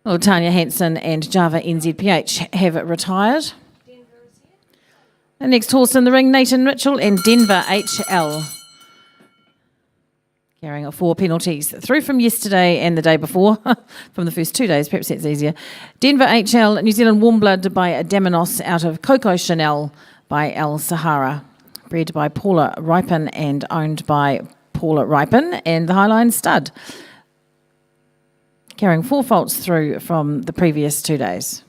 Well, Tanya Hansen and Java NZPH have retired. The next horse in the ring, Nathan Mitchell and Denver HL. Carrying 4 penalties through from yesterday and the day before, from the first 2 days, perhaps that's easier. Denver HL, New Zealand Warm Blood by Daminos out of Coco Chanel by El Sahara. Bred by Paula Ripon and owned by Paula Ripon and the Highline Stud. Carrying 4 faults through from the previous 2 days.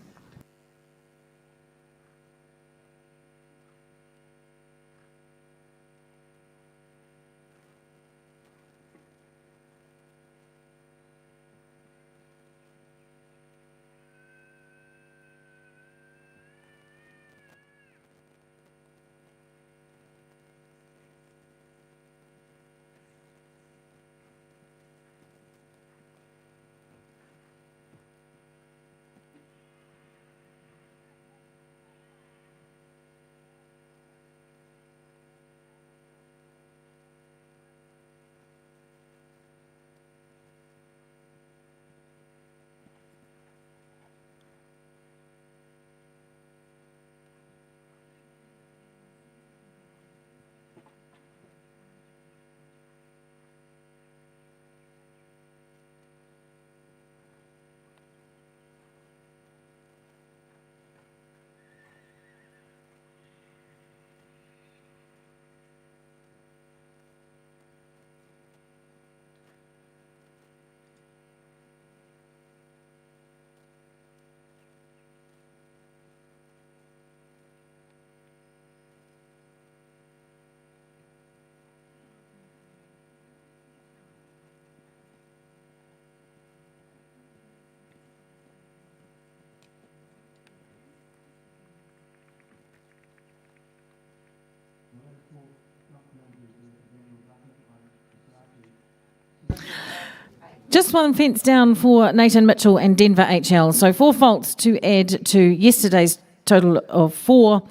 Just 1 fence down for Nathan Mitchell and Denver HL. So 4 faults to add to yesterday's total of 4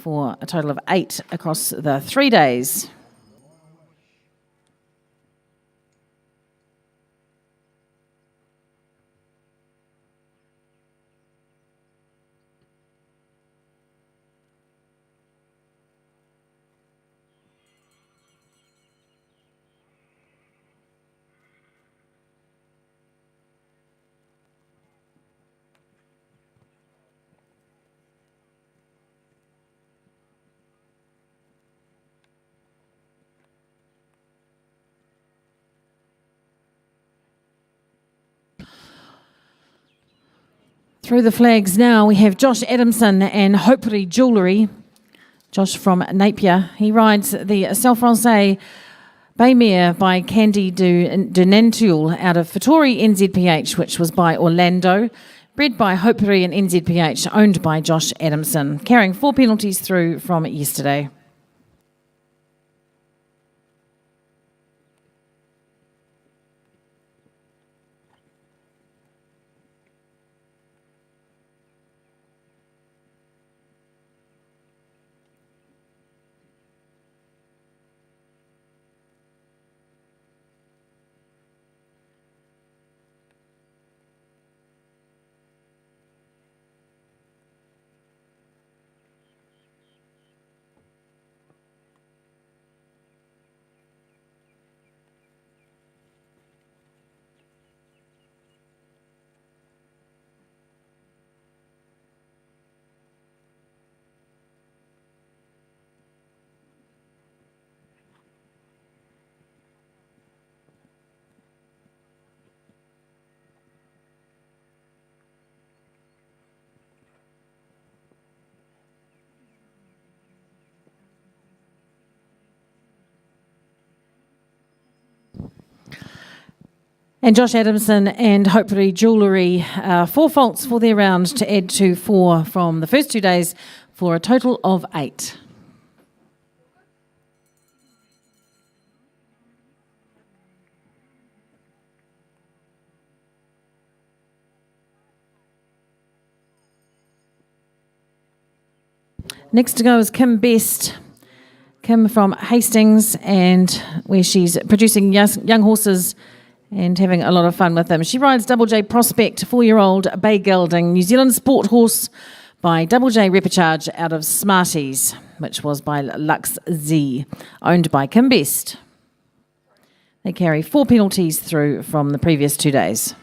for a total of 8 across the 3 days. Through the flags now, we have Josh Adamson and Hopery Jewellery. Josh from Napier. He rides the Self-Francais Baymere by Candy du Nantul out of Fattori NZPH, which was by Orlando. Bred by Hopery and NZPH, owned by Josh Adamson. Carrying 4 penalties through from yesterday. And Josh Adamson and Hopery Jewellery, 4 faults for their round to add to 4 from the first 2 days for a total of 8. Next to go is Kim Best. Kim from Hastings, and where she's producing young horses and having a lot of fun with them. She rides Double J Prospect, 4-year-old Bay Gelding, New Zealand sport horse by Double J Repecharge out of Smarties, which was by Lux Z, owned by Kim Best. They carry 4 penalties through from the previous 2 days.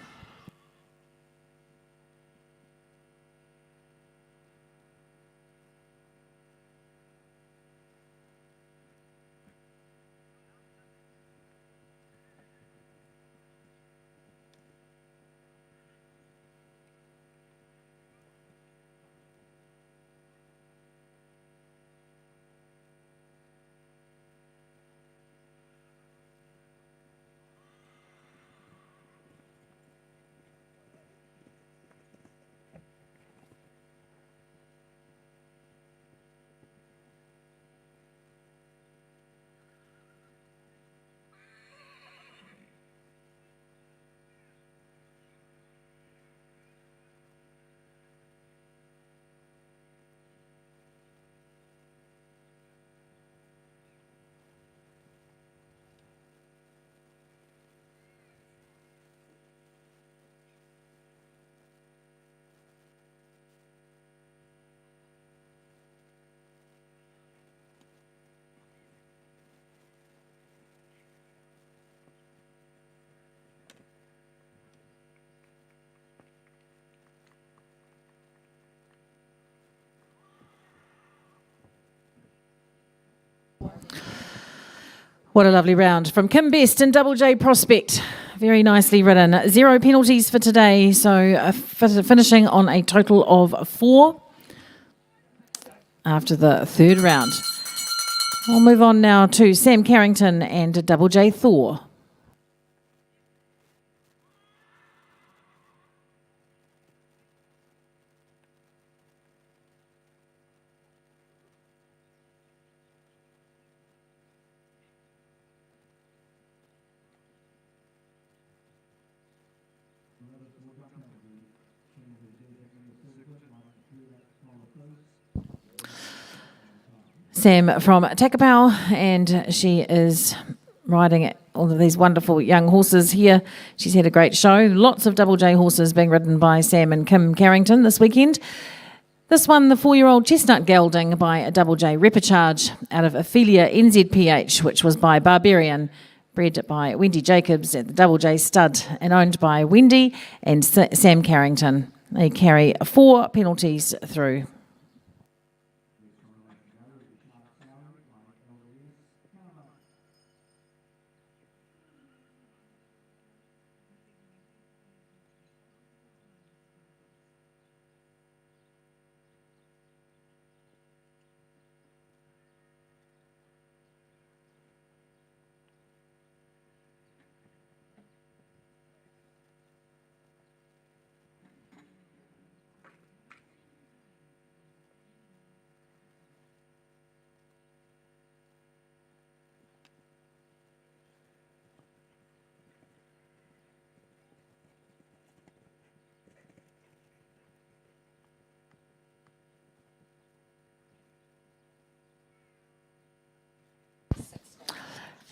What a lovely round from Kim Best and Double J Prospect. Very nicely ridden. 0 penalties for today, so finishing on a total of 4 after the 3rd round. We'll move on now to Sam Carrington and Double J Thor. Sam from Takapau, and she is riding all of these wonderful young horses here. She's had a great show. Lots of Double J horses being ridden by Sam and Kim Carrington this weekend. This one, the 4-year-old Chestnut Gelding by a Double J Repecharge out of Ophelia NZPH, which was by Barbarian, bred by Wendy Jacobs at the Double J Stud and owned by Wendy and Sam Carrington. They carry 4 penalties through.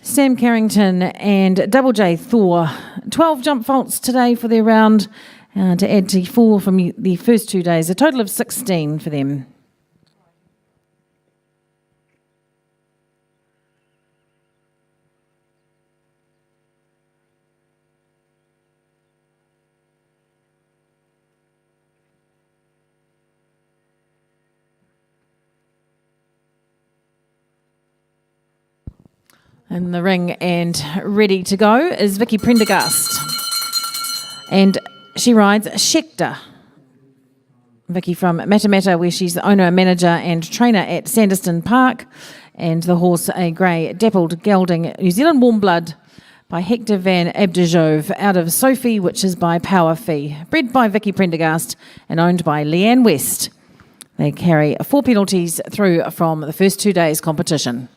Sam Carrington and Double J Thor. 12 jump faults today for their round to add to 4 from the first 2 days. A total of 16 for them. In the ring and ready to go is Vicky Prendergast. And she rides Schechter. Vicky from Matamata, where she's the owner, manager and trainer at Sanderson Park. And the horse, a grey dappled gelding, New Zealand Warm Blood by Hector van Abdejove out of Sophie, which is by Power Fee. Bred by Vicky Prendergast and owned by Leanne West. They carry 4 penalties through from the first 2 days competition.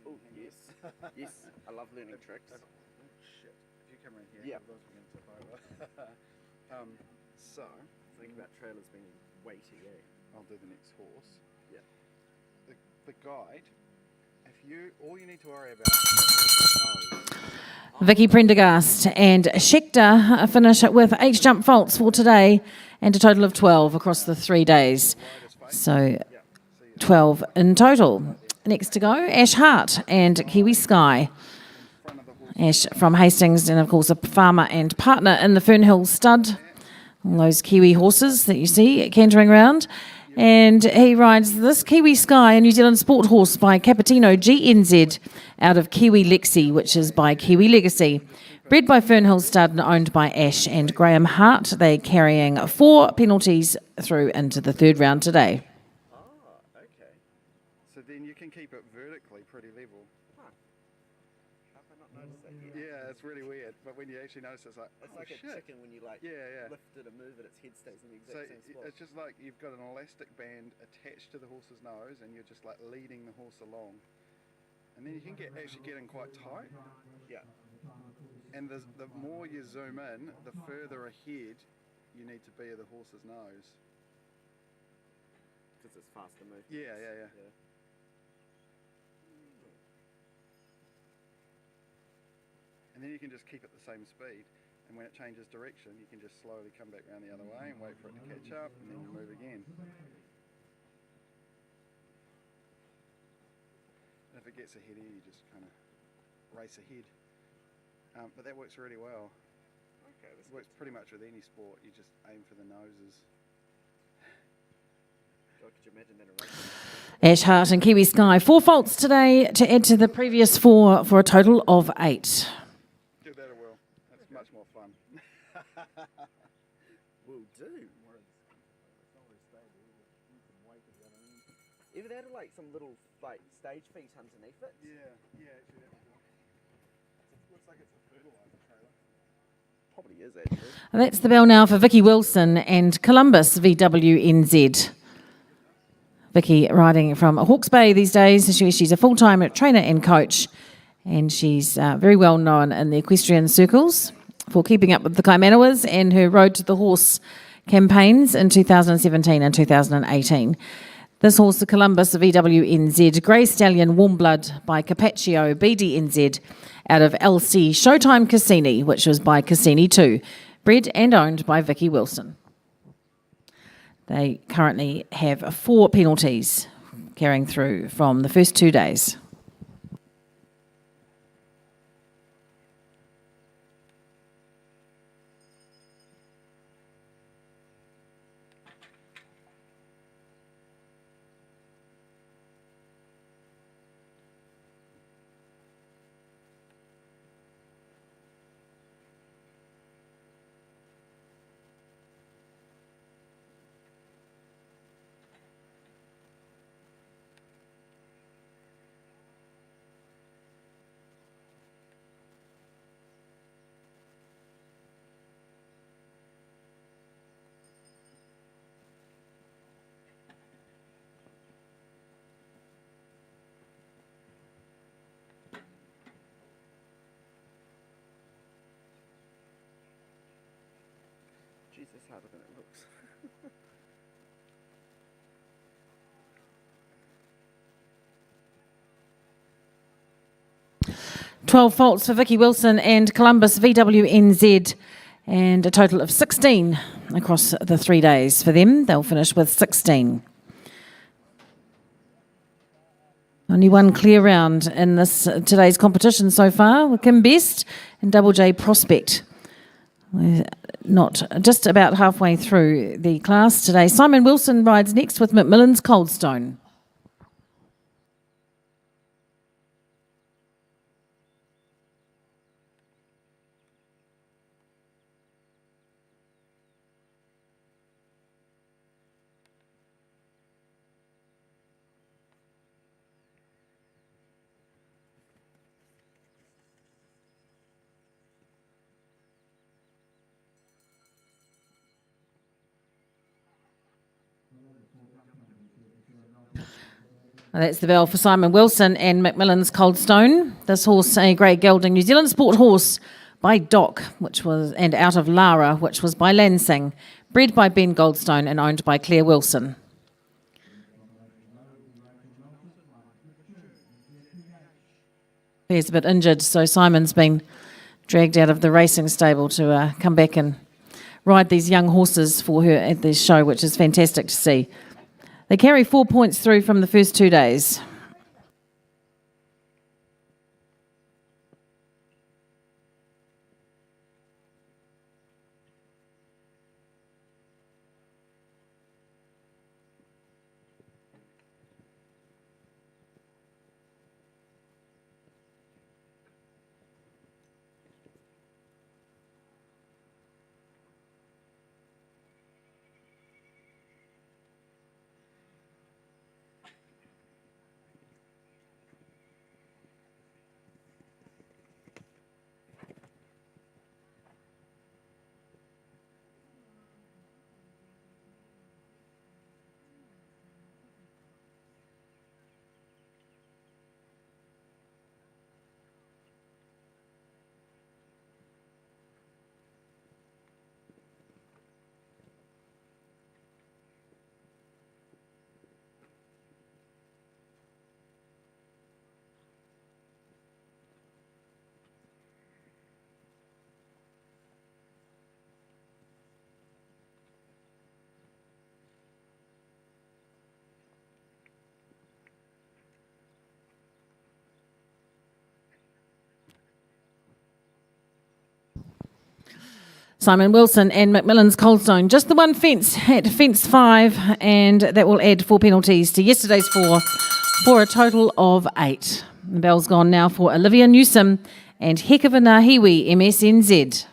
Oh, yes. Yes, I love learning tricks. Oh, shit. If you come around here, Yeah. otherwise we're going to tip over. So, Think about trailers being weighty, eh? I'll do the next horse. Yeah. The guide, all you need to worry about is the horse's nose. Vicky Prendergast and Schechter finish with 8 jump faults for today and a total of 12 across the 3 days. So 12 in total. Next to go, Ash Hart and Kiwi Sky. Ash from Hastings, and of course a farmer and partner in the Fernhill Stud. All those Kiwi horses that you see cantering around. And he rides this Kiwi Sky, a New Zealand sport horse by Capitino GNZ out of Kiwi Lexi, which is by Kiwi Legacy. Bred by Fernhill Stud and owned by Ash and Graham Hart. They're carrying 4 penalties through into the 3rd round today. Oh, okay. So then you can keep it vertically pretty level. Huh. How have I not noticed that yet? Yeah, it's really weird. But when you actually notice, it's like, It's oh, like a shit. chicken when you lift it and move it, its head stays in the So exact same spot. it's just like you've got an elastic band attached to the horse's nose, and you're just like leading the horse along. And then you can actually get in quite tight. Yeah. And the more you zoom in, the further ahead you need to be of the horse's nose. Because it's faster movement. Yeah. And then you can just keep it the same speed. And when it changes direction, you can just slowly come back around the other way and wait for it to catch up, and then you move again. And if it gets ahead of you, you just kind of race ahead. But that works really well. Okay. It works pretty much with any sport. You just aim for the noses. God, could you imagine that a race? Ash Hart and Kiwi Sky, 4 faults today to add to the previous 4 for a total of 8. Give that a whirl. That's much more fun. Will do. Either that or like some little like stage feet underneath it. Yeah, actually that would do. Looks like it's a fertilizer trailer. Probably is actually. That's the bell now for Vicky Wilson and Columbus VWNZ. Vicky riding from Hawke's Bay these days. She's a full-time trainer and coach, and she's very well known in the equestrian circles for keeping up with the Kaimanawas and her Road to the Horse campaigns in 2017 and 2018. This horse, the Columbus VWNZ, Grey Stallion Warm Blood by Capaccio BDNZ out of LC Showtime Cassini, which was by Cassini too, bred and owned by Vicky Wilson. They currently have 4 penalties carrying through from the first 2 days. Jeez, that's harder than it looks. 12 faults for Vicky Wilson and Columbus VWNZ, and a total of 16 across the 3 days for them. They'll finish with 16. Only one clear round in this today's competition so far with Kim Best and Double J Prospect. We're not just about halfway through the class today. Simon Wilson rides next with Macmillan's Coldstone. That's the bell for Simon Wilson and Macmillan's Coldstone. This horse, a grey gelding New Zealand sport horse by Doc, and out of Lara, which was by Lansing, bred by Ben Goldstone and owned by Claire Wilson. He's a bit injured, so Simon's been dragged out of the racing stable to come back and ride these young horses for her at this show, which is fantastic to see. They carry 4 points through from the first 2 days. Simon Wilson and Macmillan's Coldstone. Just the one fence at fence 5, and that will add 4 penalties to yesterday's 4 for a total of 8. The bell's gone now for Olivia Newsom and Heck of a Nahiwi MSNZ.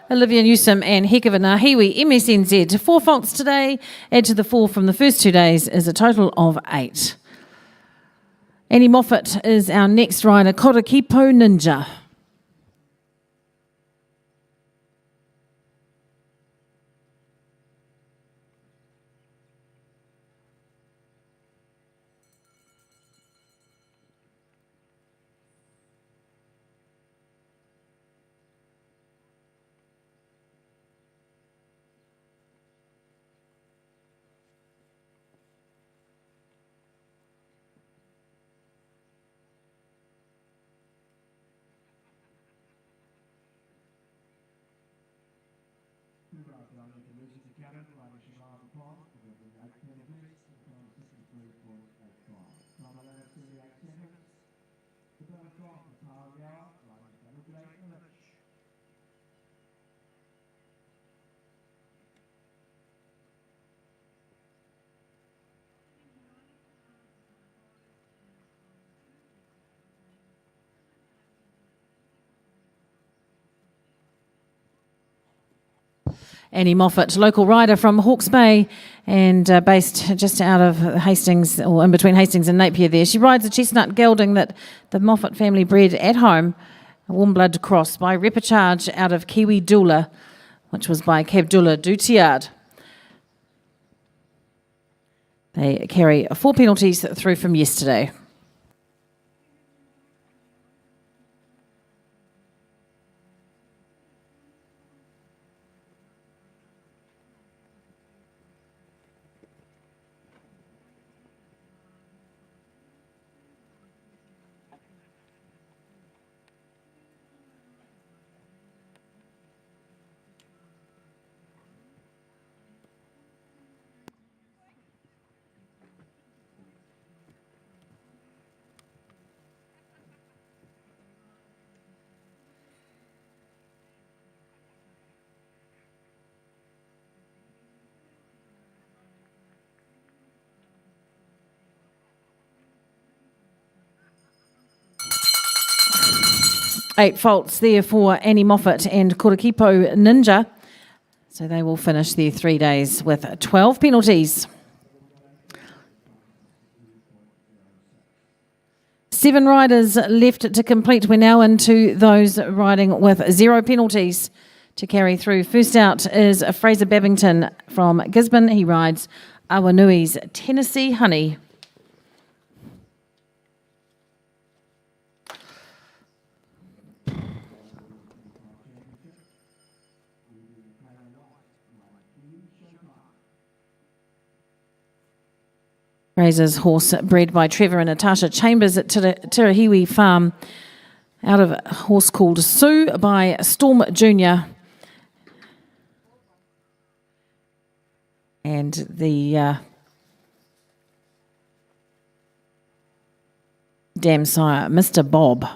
Olivia Newsom and Heck of a Nahiwi MSNZ. 4 faults today. Add to the 4 from the first 2 days is a total of 8. Annie Moffat is our next rider, Korakipo Ninja. Annie Moffat, local rider from Hawke's Bay and based just out of Hastings, or in between Hastings and Napier there. She rides a chestnut gelding that the Moffat family bred at home, a warm blood cross by Repechage out of Kiwi Doula, which was by Cabdullah Dutiard. They carry 4 penalties through from yesterday. Eight faults there for Annie Moffat and Korokipo Ninja. So they will finish their 3 days with 12 penalties. 7 riders left to complete. We're now into those riding with 0 penalties to carry through. First out is Fraser Babington from Gisborne. He rides Awanui's Tennessee Honey. Fraser's horse, bred by Trevor and Natasha Chambers at Tirahiwi Farm, out of a horse called Sue by Storm Jr. And the dam sire, Mr. Bob.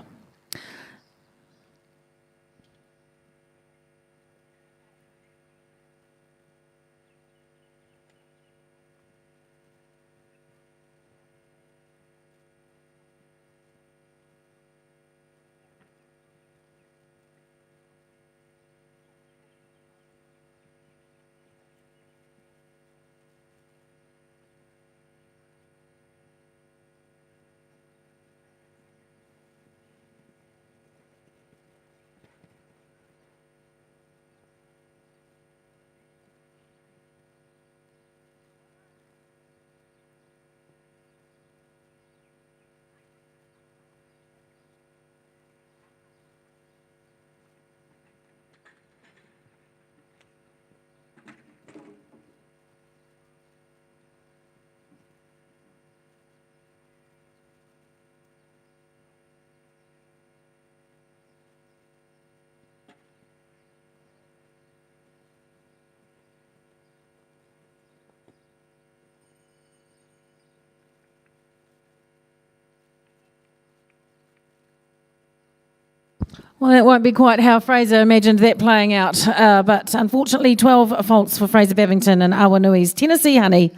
Well, that won't be quite how Fraser imagined that playing out, but unfortunately 12 faults for Fraser Babington and Awanui's Tennessee Honey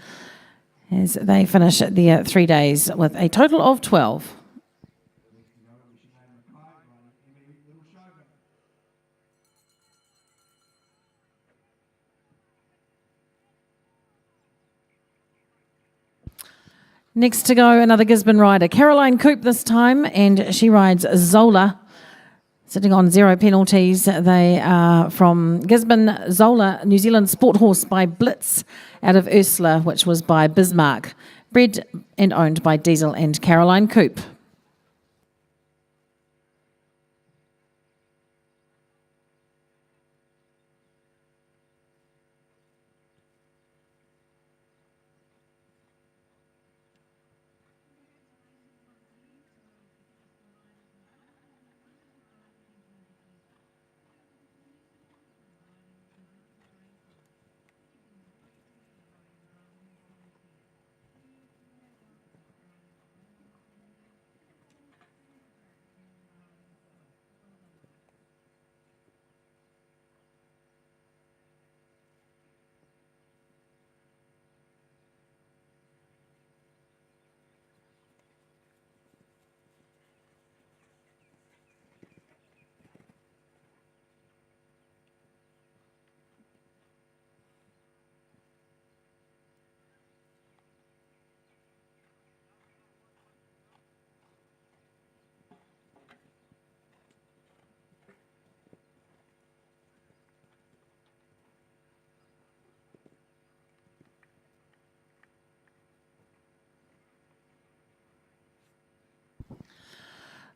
as they finish their 3 days with a total of 12. Next to go, another Gisborne rider, Caroline Coop this time, and she rides Zola. Sitting on 0 penalties. They are from Gisborne, Zola, New Zealand sport horse by Blitz out of Ursula, which was by Bismarck. Bred and owned by Diesel and Caroline Coop.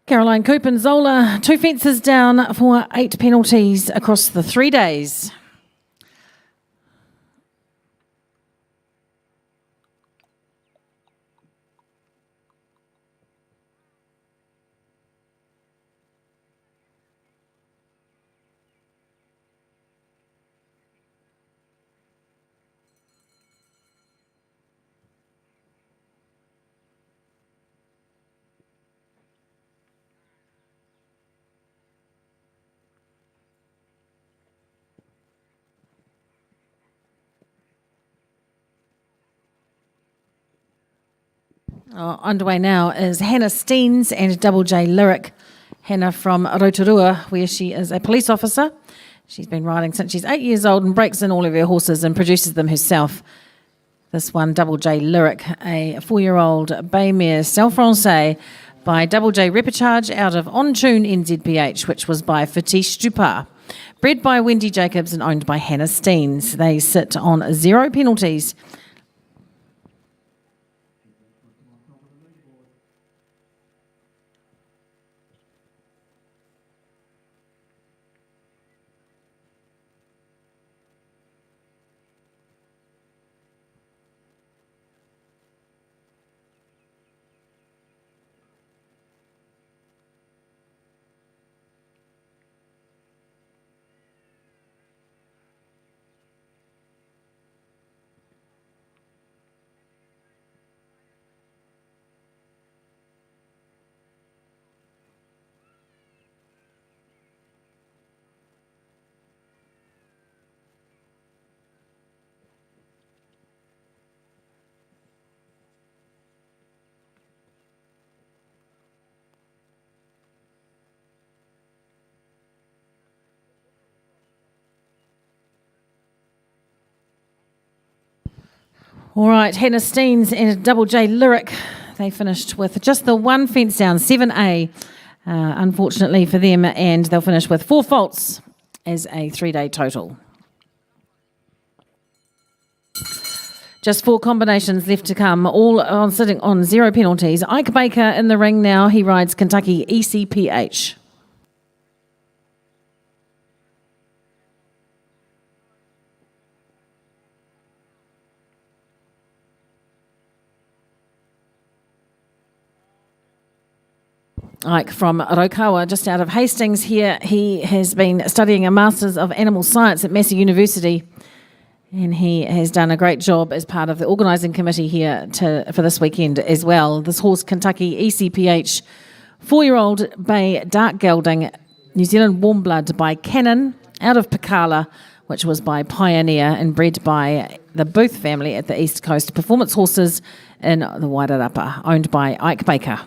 Caroline Coop and Zola, 2 fences down for 8 penalties across the 3 days. Underway now is Hannah Steens and Double J Lyric. Hannah from Rotorua, where she is a police officer. She's been riding since she's 8 years old and breaks in all of her horses and produces them herself. This one, Double J Lyric, a 4-year-old bay mare, Cell Francais, by Double J Repicharge out of On Tune NZPH, which was by Fatish Dupar. Bred by Wendy Jacobs and owned by Hannah Steens. They sit on 0 penalties. All right, Hannah Steens and Double J Lyric, they finished with just the 1 fence down, 7A, unfortunately for them, and they'll finish with 4 faults as a 3-day total. Just 4 combinations left to come, all on sitting on 0 penalties. Ike Baker in the ring now. He rides Kentucky ECPH. Ike from Rokawa, just out of Hastings here. He has been studying a Masters of Animal Science at Massey University, and he has done a great job as part of the organising committee here for this weekend as well. This horse, Kentucky ECPH, 4-year-old bay dark gelding, New Zealand warm blood by Cannon, out of Pekala, which was by Pioneer and bred by the Booth family at the East Coast Performance Horses in the Wairarapa, owned by Ike Baker.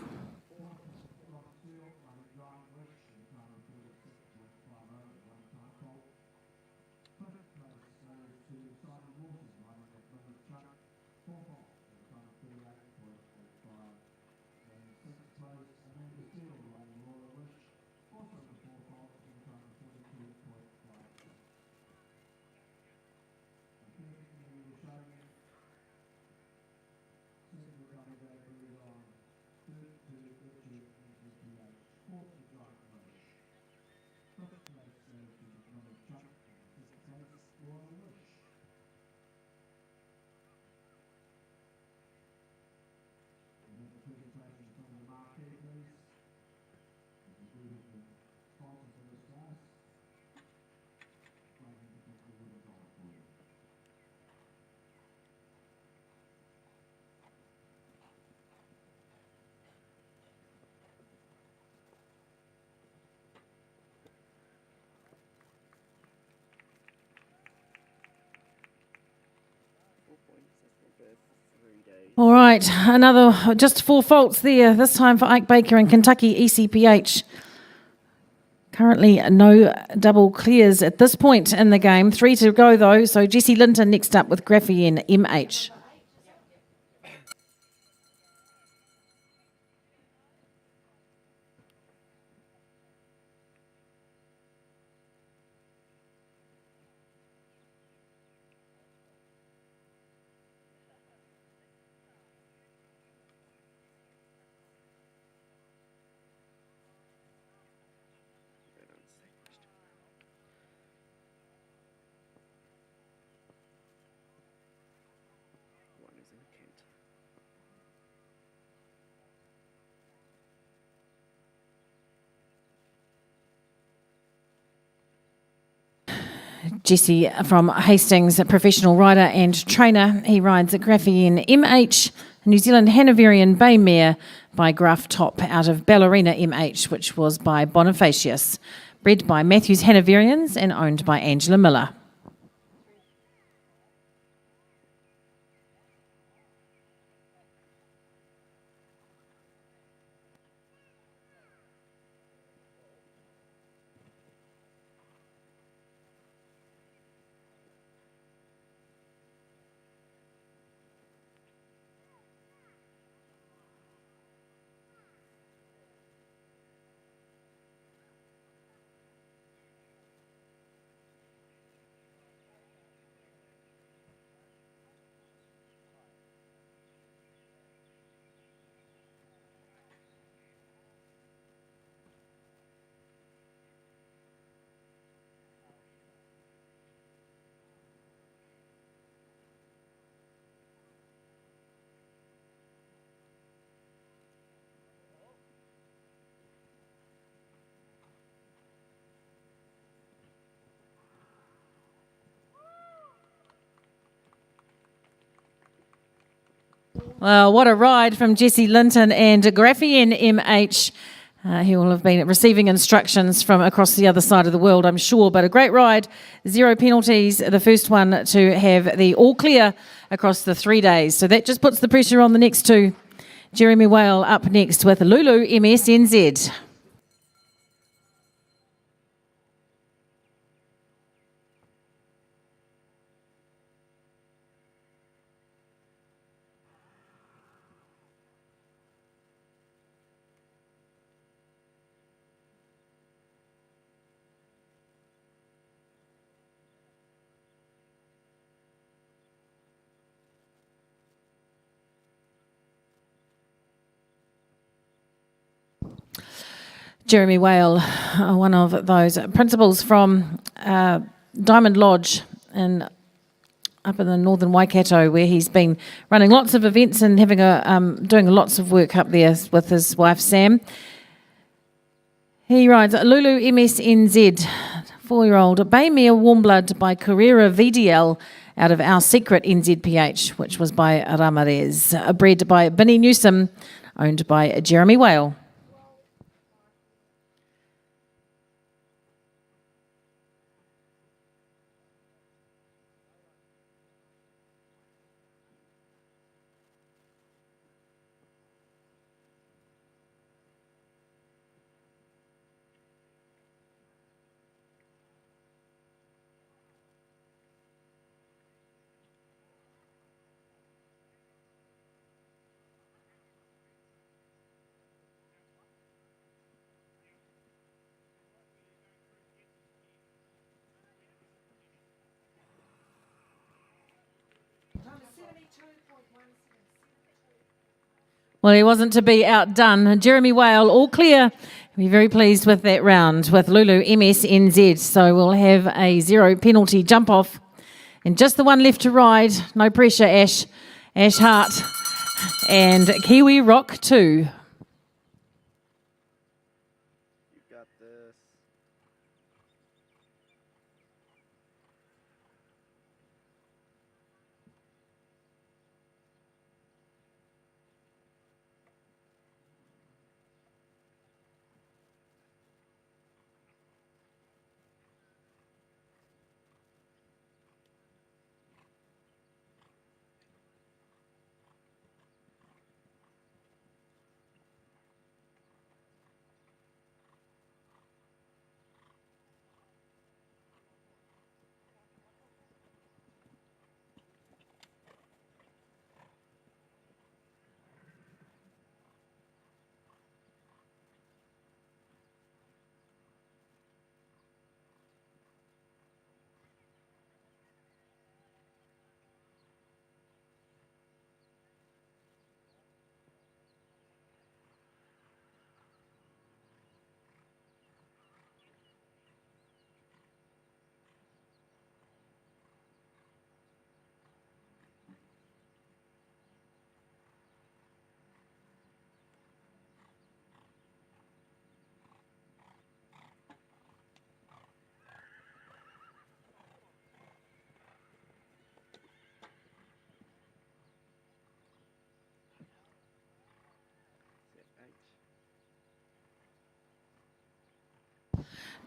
All right, another just 4 faults there, this time for Ike Baker and Kentucky ECPH. Currently no double clears at this point in the game. 3 to go though, so Jessie Linton next up with Graphene MH. in Kent. Jesse from Hastings, a professional rider and trainer. He rides a Graphene MH, New Zealand Hanoverian Bay Mare by Gruff Top out of Ballerina MH, which was by Bonifacius. Bred by Matthews Hanoverians and owned by Angela Miller. Well, what a ride from Jesse Linton and Graphene MH. He will have been receiving instructions from across the other side of the world, I'm sure, but a great ride. 0 penalties, the first one to have the all clear across the 3 days. So that just puts the pressure on the next two. Jeremy Whale up next with Lulu MSNZ. Jeremy Whale, one of those principals from Diamond Lodge up in the northern Waikato, where he's been running lots of events and having doing lots of work up there with his wife Sam. He rides Lulu MSNZ, 4-year-old Bay Mare Warm Blood by Carrera VDL out of Our Secret NZPH, which was by Ramirez, bred by Binny Newsom, owned by Jeremy Whale. Well, he wasn't to be outdone. Jeremy Whale, all clear. We're very pleased with that round with Lulu MSNZ. So we'll have a 0 penalty jump off. And just the one left to ride. No pressure, Ash. Ash Hart and Kiwi Rock 2. You got this.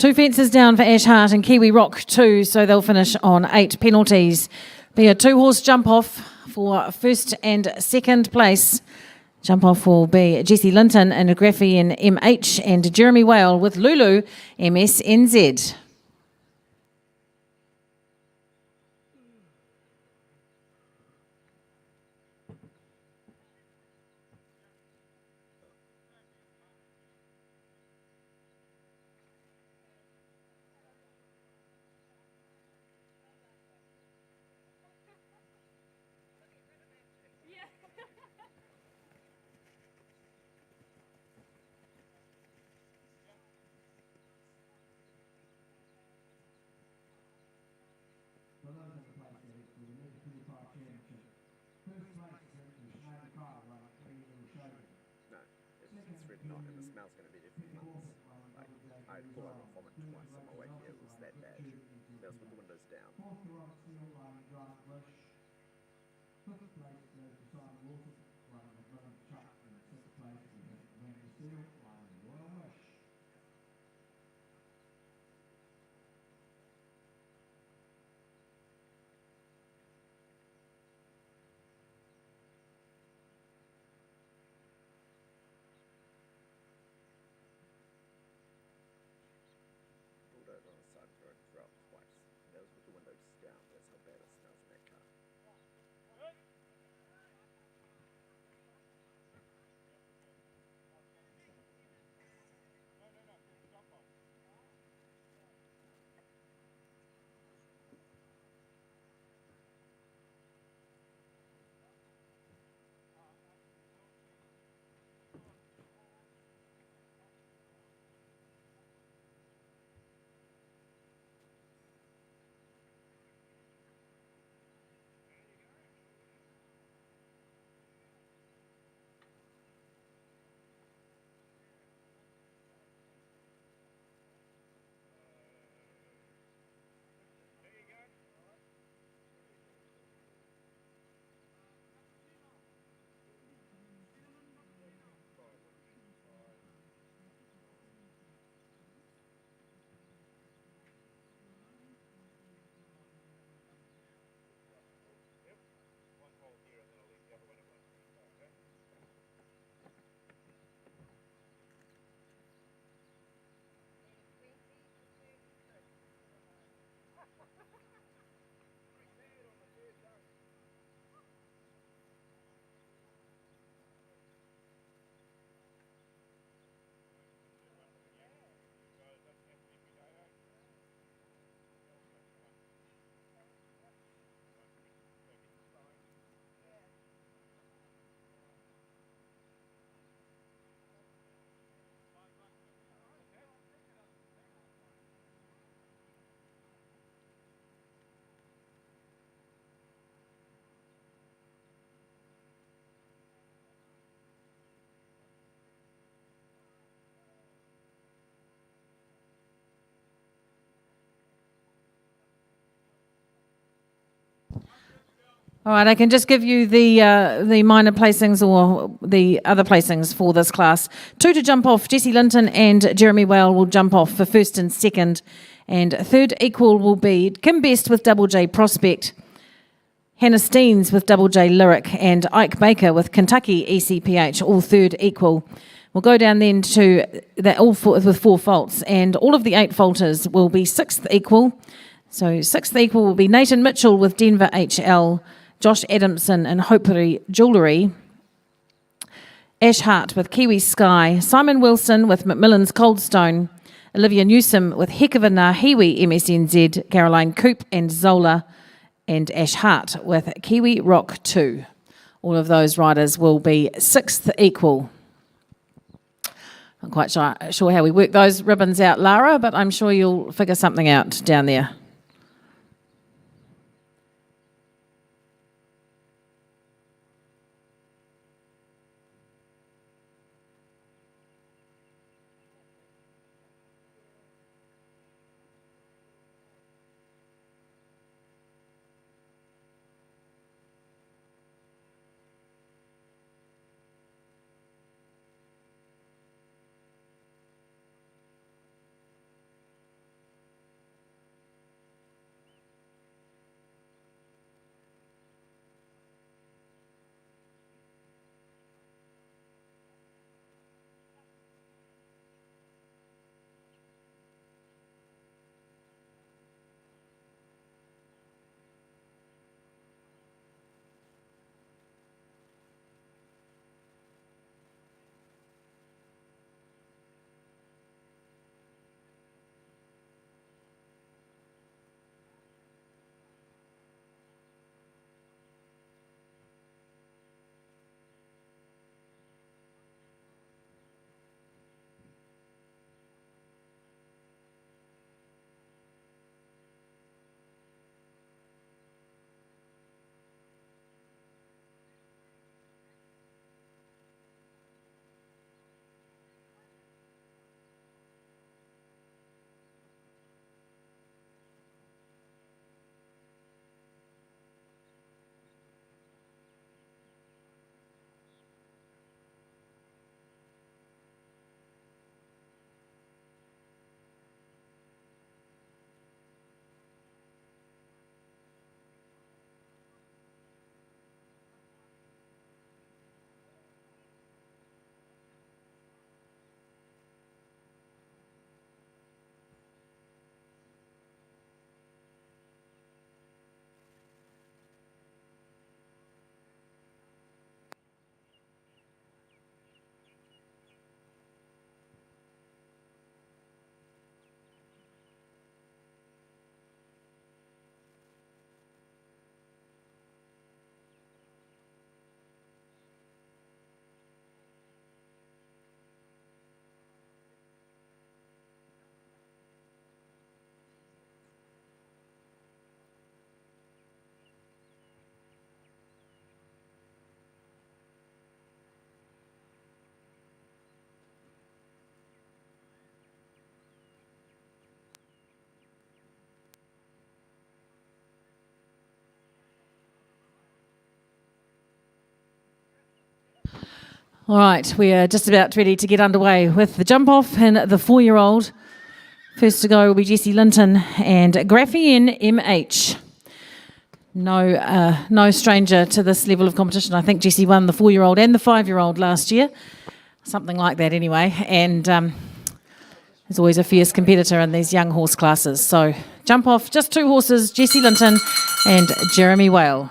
2 fences down for Ash Hart and Kiwi Rock 2, so they'll finish on 8 penalties. Be a 2-horse jump off for first and second place. Jump off will be Jesse Linton and Graffi in MH and Jeremy Whale with Lulu MSNZ. No, it's really not, and the smell's going to be there for months. Like, I had thought I would vomit twice on my way here. It was that bad. Smells with the windows down. Pulled over on the side of the road, threw up twice. That was with the windows down. That's how bad it smells in that car. All right, I can just give you the minor placings or the other placings for this class. 2 to jump off, Jesse Linton and Jeremy Whale will jump off for first and second. And third equal will be Kim Best with Double J Prospect, Hannah Steens with Double J Lyric, and Ike Baker with Kentucky ECPH, all third equal. We'll go down then to that all with 4 faults, and all of the 8 faulters will be sixth equal. So sixth equal will be Nathan Mitchell with Denver HL, Josh Adamson and Hopery Jewellery, Ash Hart with Kiwi Sky, Simon Wilson with Macmillan's Coldstone, Olivia Newsom with Heck of a Nahiwi MSNZ, Caroline Coop and Zola, and Ash Hart with Kiwi Rock 2. All of those riders will be sixth equal. I'm quite sure how we work those ribbons out, Lara, but I'm sure you'll figure something out down there. All right, we are just about ready to get underway with the jump off and the 4-year-old. First to go will be Jessie Linton and Graphian MH. No stranger to this level of competition. I think Jessie won the 4-year-old and the 5-year-old last year, something like that anyway. And is always a fierce competitor in these young horse classes. So jump off, just 2 horses, Jessie Linton and Jeremy Whale.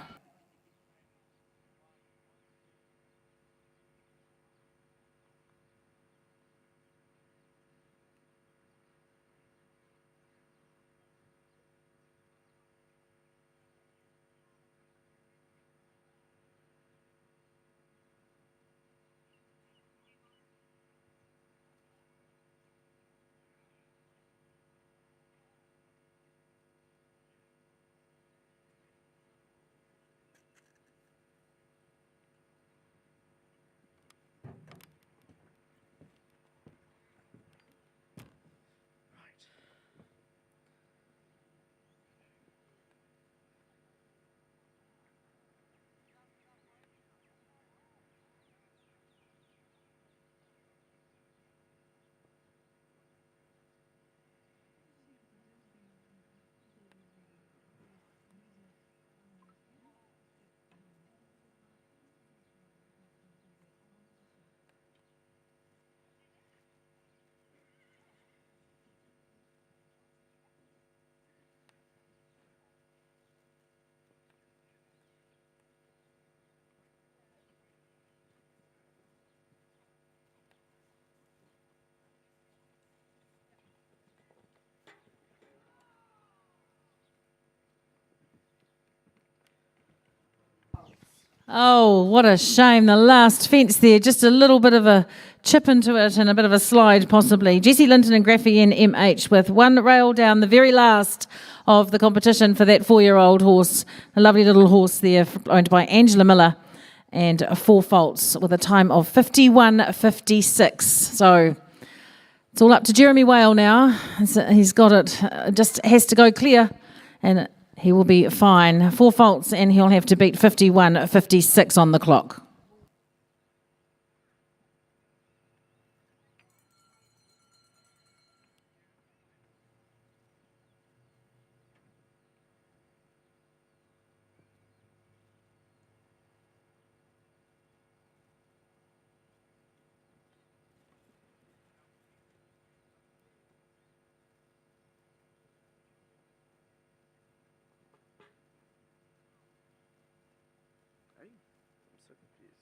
Oh, what a shame. The last fence there, just a little bit of a chip into it and a bit of a slide possibly. Jessie Linton and Graphian MH with one rail down the very last of the competition for that 4-year-old horse. A lovely little horse there owned by Angela Miller, and 4 faults with a time of 51.56. So it's all up to Jeremy Whale now. He's got it, just has to go clear, and he will be fine. 4 faults and he'll have to beat 51.56 on the clock. Hey, I'm so confused.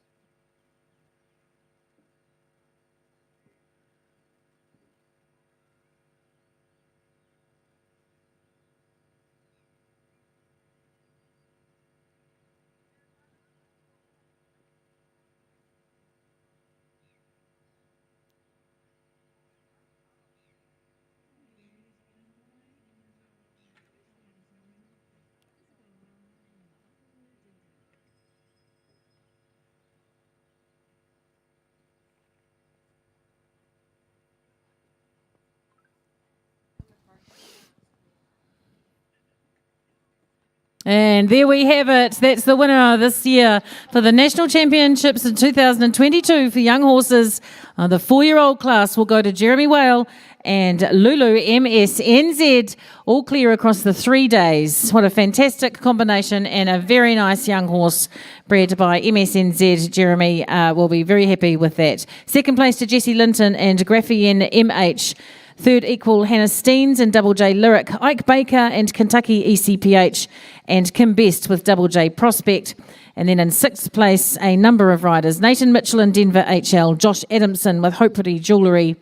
And there we have it. That's the winner this year for the National Championships in 2022 for young horses. The 4-year-old class will go to Jeremy Whale and Lulu MSNZ, all clear across the 3 days. What a fantastic combination, and a very nice young horse bred by MSNZ. Jeremy will be very happy with that. Second place to Jessie Linton and Graphian MH. Third equal, Hannah Steens and Double J Lyric, Ike Baker and Kentucky ECPH, and Kim Best with Double J Prospect. And then in 6th place, a number of riders, Nathan Mitchell and Denver HL, Josh Adamson with Hopefully Jewellery,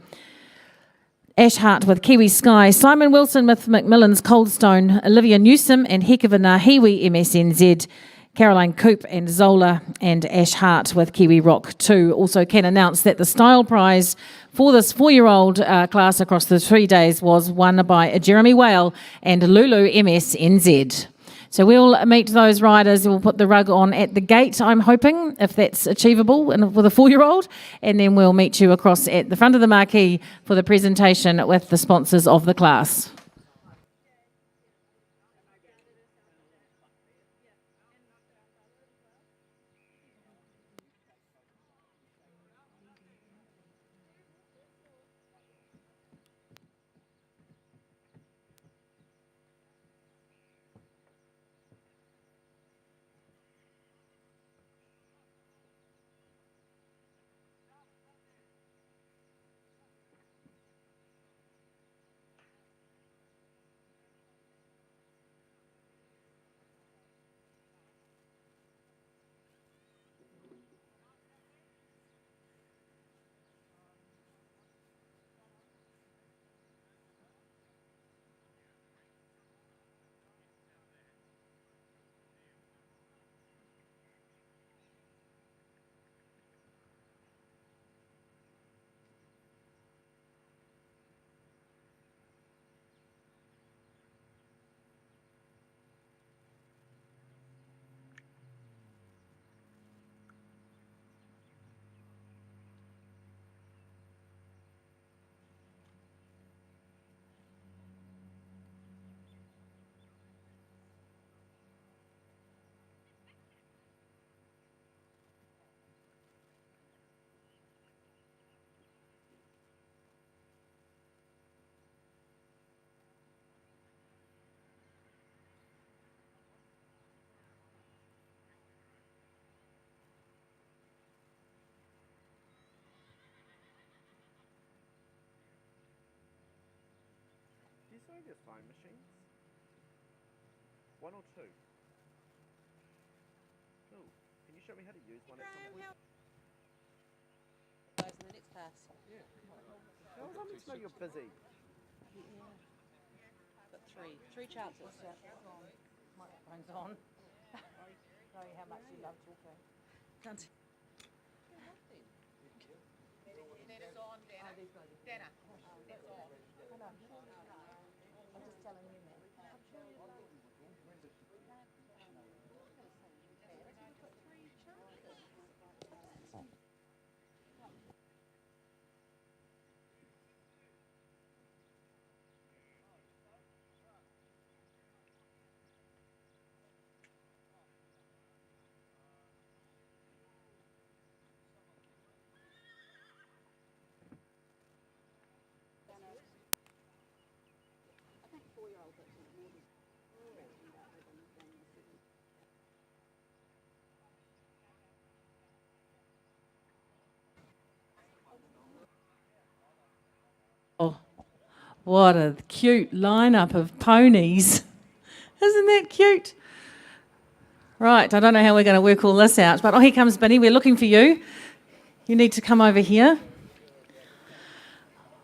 Ash Hart with Kiwi Sky, Simon Wilson with Macmillan's Coldstone, Olivia Newsom and Heck of a Nahiwi MSNZ, Caroline Coop and Zola, and Ash Hart with Kiwi Rock 2. Also can announce that the style prize for this 4-year-old class across the 3 days was won by Jeremy Whale and Lulu MSNZ. So we'll meet those riders. We'll put the rug on at the gate, I'm hoping, if that's achievable with a 4-year-old. And then we'll meet you across at the front of the marquee for the presentation with the sponsors of the class. They're phone machines. One or two? Oh, can you show me how to use one at some point? Guys, in the next class. How do I meant to know you're busy? Got three chances. Microphone's on. Knowing how much you love talking. Can't see. That is on, Dana. Dana, that's on. I'm just telling you, man. Oh, what a cute lineup of ponies. Isn't that cute? Right, I don't know how we're going to work all this out, but here comes Binny. We're looking for you. You need to come over here.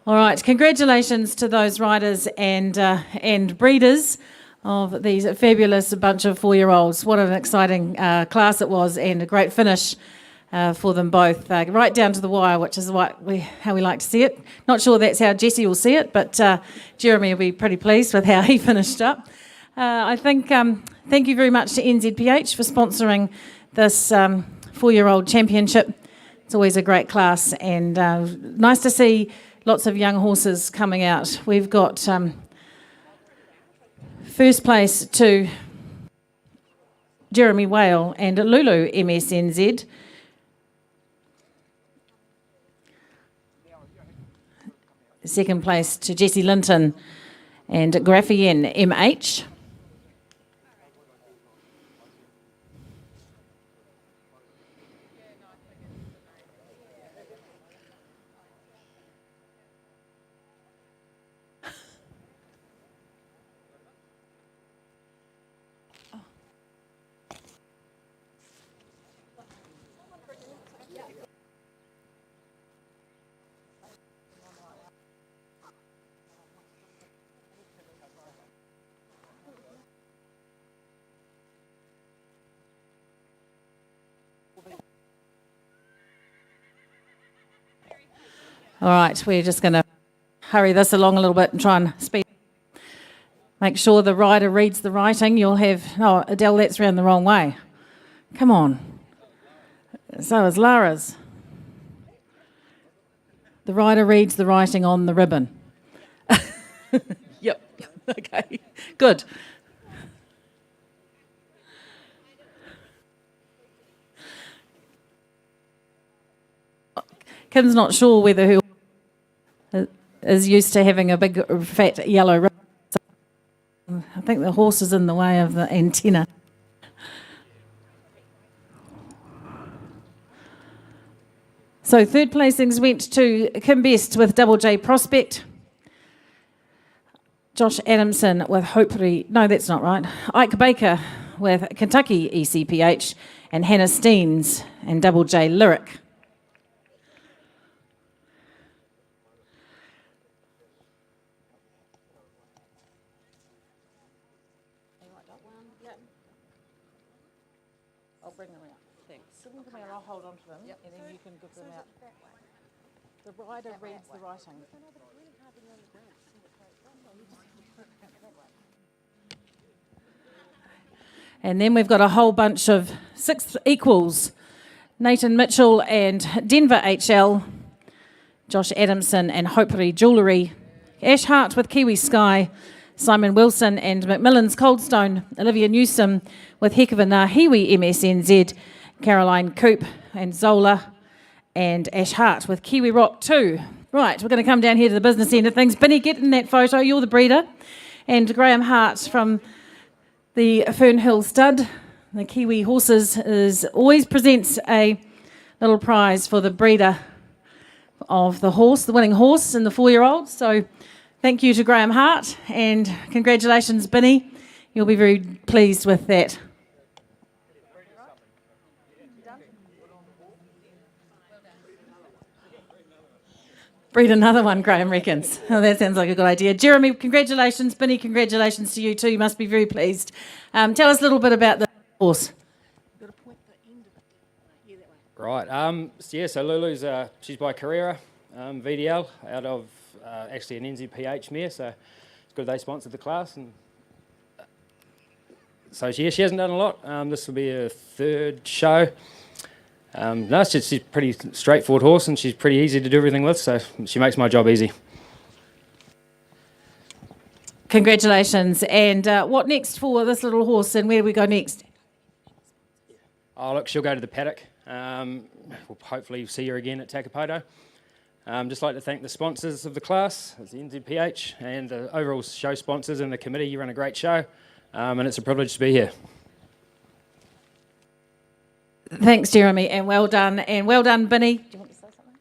All right, congratulations to those riders and breeders of these fabulous bunch of 4-year-olds. What an exciting class it was, and a great finish for them both, right down to the wire, which is how we like to see it. Not sure that's how Jesse will see it, but Jeremy will be pretty pleased with how he finished up. I think thank you very much to NZPH for sponsoring this 4-year-old championship. It's always a great class, and nice to see lots of young horses coming out. We've got first place to Jeremy Whale and Lulu MSNZ. Second place to Jesse Linton and Graphien MH. All right, we're just going to hurry this along a little bit and try and speed. Make sure the rider reads the writing. You'll have... Oh, Adele, that's round the wrong way. Come on. So is Lara's. The rider reads the writing on the ribbon. Yep. Okay. Good. Kim's not sure whether her is used to having a big fat yellow ribbon. So I think the horse is in the way of the antenna. So third placings went to Kim Best with Double J Prospect, Josh Adamson with Hopery, no that's not right, Ike Baker with Kentucky ECPH, and Hannah Steens and Double J Lyric. I'll bring them out. Thanks. Give them to me and I'll hold on to them, and then you can give them out. The rider reads the writing. And then we've got a whole bunch of sixth equals. Nathan Mitchell and Denver HL, Josh Adamson and Hopery Jewellery, Ash Hart with Kiwi Sky, Simon Wilson and Macmillan's Coldstone, Olivia Newsom with Heck of a Nahiwi MSNZ, Caroline Coop and Zola, and Ash Hart with Kiwi Rock 2. Right, we're going to come down here to the business end of things. Binny, get in that photo, you're the breeder. And Graham Hart from the Fernhill Stud, the Kiwi Horses, always presents a little prize for the breeder of the horse, the winning horse and the 4-year-old. So Thank you to Graham Hart, and congratulations, Binny. You'll be very pleased with that. Breed another one, Graham reckons. Oh, that sounds like a good idea. Jeremy, congratulations. Binny, congratulations to you too. You must be very pleased. Tell us a little bit about the horse. Right. So Lulu's she's by Carrera VDL out of actually an NZPH mare. So it's good they sponsored the class, and so she hasn't done a lot. This will be her third show. No, she's a pretty straightforward horse, and she's pretty easy to do everything with. So she makes my job easy. Congratulations. And what next for this little horse, and where do we go next? Oh, look, she'll go to the paddock. We'll hopefully see her again at Takapoto. Just like to thank the sponsors of the class, it's the NZPH, and the overall show sponsors and the committee. You run a great show, and it's a privilege to be here. Thanks, Jeremy, and well done. And well done, Binny. Do you want to say something?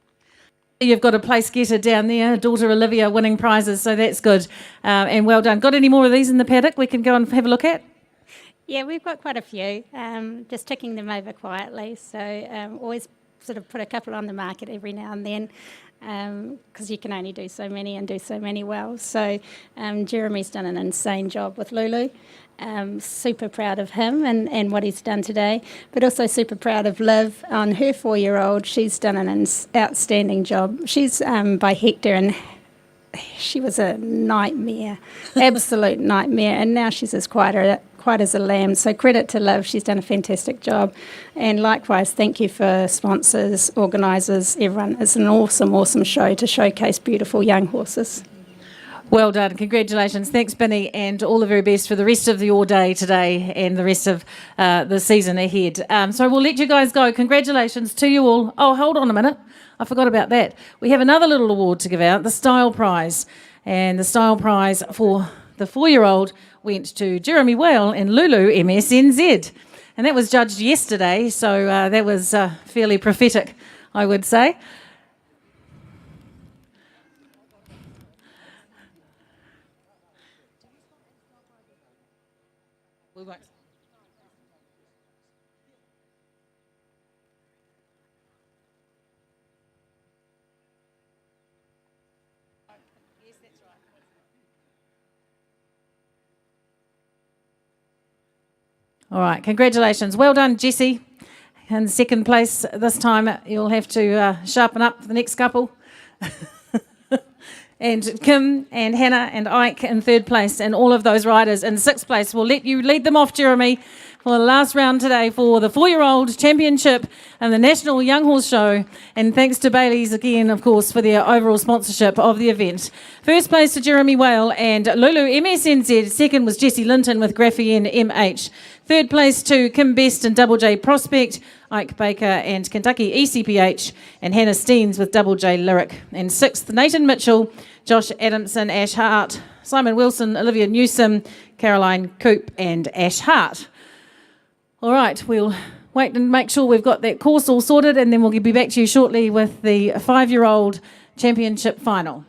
You've got a place getter down there, daughter Olivia, winning prizes, so that's good. And well done. Got any more of these in the paddock we can go and have a look at? Yeah, we've got quite a few, just ticking them over quietly. So always sort of put a couple on the market every now and then, because you can only do so many and do so many well. So Jeremy's done an insane job with Lulu. Super proud of him and what he's done today, but also super proud of Liv on her 4-year-old. She's done an outstanding job. She's by Hector, and she was a nightmare, absolute nightmare, and now she's as quiet as a lamb. So credit to Liv, she's done a fantastic job. And likewise, thank you for sponsors, organisers, everyone. It's an awesome, awesome show to showcase beautiful young horses. Well done. Congratulations. Thanks, Binny, and all the very best for the rest of the all day today and the rest of the season ahead. So we'll let you guys go. Congratulations to you all. Oh, hold on a minute. I forgot about that. We have another little award to give out, the Style Prize. And the Style Prize for the 4-year-old went to Jeremy Whale and Lulu MSNZ. And that was judged yesterday, so that was fairly prophetic, I would say. We won't. Yes, that's right. All right, congratulations. Well done, Jessie. In second place this time. You'll have to sharpen up for the next couple. And Kim and Hannah and Ike in third place, and all of those riders in sixth place. We'll let you lead them off, Jeremy, for the last round today for the 4-year-old championship and the National Young Horse Show. And thanks to Bailey's again, of course, for their overall sponsorship of the event. First place to Jeremy Whale and Lulu MSNZ. Second was Jessie Linton with Graphene MH. Third place to Kim Best and Double J Prospect, Ike Baker and Kentucky ECPH, and Hannah Steens with Double J Lyric. And sixth, Nathan Mitchell, Josh Adamson, Ash Hart, Simon Wilson, Olivia Newsom, Caroline Coop and Ash Hart. All right, we'll wait and make sure we've got that course all sorted, and then we'll be back to you shortly with the 5-year-old championship final.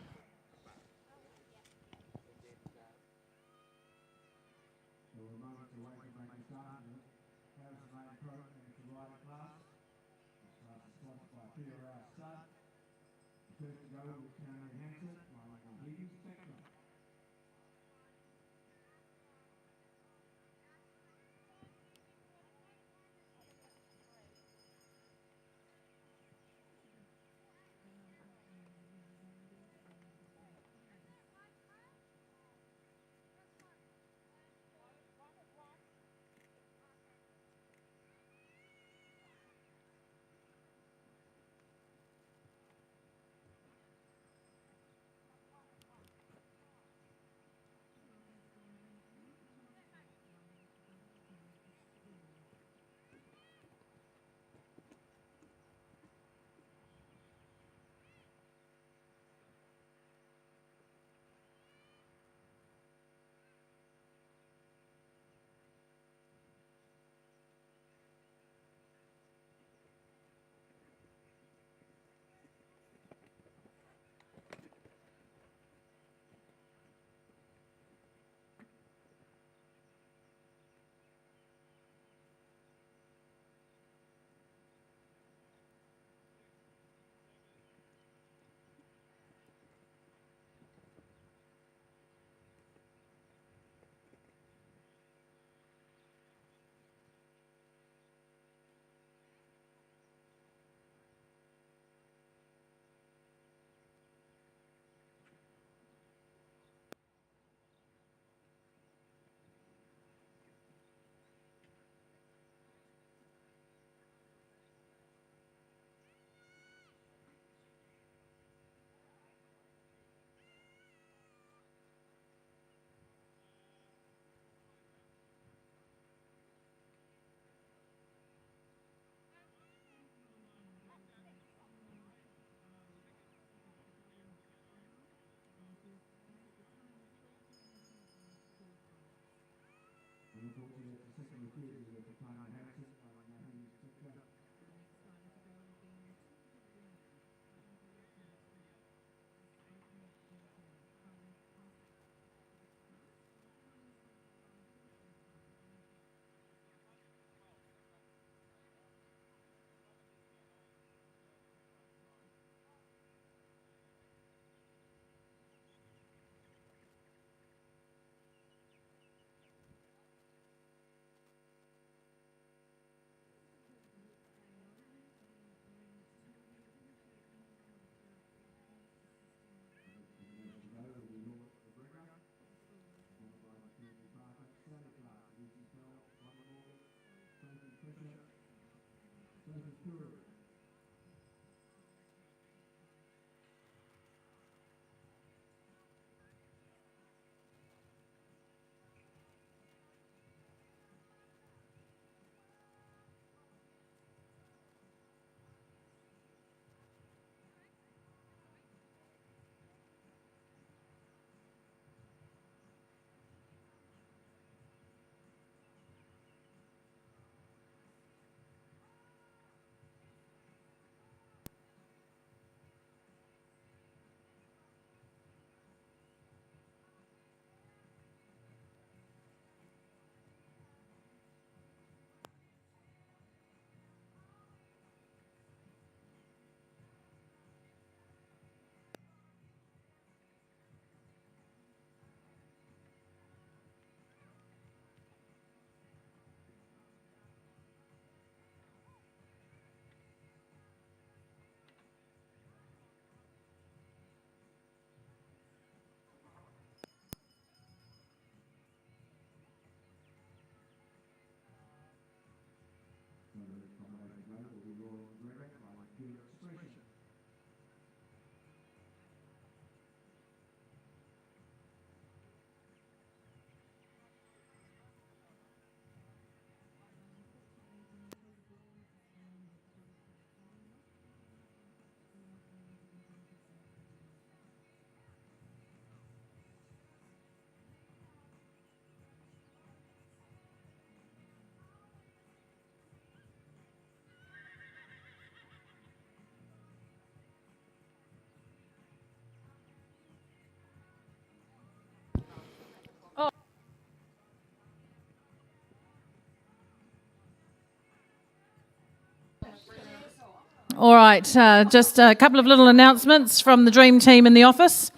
All right, just a couple of little announcements from the Dream Team in the office.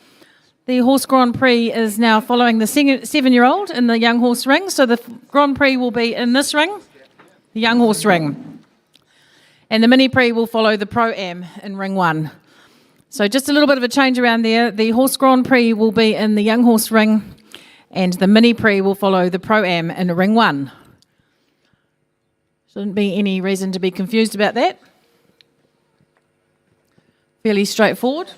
The Horse Grand Prix is now following the 7-year-old in the Young Horse Ring. So the Grand Prix will be in this ring, the Young Horse Ring. And the Mini Prix will follow the Pro-Am in Ring 1. So just a little bit of a change around there. The Horse Grand Prix will be in the Young Horse Ring, and the Mini Prix will follow the Pro-Am in Ring 1. Shouldn't be any reason to be confused about that. Fairly straightforward.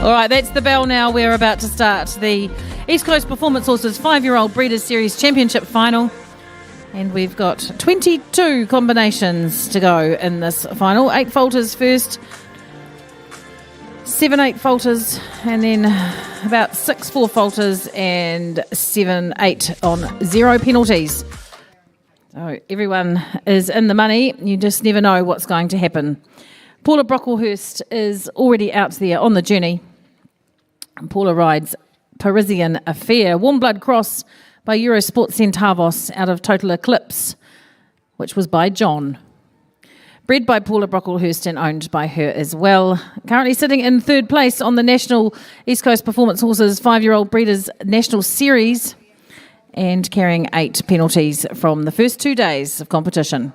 All right, that's the bell now. We're about to start the East Coast Performance Horses 5-year-old Breeders' Series Championship Final. And we've got 22 combinations to go in this final. 8 falters first, 7 8-falters, and then about 6 4-falters and 7 8 on 0 penalties. So everyone is in the money. You just never know what's going to happen. Paula Brocklehurst is already out there on the journey. Paula rides Parisian Affair, Warm Blood Cross by Eurosport Centavos out of Total Eclipse, which was by John. Bred by Paula Brocklehurst and owned by her as well. Currently sitting in third place on the National East Coast Performance Horses 5-year-old Breeders' National Series and carrying 8 penalties from the first 2 days of competition.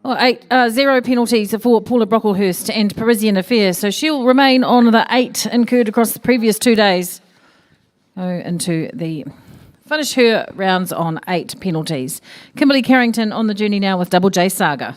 Well, 0 penalties for Paula Brocklehurst and Parisian Affair, so she'll remain on the 8 incurred across the previous 2 days. Finish her rounds on 8 penalties. Kimberly Carrington on the journey now with Double J Saga.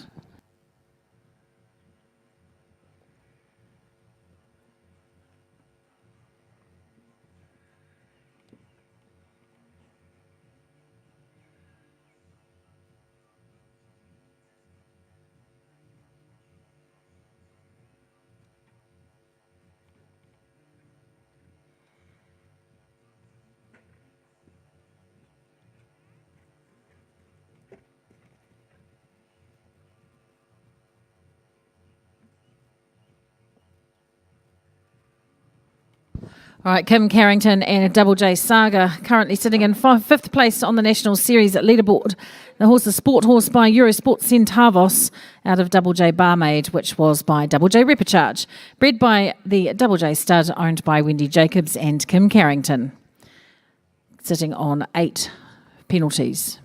All right, Kim Carrington and Double J Saga currently sitting in 5th place on the National Series at leaderboard. The horse is Sport Horse by Eurosport Centavos out of Double J Barmaid, which was by Double J Repicharge. Bred by the Double J Stud, owned by Wendy Jacobs and Kim Carrington. Sitting on 8 penalties.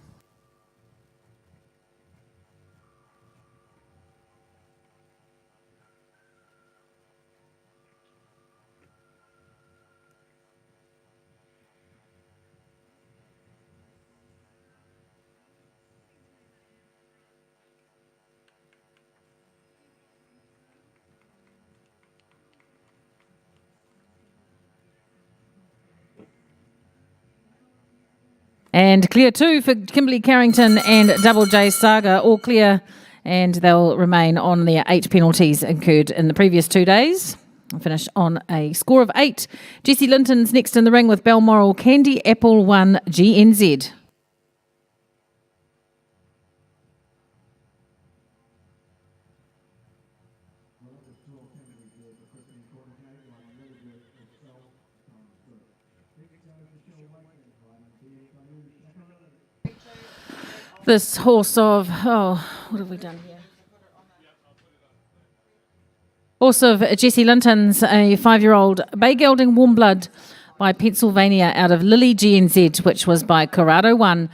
And clear 2 for Kimberly Carrington and Double J Saga, all clear, and they'll remain on their 8 penalties incurred in the previous 2 days. Finish on a score of 8. Jessie Linton's next in the ring with Balmoral Candy Apple 1 GNZ. This horse of, what have we done here? Horse of Jessie Linton's, a 5-year-old Bay Gelding Warm Blood by Pennsylvania out of Lily GNZ, which was by Corrado 1,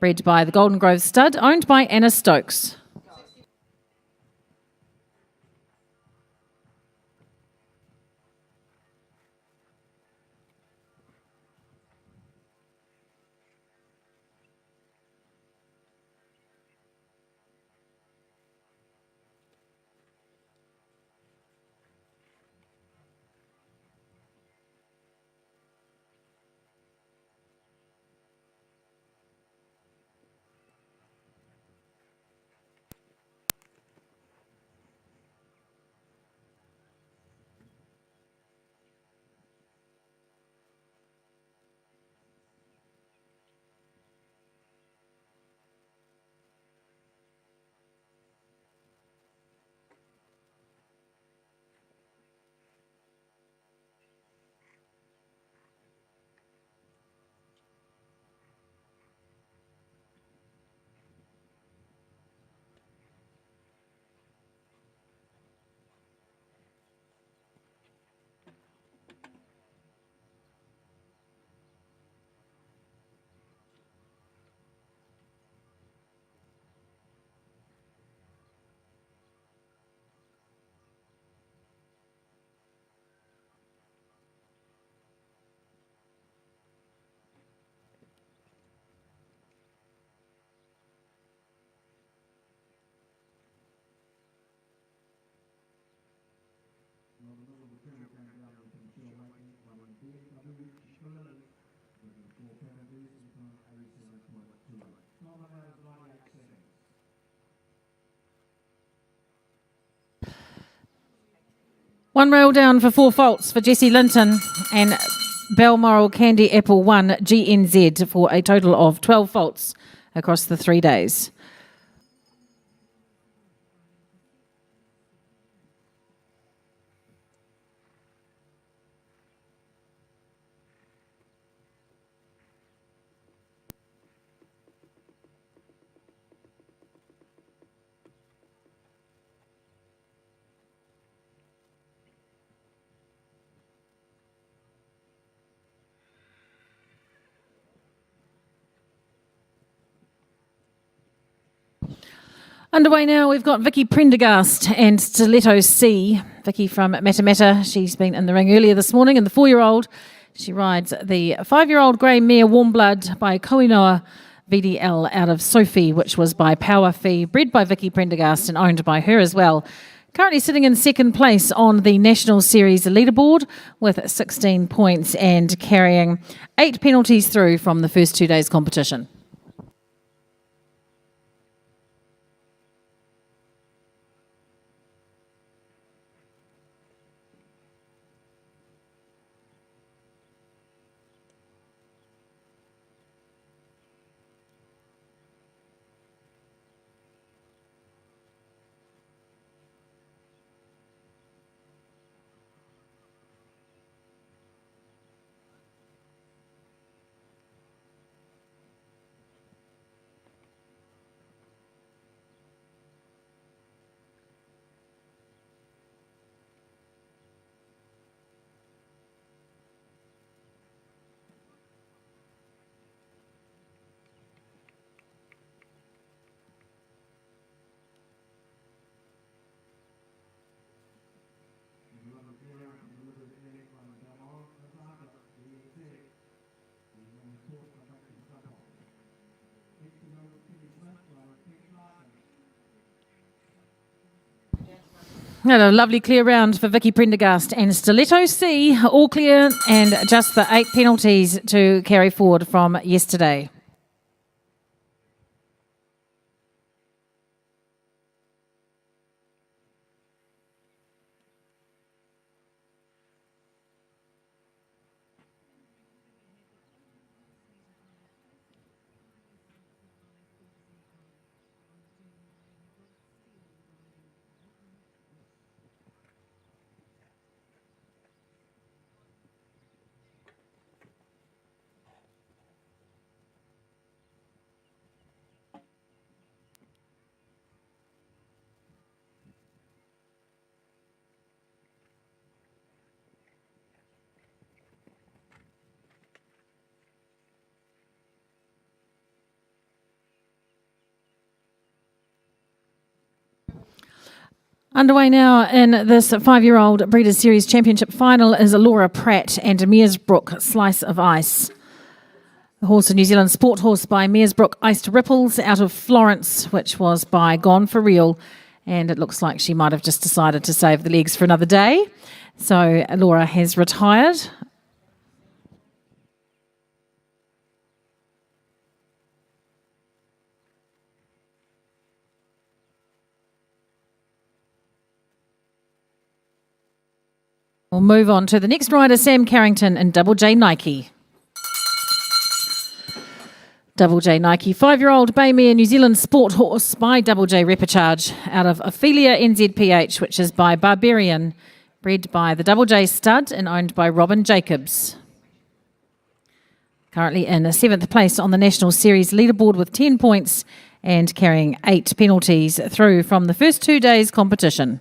bred by the Golden Grove Stud, owned by Anna Stokes. One rail down for 4 faults for Jessie Linton and Balmoral Candy Apple 1 GNZ for a total of 12 faults across the 3 days. Underway now, we've got Vicky Prendergast and Stiletto C. Vicky from Matamata, she's been in the ring earlier this morning, and the 4-year-old, she rides the 5-year-old grey mare Warm Blood by Koinoa VDL out of Sophie, which was by Power Fee, bred by Vicky Prendergast and owned by her as well. Currently sitting in second place on the National Series leaderboard with 16 points and carrying 8 penalties through from the first 2 days competition. Had a lovely clear round for Vicky Prendergast and Stiletto C, all clear and just the 8 penalties to carry forward from yesterday. Underway now in this 5-year-old Breeders' Series Championship final is Laura Pratt and Mearsbrook Slice of Ice. The horse, a New Zealand sport horse by Mearsbrook Iced Ripples out of Florence, which was by Gone for Real. And it looks like she might have just decided to save the legs for another day. So Laura has retired. We'll move on to the next rider, Sam Carrington and Double J Nike. Double J Nike, 5-year-old bay mare New Zealand sport horse by Double J Repicharge out of Ophelia NZPH, which is by Barbarian, bred by the Double J stud and owned by Robin Jacobs. Currently in 7th place on the National Series leaderboard with 10 points and carrying 8 penalties through from the first 2 days competition.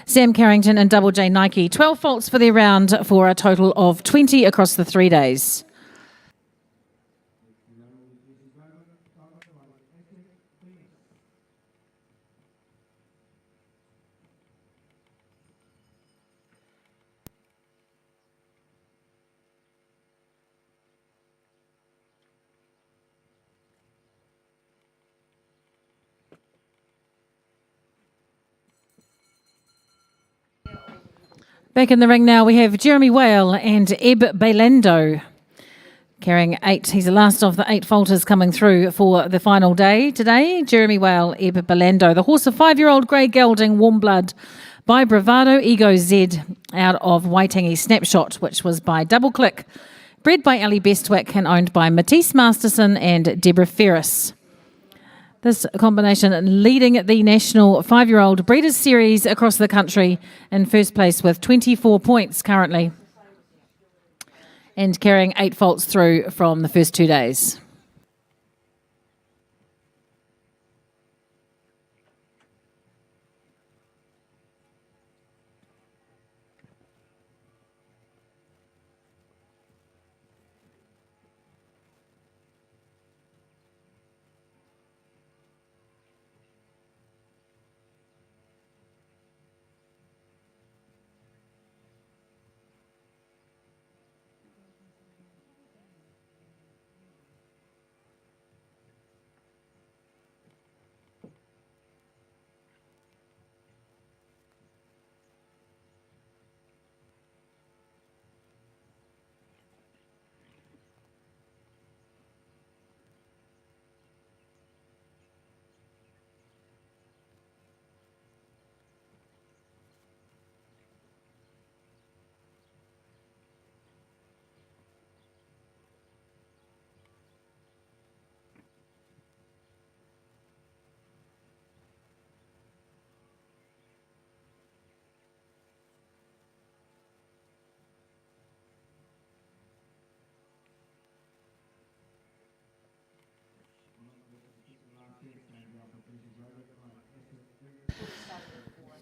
Sam Carrington and Double J Nike. 12 faults for their round for a total of 20 across the 3 days. Back in the ring now, we have Jeremy Whale and Eb Bailando carrying 8. He's the last of the 8 faulters coming through for the final day today. Jeremy Whale, Eb Bailando. The horse of 5-year-old grey gelding Warm Blood by Bravado Ego Z out of Waitangi Snapshot, which was by Double Click. Bred by Ali Bestwick and owned by Matisse Masterson and Deborah Ferris. This combination leading the national 5-year-old Breeders' Series across the country in first place with 24 points currently and carrying 8 faults through from the first 2 days.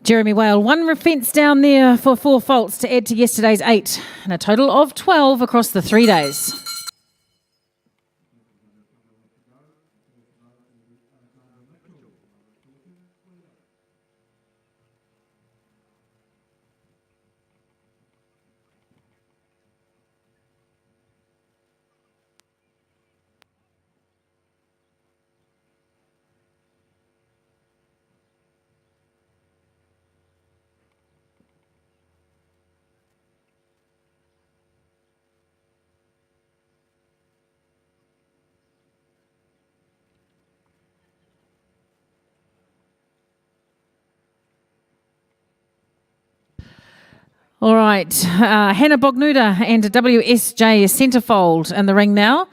Jeremy Whale, 1 fence down there for 4 faults to add to yesterday's 8, and a total of 12 across the 3 days. All right, Hannah Bognuda and WSJ Centrefold in the ring now,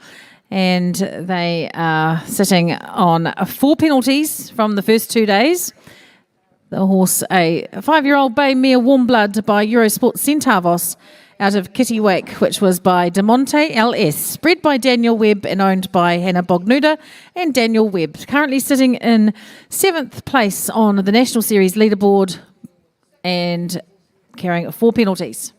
and they are sitting on 4 penalties from the first 2 days. The horse, a 5-year-old bay mare Warm Blood by Eurosport Centavos out of Kittiwake, which was by DeMonte LS, bred by Daniel Webb and owned by Hannah Bognuda and Daniel Webb. Currently sitting in 7th place on the National Series leaderboard and carrying 4 penalties.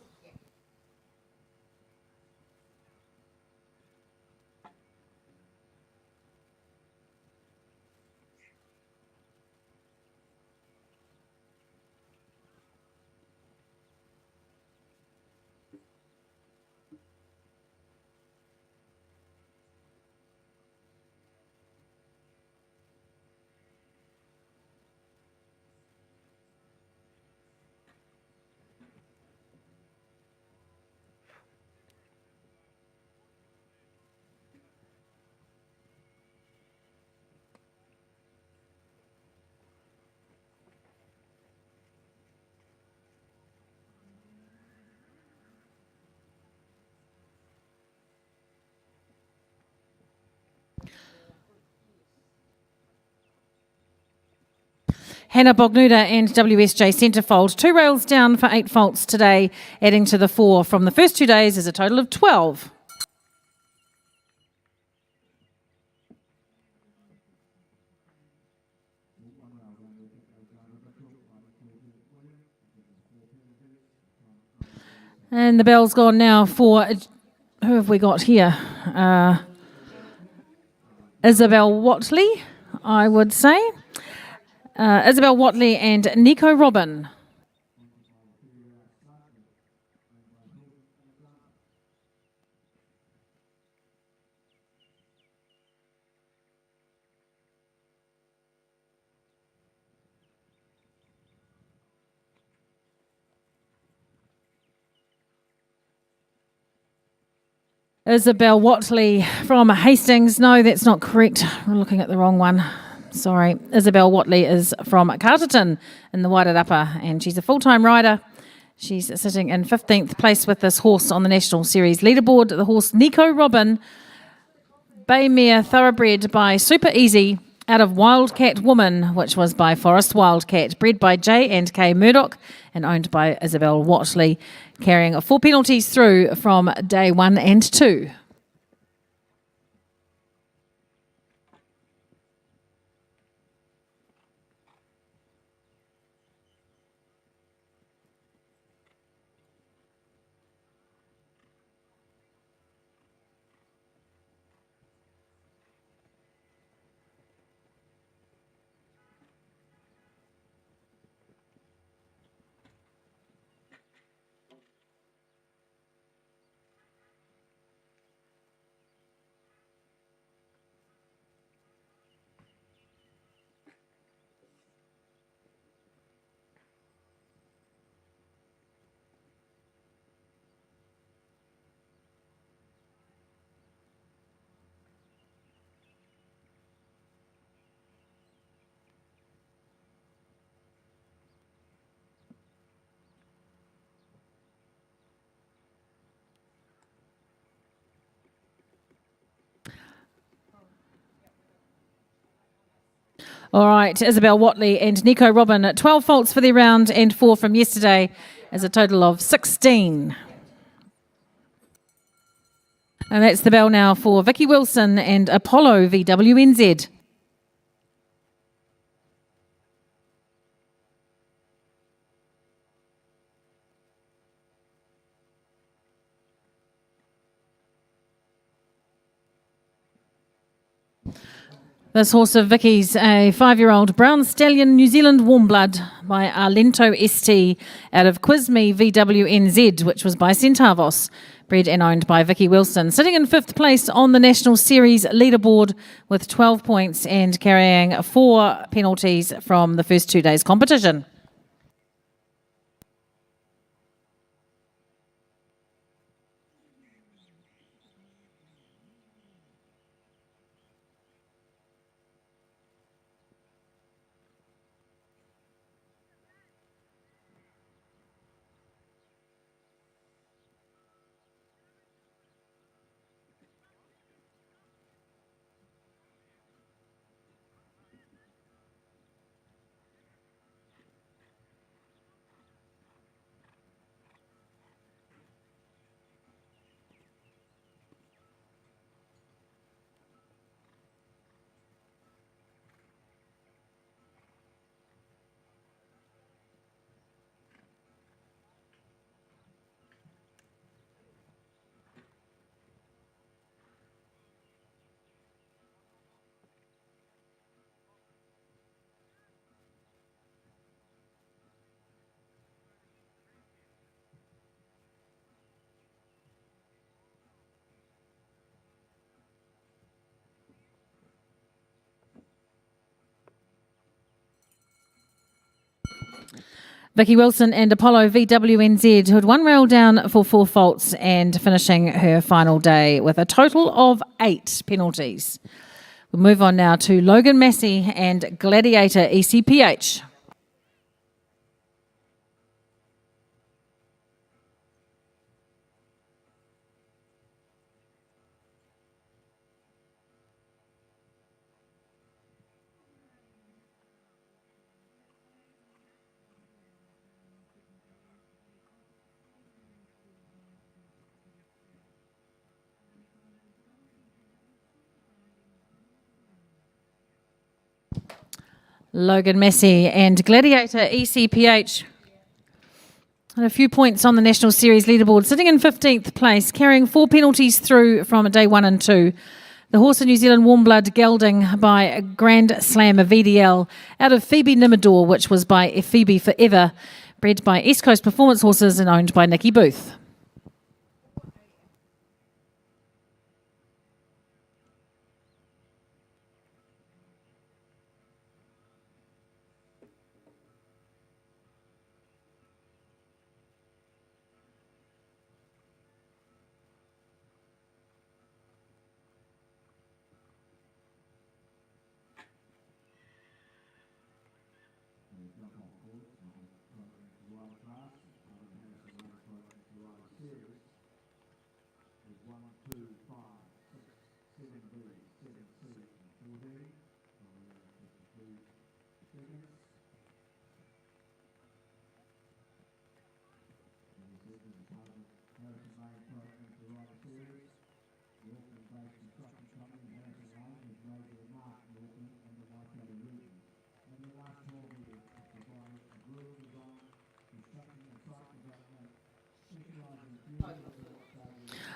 Hannah Bognuda and WSJ Centrefold, 2 rails down for 8 faults today, adding to the 4 from the first 2 days is a total of 12. And the bell's gone now for, who have we got here? Isabel Watley, I would say. Isabel Watley and Nico Robin. Isabel Watley from Hastings. No, that's not correct. We're looking at the wrong one. Sorry. Isabel Watley is from Carterton in the Wairarapa, and she's a full-time rider. She's sitting in 15th place with this horse on the National Series leaderboard. The horse Nico Robin, bay mare thoroughbred by Super Easy out of Wildcat Woman, which was by Forest Wildcat, bred by J&K Murdoch and owned by Isabel Watley, carrying 4 penalties through from day 1 and 2. All right, Isabel Watley and Nico Robin, 12 faults for the round and 4 from yesterday, as a total of 16. And that's the bell now for Vicky Wilson and Apollo VWNZ. This horse of Vicky's, a 5-year-old brown stallion New Zealand warm blood by Arlento ST out of Quizme VWNZ, which was by Centavos, bred and owned by Vicky Wilson. Sitting in 5th place on the National Series leaderboard with 12 points and carrying 4 penalties from the first 2 days' competition. Vicky Wilson and Apollo VWNZ, who had 1 rail down for 4 faults and finishing her final day with a total of 8 penalties. We'll move on now to Logan Massey and Gladiator ECPH. Logan Massey and Gladiator ECPH And a few points on the National Series leaderboard, sitting in 15th place, carrying 4 penalties through from day 1 and 2. The horse of New Zealand Warm Blood gelding by Grand Slam of VDL out of Phoebe Nimador, which was by Phoebe Forever, bred by East Coast Performance Horses and owned by Nikki Booth.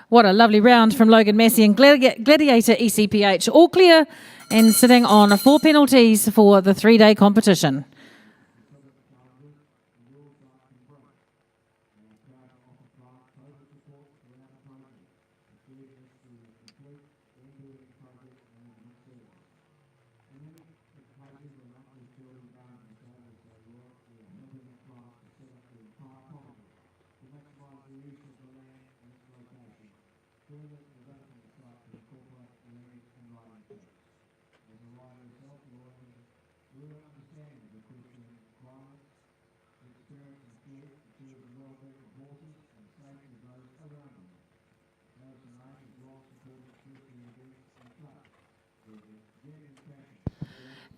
What a lovely round from Logan Massey and Gladiator ECPH. All clear and sitting on 4 penalties for the 3-day competition.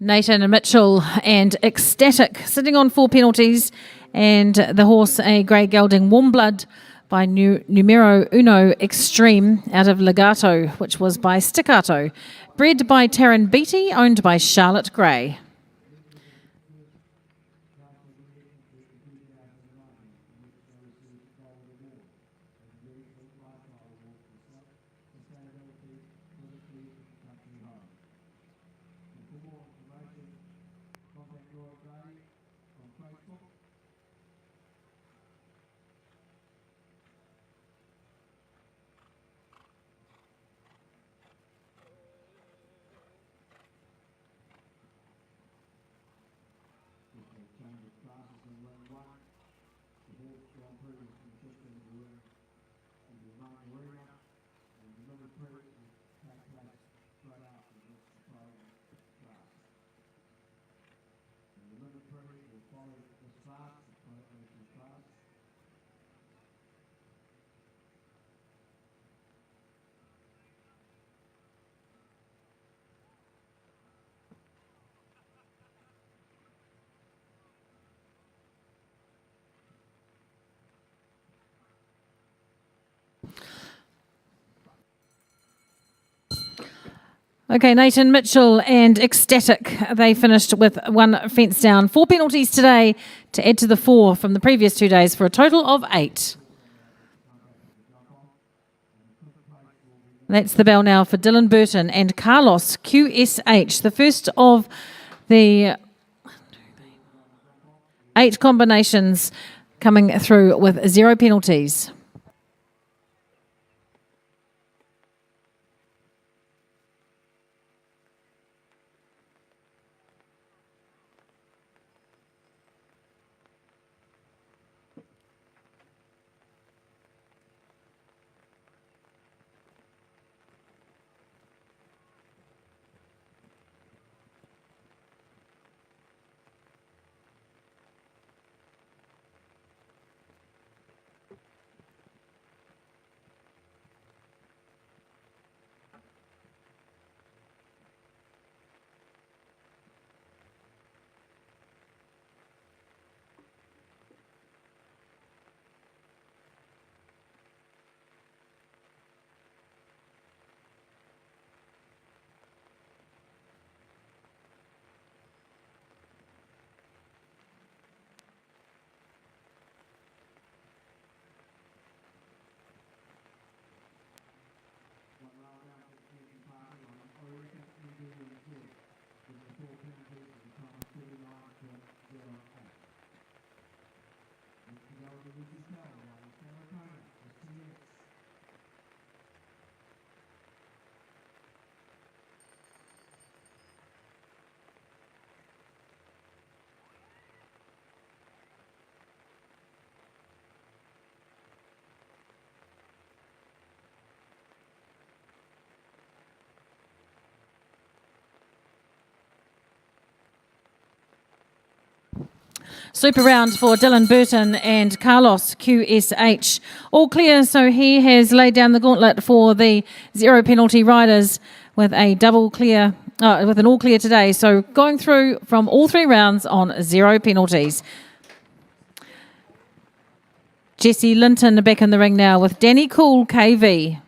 Nathan Mitchell and Ecstatic sitting on 4 penalties, and the horse a grey gelding Warm Blood by Numero Uno Extreme out of Legato, which was by Staccato, bred by Taryn Beattie, owned by Charlotte Gray. Okay, Nathan Mitchell and Ecstatic, they finished with 1 fence down. 4 penalties today to add to the 4 from the previous 2 days for a total of 8. That's the bell now for Dylan Burton and Carlos QSH, the first of the 8 combinations coming through with 0 penalties. Super round for Dylan Burton and Carlos QSH. All clear, so he has laid down the gauntlet for the zero penalty riders with a double clear, with an all clear today. So going through from all 3 rounds on 0 penalties. Jesse Linton back in the ring now with Danny Cool KV.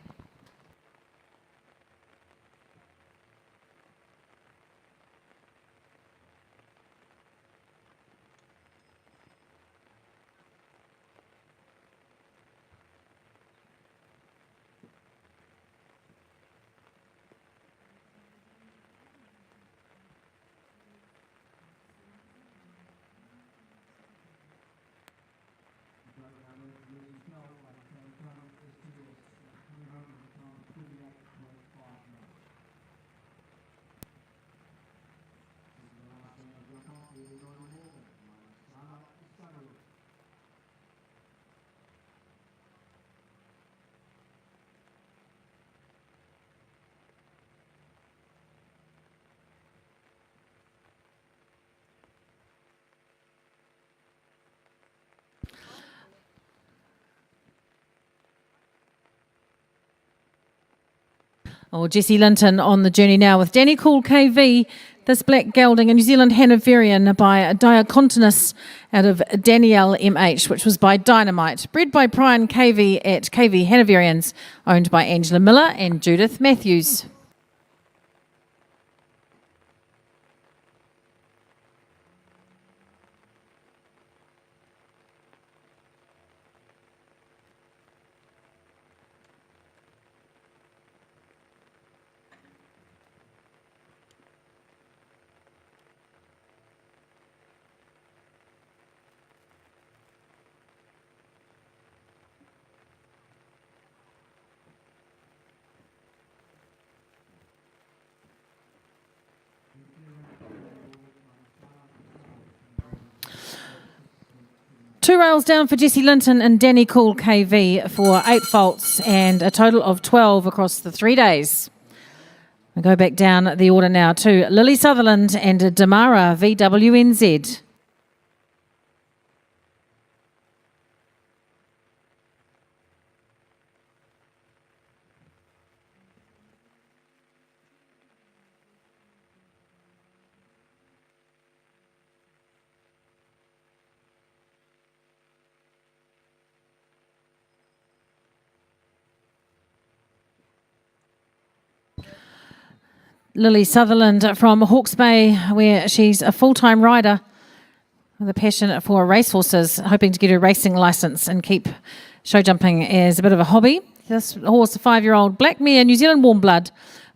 Jesse Linton on the journey now with Danny Cool KV, this black gelding, a New Zealand Hanoverian by Diacontinus out of Danielle MH, which was by Dynamite. Bred by Brian KV at KV Hanoverians, owned by Angela Miller and Judith Matthews. Two rails down for Jesse Linton and Danny Cool KV for 8 faults and a total of 12 across the 3 days. We go back down the order now to Lily Sutherland and Damara VWNZ. Lily Sutherland from Hawke's Bay, where she's a full-time rider with a passion for racehorses, hoping to get her racing licence and keep show jumping as a bit of a hobby. This horse, a 5-year-old black mare, New Zealand warm blood,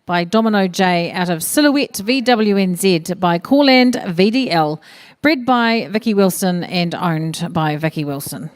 by Domino J out of Silhouette VWNZ by Corland VDL, bred by Vicky Wilson and owned by Vicky Wilson.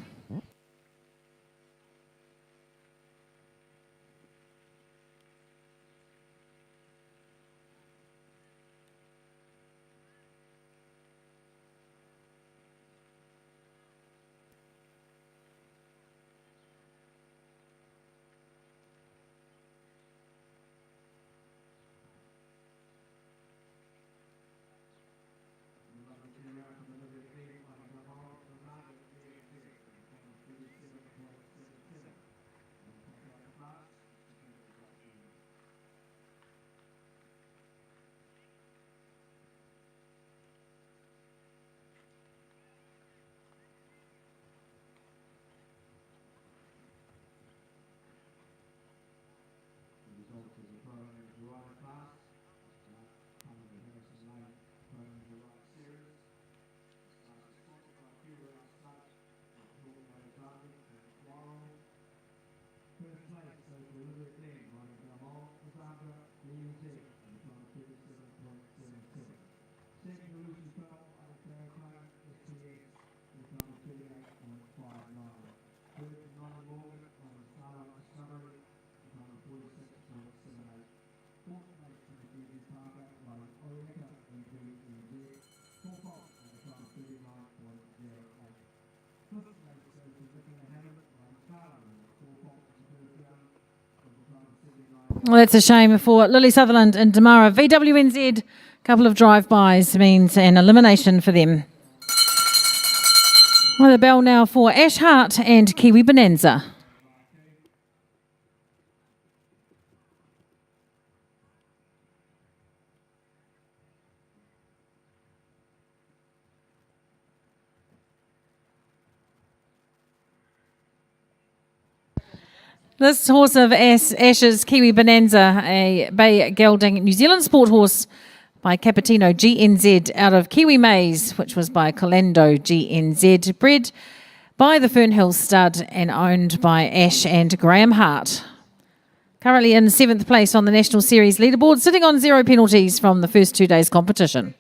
Well, that's a shame for Lily Sutherland and Damara. VWNZ, a couple of drive-bys means an elimination for them. Well, the bell now for Ash Hart and Kiwi Bonanza. This horse of Ash's Kiwi Bonanza, a Bay Gelding New Zealand sport horse by Capitino GNZ out of Kiwi Maze, which was by Colando GNZ, bred by the Fernhill Stud and owned by Ash and Graham Hart. Currently in 7th place on the National Series leaderboard, sitting on 0 penalties from the first 2 days competition.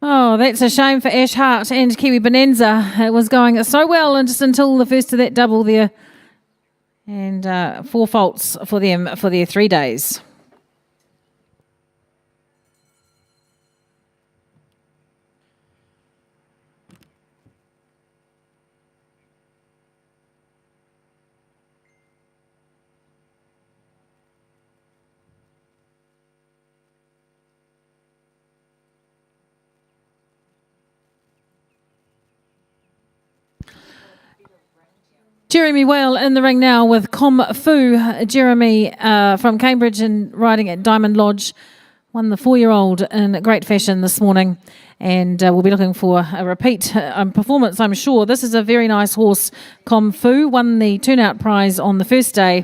Oh, that's a shame for Ash Hart and Kiwi Bonanza. It was going so well and just until the first of that double there. And 4 faults for them for their 3 days. Jeremy Whale in the ring now with Com Fu. Jeremy from Cambridge and riding at Diamond Lodge won the 4-year-old in great fashion this morning, and we'll be looking for a repeat performance, I'm sure. This is a very nice horse. Com Fu won the turnout prize on the first day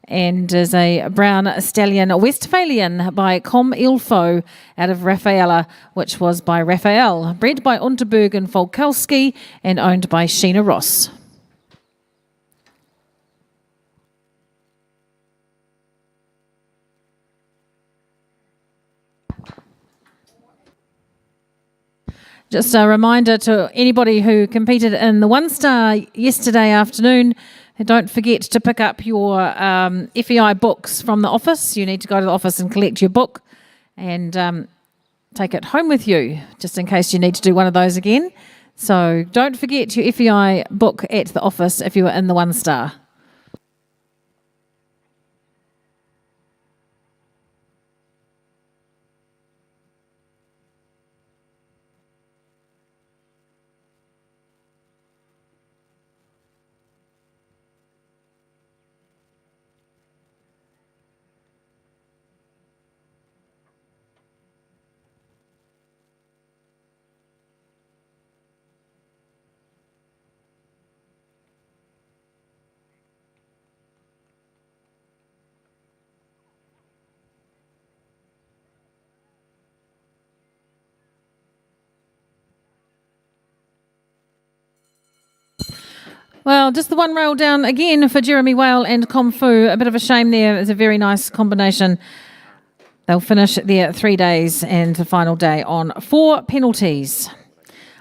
and is a brown stallion Westphalian by Com Ilfo out of Rafaela, which was by Raphael, bred by Unterberg and Folkowski and owned by Sheena Ross. Just a reminder to anybody who competed in the 1-star yesterday afternoon, don't forget to pick up your FEI books from the office. You need to go to the office and collect your book and take it home with you, just in case you need to do one of those again. So don't forget your FEI book at the office if you were in the 1-star. Well, just the one rail down again for Jeremy Whale and Com Fu. A bit of a shame there. It's a very nice combination. They'll finish their 3 days and the final day on 4 penalties.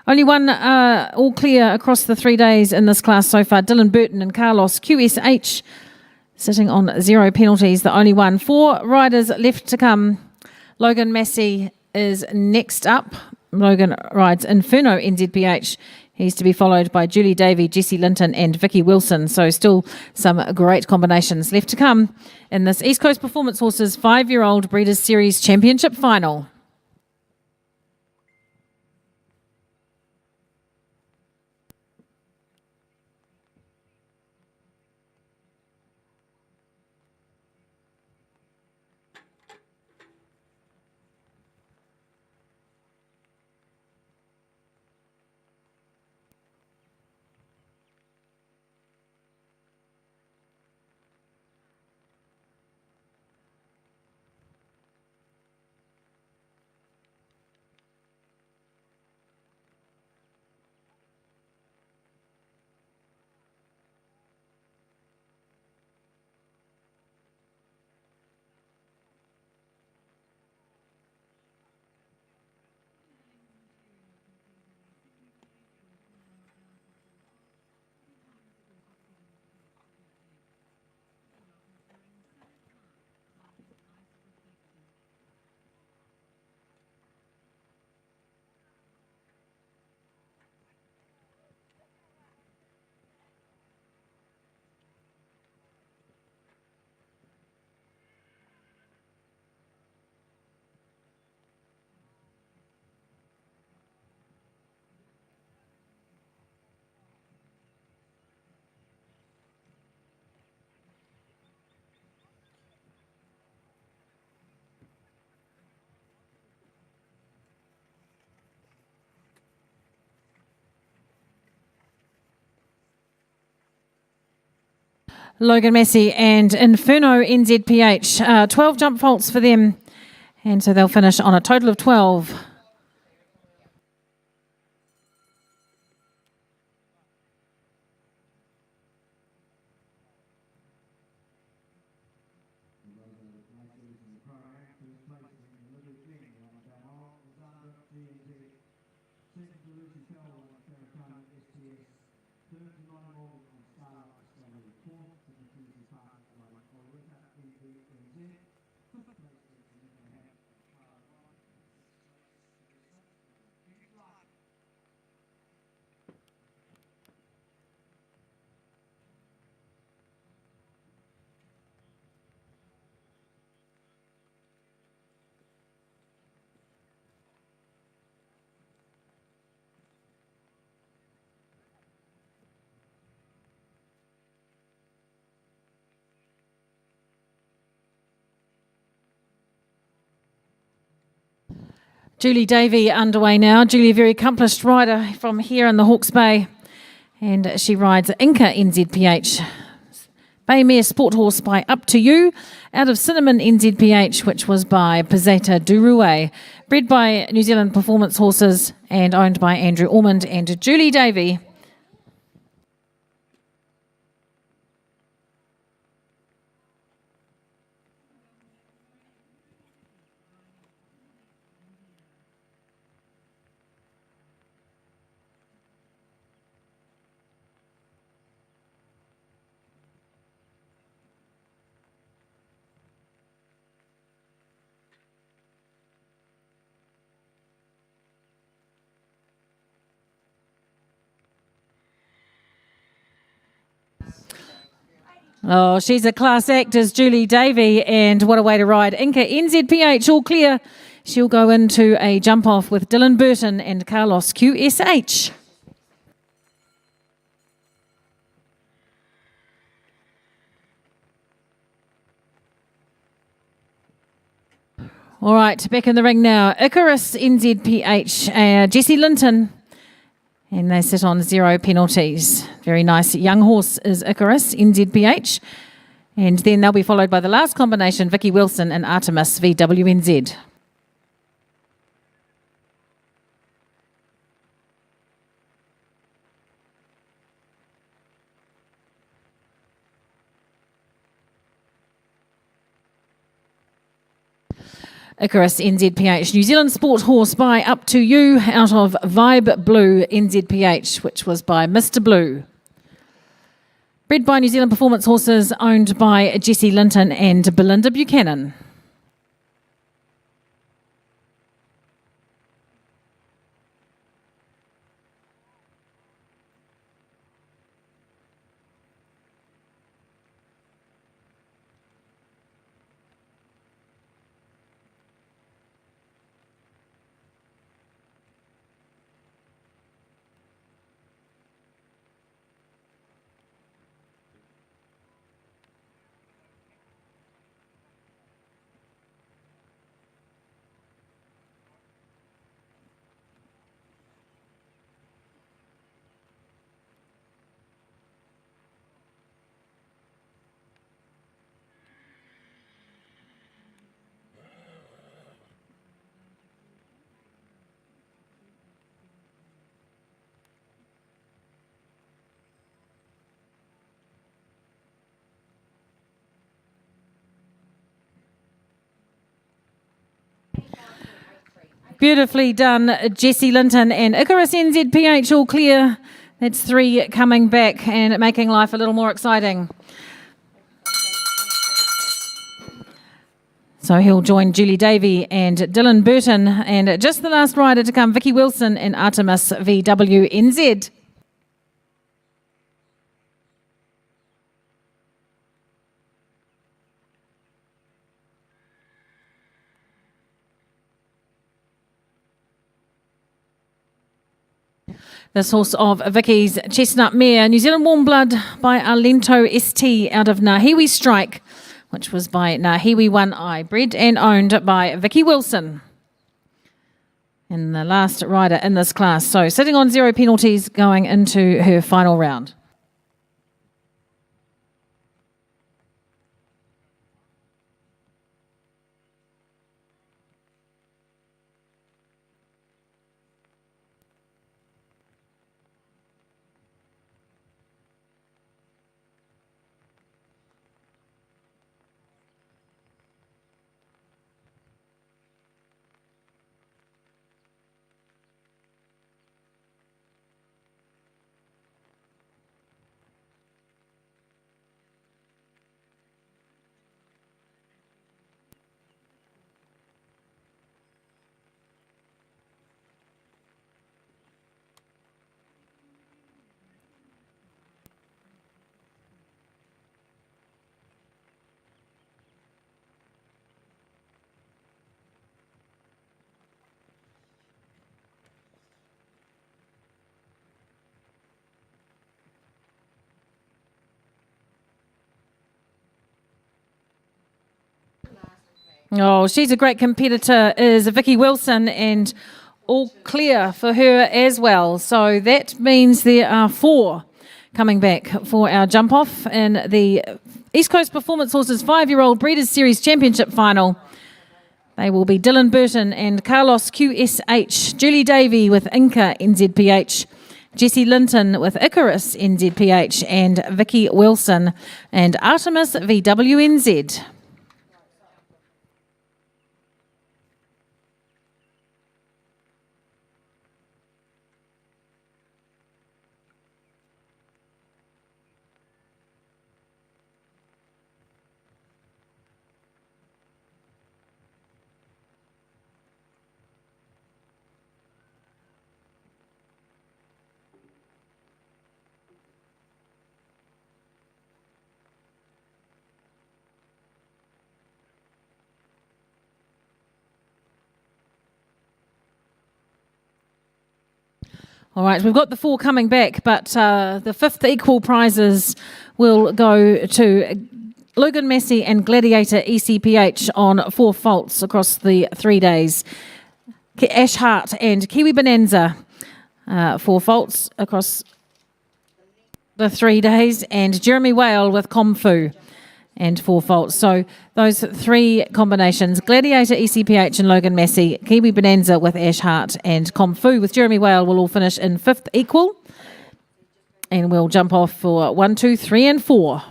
Only one all clear across the 3 days in this class so far. Dylan Burton and Carlos QSH sitting on 0 penalties. The only one. 4 riders left to come. Logan Massey is next up. Logan rides Inferno NZPH. He's to be followed by Julie Davey, Jessie Linton and Vicky Wilson. So still some great combinations left to come in this East Coast Performance Horses 5-year-old Breeders' Series Championship final. Logan Massey and Inferno NZPH. 12 jump faults for them. And so they'll finish on a total of 12. Julie Davey underway now. Julie, a very accomplished rider from here in the Hawke's Bay. And she rides Inca NZPH. Baymere Sport Horse by Up To You. Out of Cinnamon NZPH, which was by Pizzetta Durue. Bred by New Zealand Performance Horses and owned by Andrew Ormond and Julie Davey. Oh, she's a class act, is Julie Davey, and what a way to ride. Inca NZPH, all clear. She'll go into a jump-off with Dylan Burton and Carlos QSH. All right, back in the ring now. Icarus NZPH, Jessie Linton. And they sit on 0 penalties. Very nice young horse is Icarus, NZPH. And then they'll be followed by the last combination, Vicky Wilson and Artemis, VWNZ. Icarus NZPH, New Zealand Sport Horse by Up To You, out of Vibe Blue NZPH, which was by Mr. Blue. Bred by New Zealand Performance Horses, owned by Jessie Linton and Belinda Buchanan. Beautifully done, Jessie Linton and Icarus NZPH all clear. That's 3 coming back and making life a little more exciting. So he'll join Julie Davey and Dylan Burton, and just the last rider to come, Vicky Wilson and Artemis VW NZ. This horse of Vicky's Chestnut Mare, New Zealand Warm Blood by Arlento ST out of Nahiwi Strike, which was by Nahiwi One Eye, bred and owned by Vicky Wilson. And the last rider in this class. So sitting on 0 penalties going into her final round. Oh, she's a great competitor, is Vicky Wilson, and all clear for her as well. So that means there are 4 coming back for our jump off in the East Coast Performance Horses 5-year-old Breeders' Series Championship final. They will be Dylan Burton and Carlos QSH, Julie Davey with Inca NZPH, Jessie Linton with Icarus NZPH, and Vicky Wilson and Artemis VWNZ. All right, we've got the 4 coming back, but the 5th equal prizes will go to Logan Massey and Gladiator ECPH on 4 faults across the 3 days. Ash Hart and Kiwi Bonanza, 4 faults across the 3 days, and Jeremy Whale with Comfu and 4 faults. So those 3 combinations, Gladiator, ECPH and Logan Massey, Kiwi Bonanza with Ash Hart and Comfu with Jeremy Whale will all finish in 5th equal. And we'll jump off for 1, 2, 3 and 4.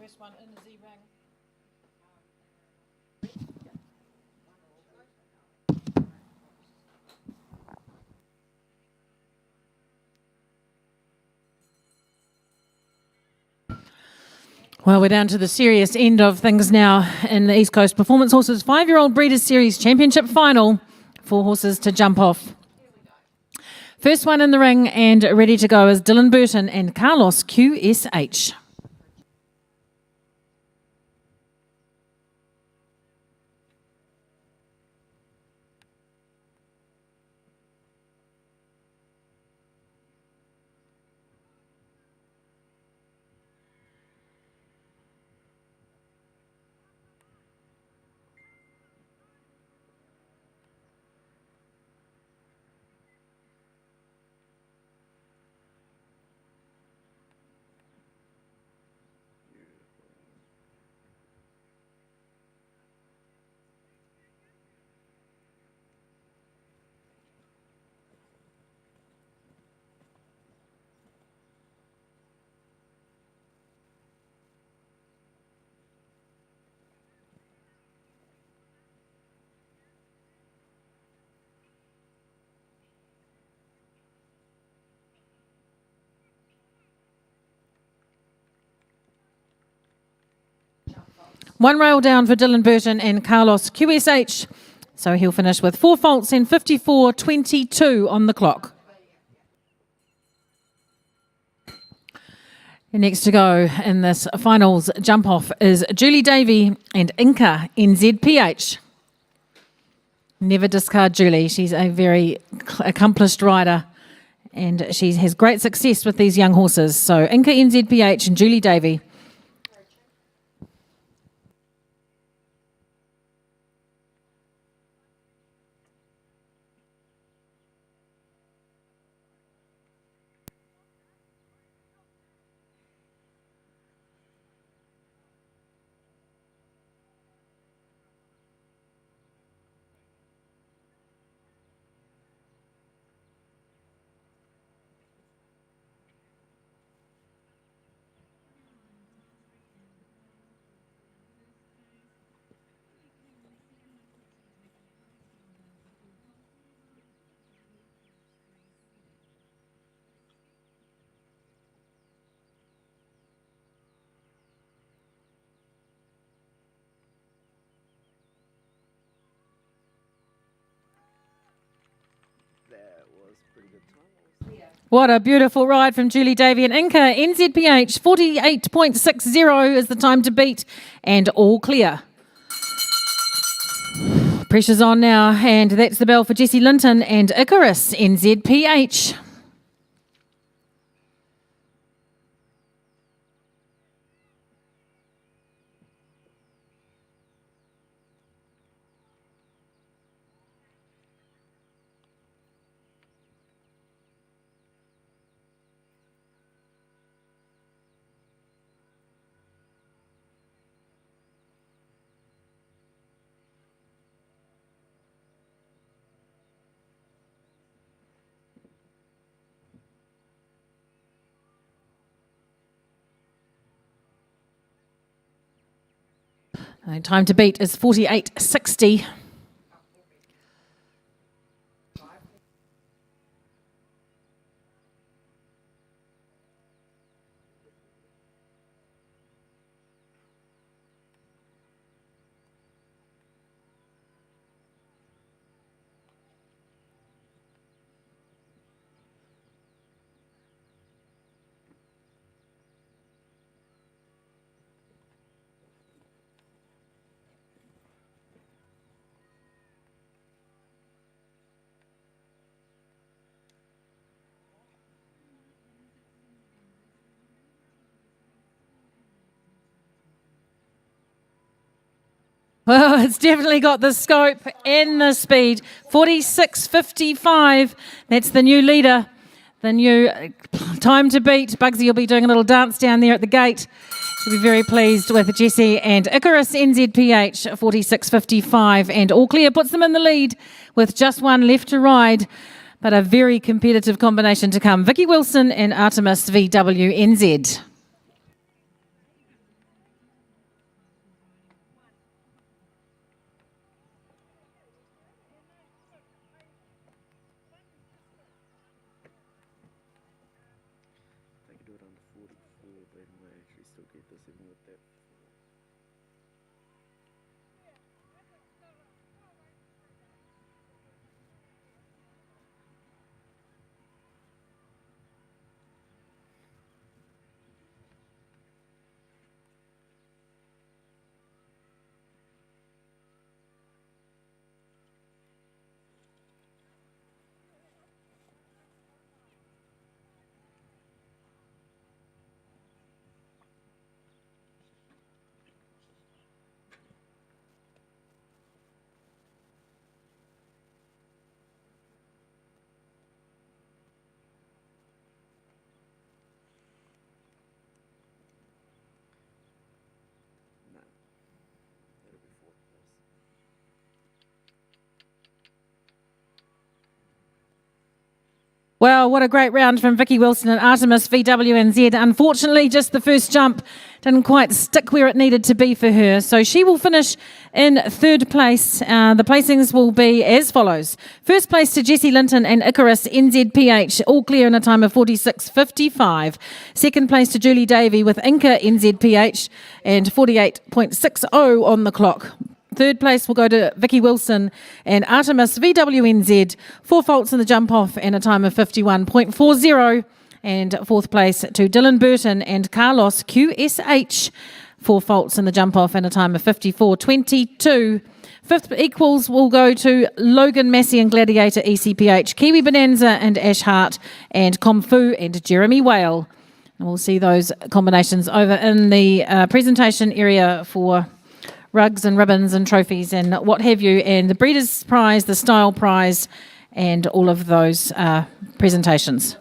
first one in the Z ring. Well, we're down to the serious end of things now in the East Coast Performance Horses 5-year-old Breeders' Series Championship Final. 4 horses to jump off. First one in the ring and ready to go is Dylan Burton and Carlos QSH. One rail down for Dylan Burton and Carlos QSH. So he'll finish with 4 faults and 54.22 on the clock. And next to go in this finals jump off is Julie Davey and Inca NZPH. Never discard Julie. She's a very accomplished rider and she has great success with these young horses. So Inca NZPH and Julie Davey. That was pretty good time. What a beautiful ride from Julie Davey and Inca. NZPH 48.60 is the time to beat and all clear. Pressure's on now and that's the bell for Jessie Linton and Icarus NZPH. Time to beat is 48.60. Well, it's definitely got the scope and the speed. 46.55. That's the new leader. The new time to beat. Bugsy will be doing a little dance down there at the gate. He'll be very pleased with Jessie and Icarus NZPH 46.55. And all clear puts them in the lead with just one left to ride. But a very competitive combination to come. Vicky Wilson and Artemis VWNZ. down to 44, then they actually still get this even with that. No, that'll be fourth place. Well, what a great round from Vicky Wilson and Artemis VWNZ. Unfortunately, just the first jump didn't quite stick where it needed to be for her. So she will finish in third place. The placings will be as follows. First place to Jessie Linton and Icarus NZPH, all clear in a time of 46.55. Second place to Julie Davey with Inca NZPH and 48.60 on the clock. Third place will go to Vicky Wilson and Artemis VWNZ, 4 faults in the jump off and a time of 51.40. And fourth place to Dylan Burton and Carlos QSH, 4 faults in the jump off and a time of 54.22. Fifth equals will go to Logan Massey and Gladiator ECPH, Kiwi Bonanza and Ash Hart, and Comfu and Jeremy Whale. And we'll see those combinations over in the presentation area for rugs and ribbons and trophies and what have you, and the Breeders' Prize, the Style Prize, and all of those presentations.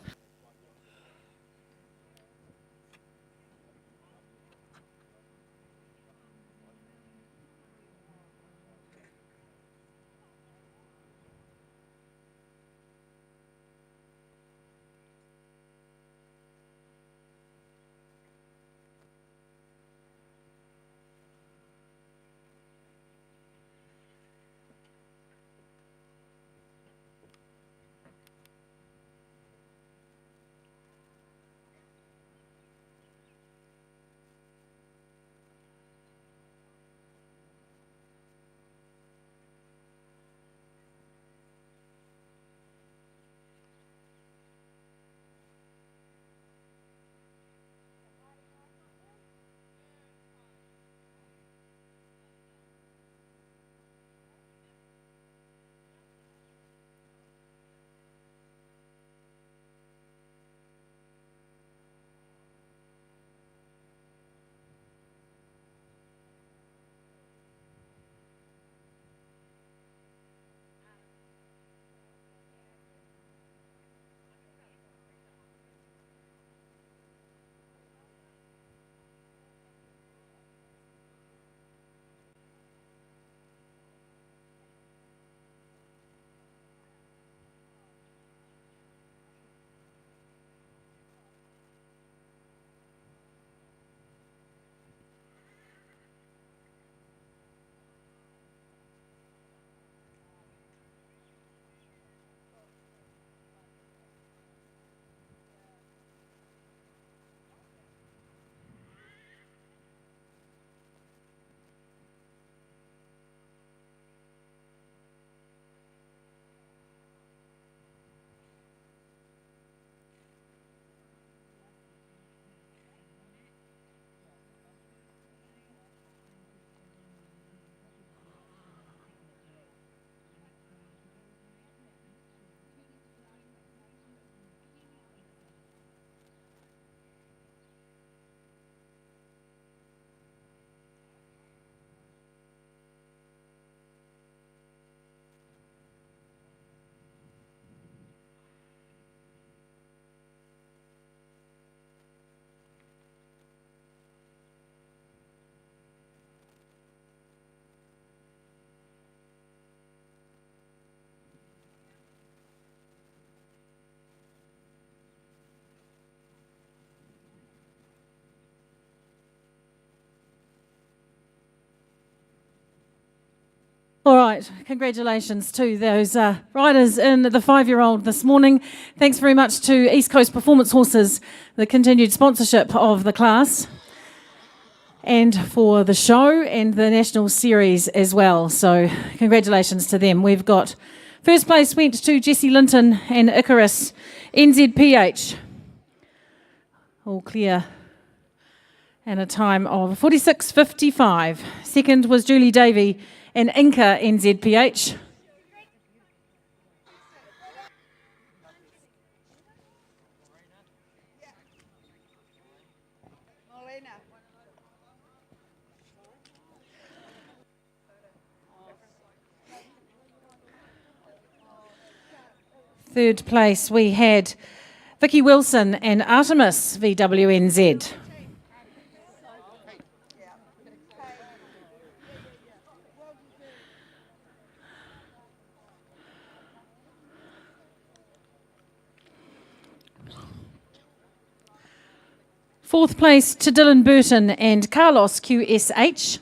All right, congratulations to those riders in the 5-year-old this morning. Thanks very much to East Coast Performance Horses, the continued sponsorship of the class, and for the show and the national series as well. So congratulations to them. We've got first place went to Jessie Linton and Icarus, NZPH. All clear. And a time of 46.55. Second was Julie Davey and Inca NZPH. Third place we had Vicky Wilson and Artemis VWNZ. Fourth place to Dylan Burton and Carlos QSH.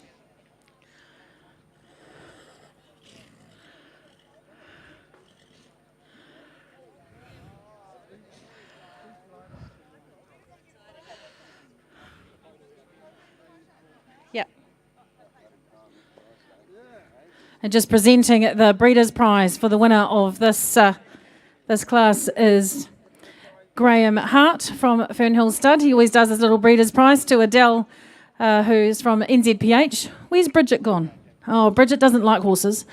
Yep. And just presenting the Breeders' Prize for the winner of this class is Graham Hart from Fernhill Stud. He always does his little Breeders' Prize to Adele, who's from NZPH. Where's Bridget gone? Oh, Bridget doesn't like horses.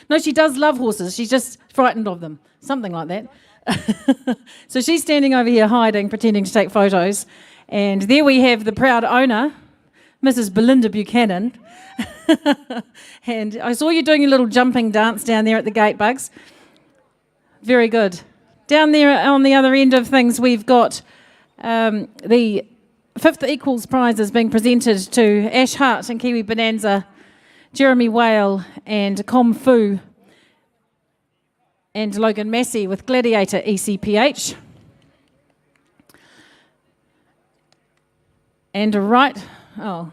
No, she does love horses. She's just frightened of them. Something like that. So she's standing over here hiding, pretending to take photos. And there we have the proud owner, Mrs. Belinda Buchanan. And I saw you doing a little jumping dance down there at the gate, Bugs. Very good. Down there on the other end of things, we've got the 5th Equals Prizes being presented to Ash Hart and Kiwi Bonanza, Jeremy Whale and Com Fu, and Logan Massey with Gladiator ECPH. And right, going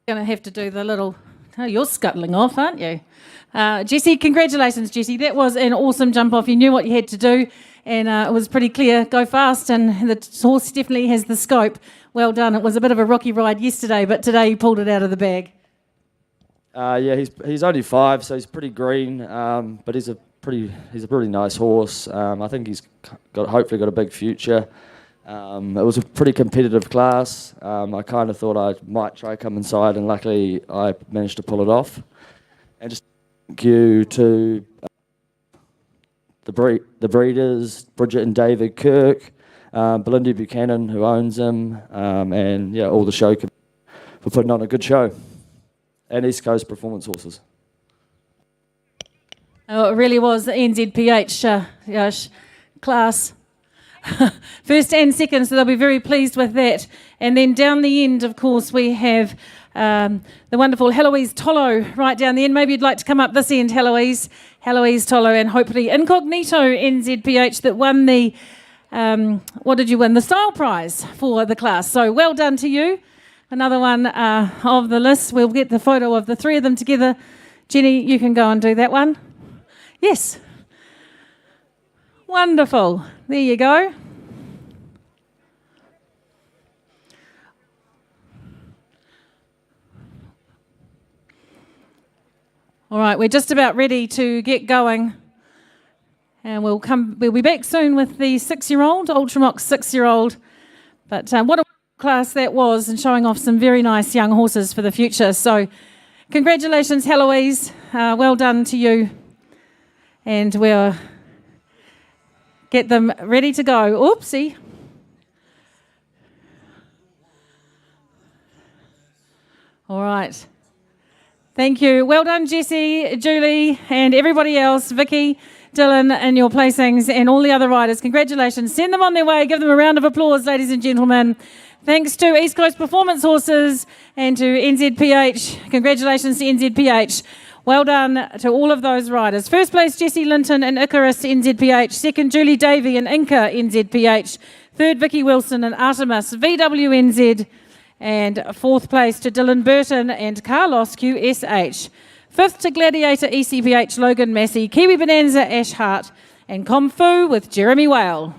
to have to do the little, you're scuttling off, aren't you? Jessie, congratulations, Jessie. That was an awesome jump off. You knew what you had to do, and it was pretty clear. Go fast, and the horse definitely has the scope. Well done. It was a bit of a rocky ride yesterday, but today you pulled it out of the bag. Yeah, he's only 5, so he's pretty green, but he's a pretty nice horse. I think he's hopefully got a big future. It was a pretty competitive class. I kind of thought I might try come inside, and luckily I managed to pull it off. And just thank you to the breeders, Bridget and David Kirk, Belinda Buchanan, who owns him, and yeah, all the show for putting on a good show. And East Coast Performance Horses. Oh, it really was the NZPH class. First and second, so they'll be very pleased with that. And then down the end, of course, we have the wonderful Heloise Tolo right down the end. Maybe you'd like to come up this end, Heloise Tolo, and hopefully Incognito NZPH that won the, what did you win? The Style Prize for the class. So well done to you. Another one of the list. We'll get the photo of the 3 of them together. Jenny, you can go and do that one. Yes. Wonderful. There you go. All right, we're just about ready to get going. And we'll be back soon with the 6-year-old, Ultramox 6-year-old. But what a class that was, and showing off some very nice young horses for the future. So congratulations, Heloise. Well done to you. And we'll get them ready to go. Oopsie. All right. Thank you. Well done, Jessie, Julie, and everybody else, Vicky, Dylan, and your placings, and all the other riders. Congratulations. Send them on their way. Give them a round of applause, ladies and gentlemen. Thanks to East Coast Performance Horses and to NZPH. Congratulations to NZPH. Well done to all of those riders. First place, Jessie Linton and Icarus, NZPH. Second, Julie Davey and Inca, NZPH. Third, Vicky Wilson and Artemis, VWNZ. And 4th place to Dylan Burton and Carlos QSH. 5th to Gladiator ECPH Logan Massey, Kiwi Bonanza Ash Hart, and Kung Fu with Jeremy Whale.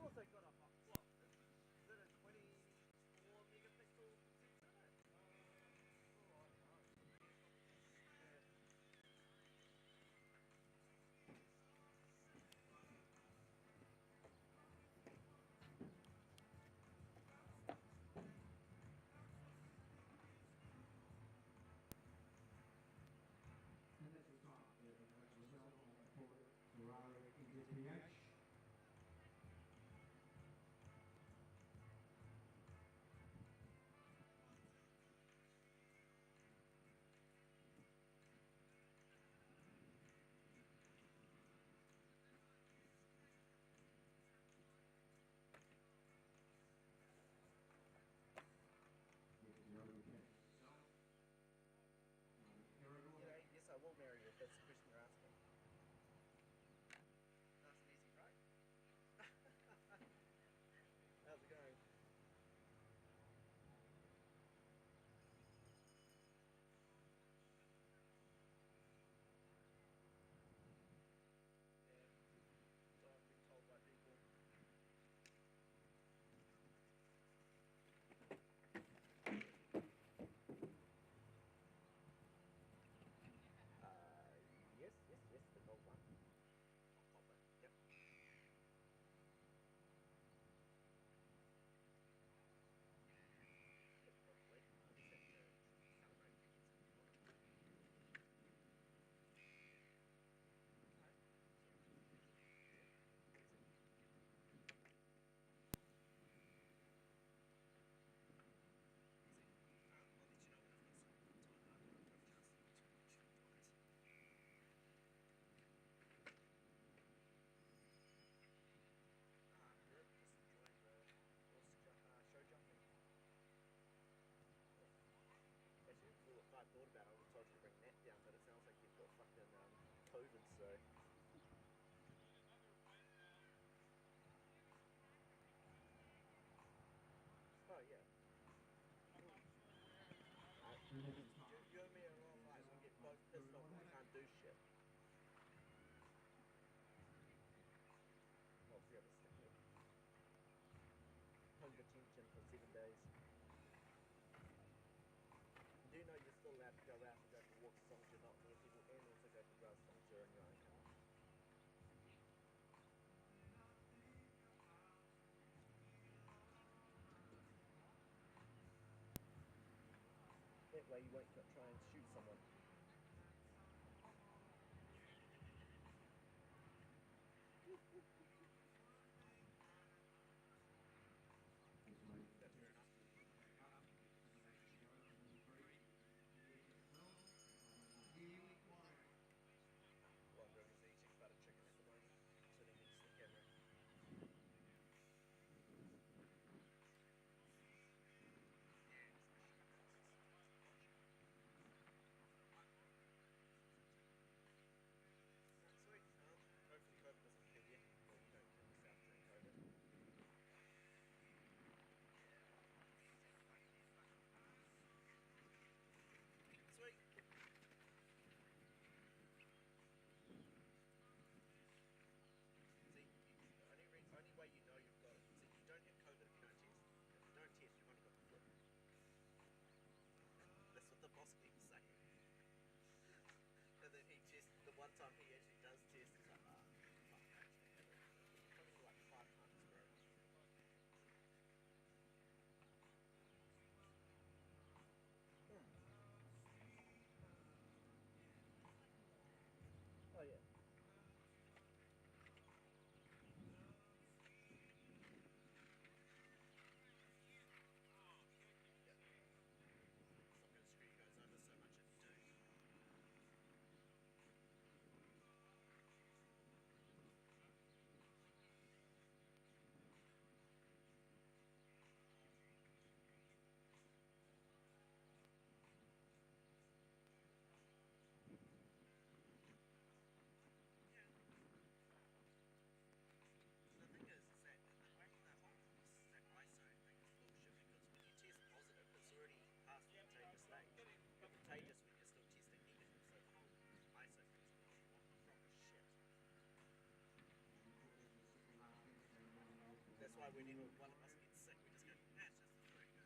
also got a what? Is it a 24 megapixel sensor? And that's the top. That's yourself on the Ford Ferrari EZPH. Yeah, yes, I will marry you if that's the question you're asking. Nice and easy, right? How's it going? Yeah, so I've been told by people. Yes, the gold one. Copper, yep. Probably. I'll just have to calibrate it against something more. I'll let you know when I've got some time and I've got a chance to shoot the pockets. Good. Just enjoying the show jumping. Actually, if I thought about it, I would have told you to bring that down, but it sounds like you've got fucking COVID, so. Oh, yeah. You and me are all right, we get both pissed off and we can't do shit. Oh, yeah, the sticky. Home detention for 7 days. Do you know you're still allowed to go out and go for walks as long as you're not near people, and also go for drugs as long as you're in your own car? That way you won't try and shoot someone. That's fair enough. What I'm doing is eating butter chicken at the moment, sitting next to the camera. whenever one of us gets sick, we just go, nah, it's just the flu. He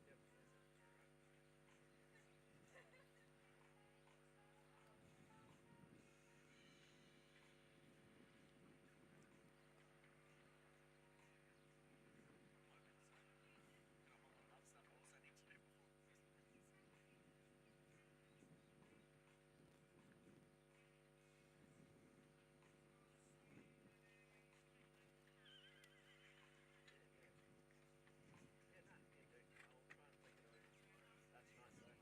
goes, it's like, you tested? No, that's why it's only the flu. He goes, oh. That's nice though.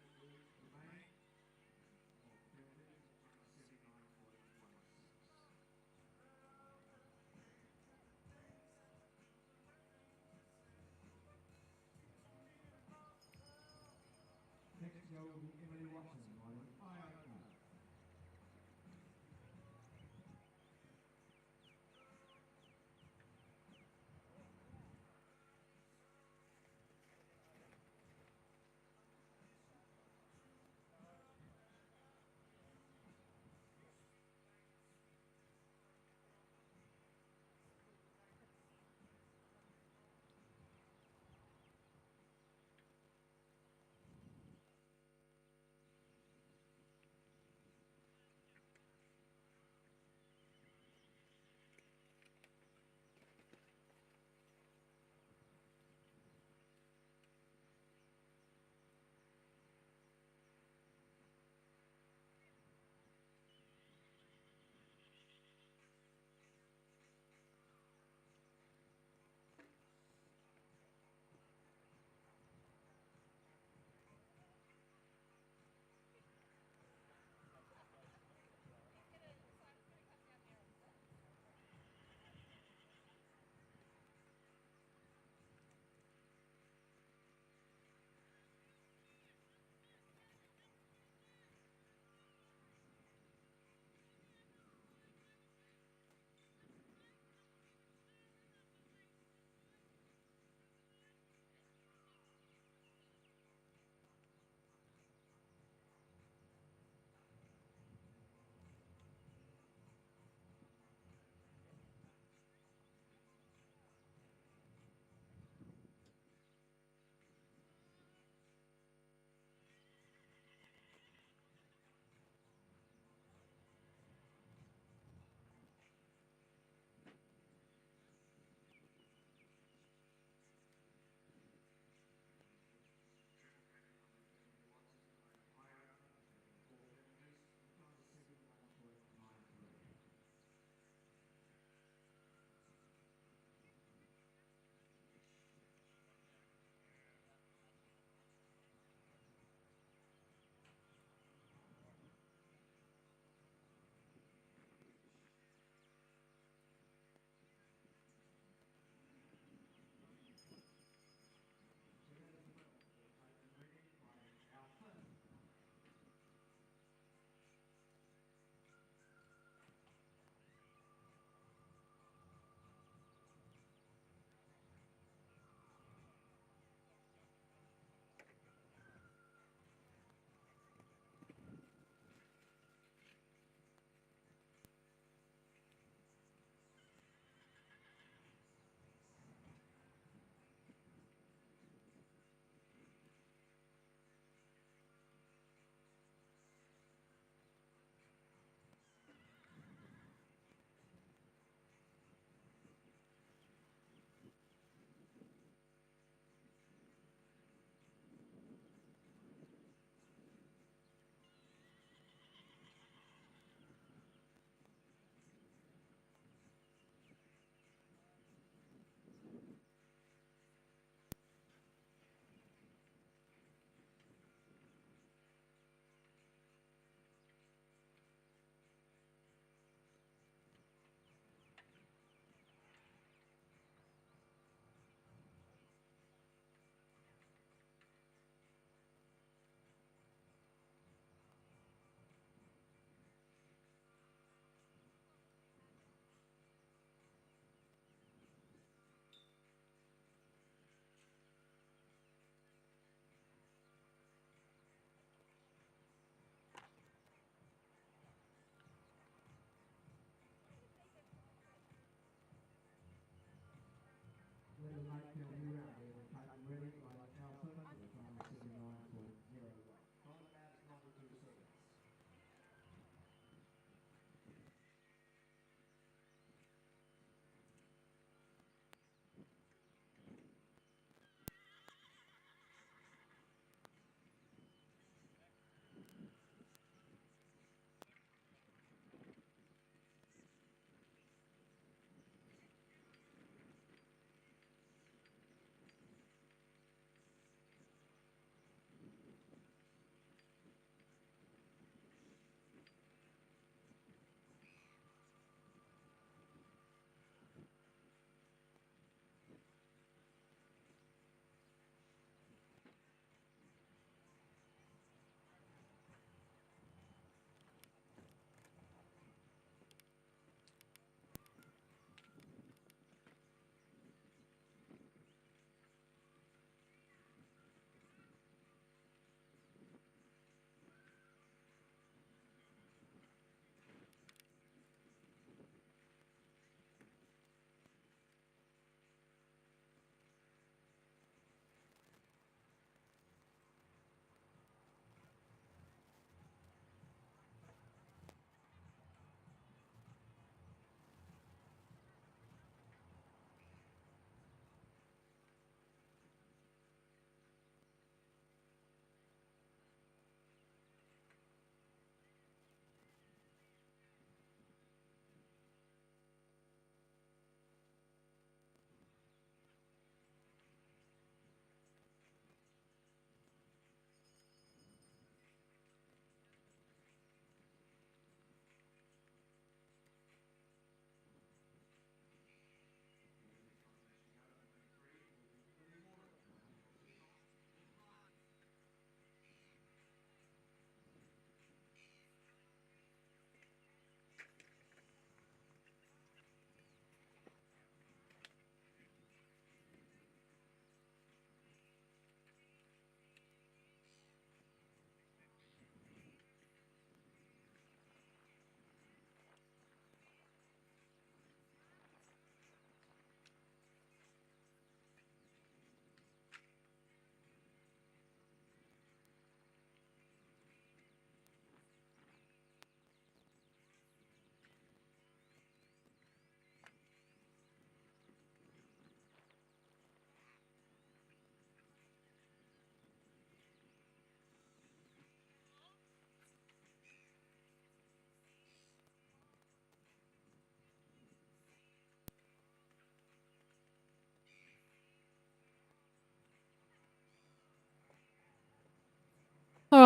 Sweet, he's great. Good job. Next to go will be Emily Watson, riding IO.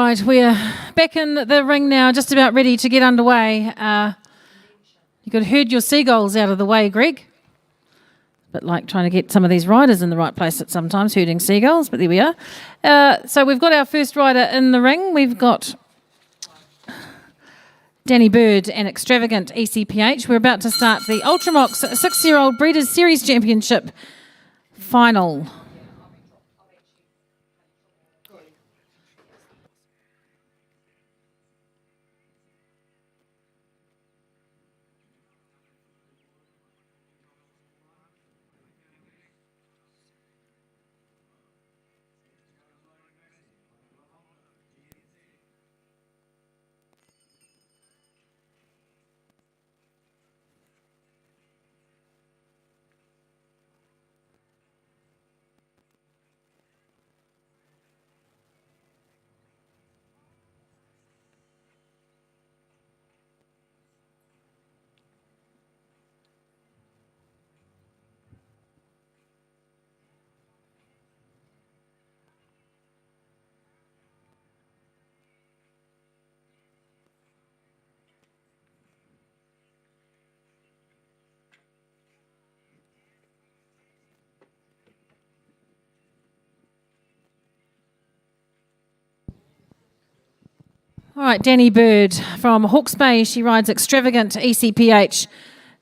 right, we're back in the ring now, just about ready to get underway. You could herd your seagulls out of the way, Greg. Bit like trying to get some of these riders in the right place at sometimes, herding seagulls, but there we are. So we've got our first rider in the ring. We've got Danny Bird and Extravagant ECPH. We're about to start the Ultramox 6-year-old Breeders' Series Championship final. All right, Danny Bird from Hawke's Bay. She rides Extravagant ECPH,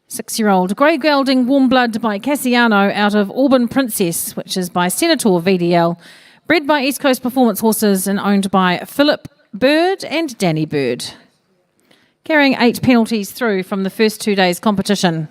6-year-old. Grey Gelding Warm Blood by Cassiano out of Auburn Princess, which is by Senator VDL. Bred by East Coast Performance Horses and owned by Philip Bird and Danny Bird. Carrying 8 penalties through from the first 2 days' competition.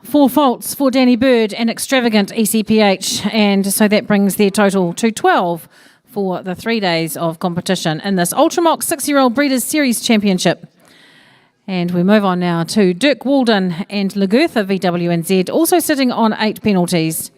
Four faults for Danny Bird and Extravagant ECPH, and so that brings their total to 12 for the 3 days of competition in this Ultramox 6-year-old Breeders' Series Championship. And we move on now to Dirk Walden and Lagertha VWNZ, also sitting on 8 penalties.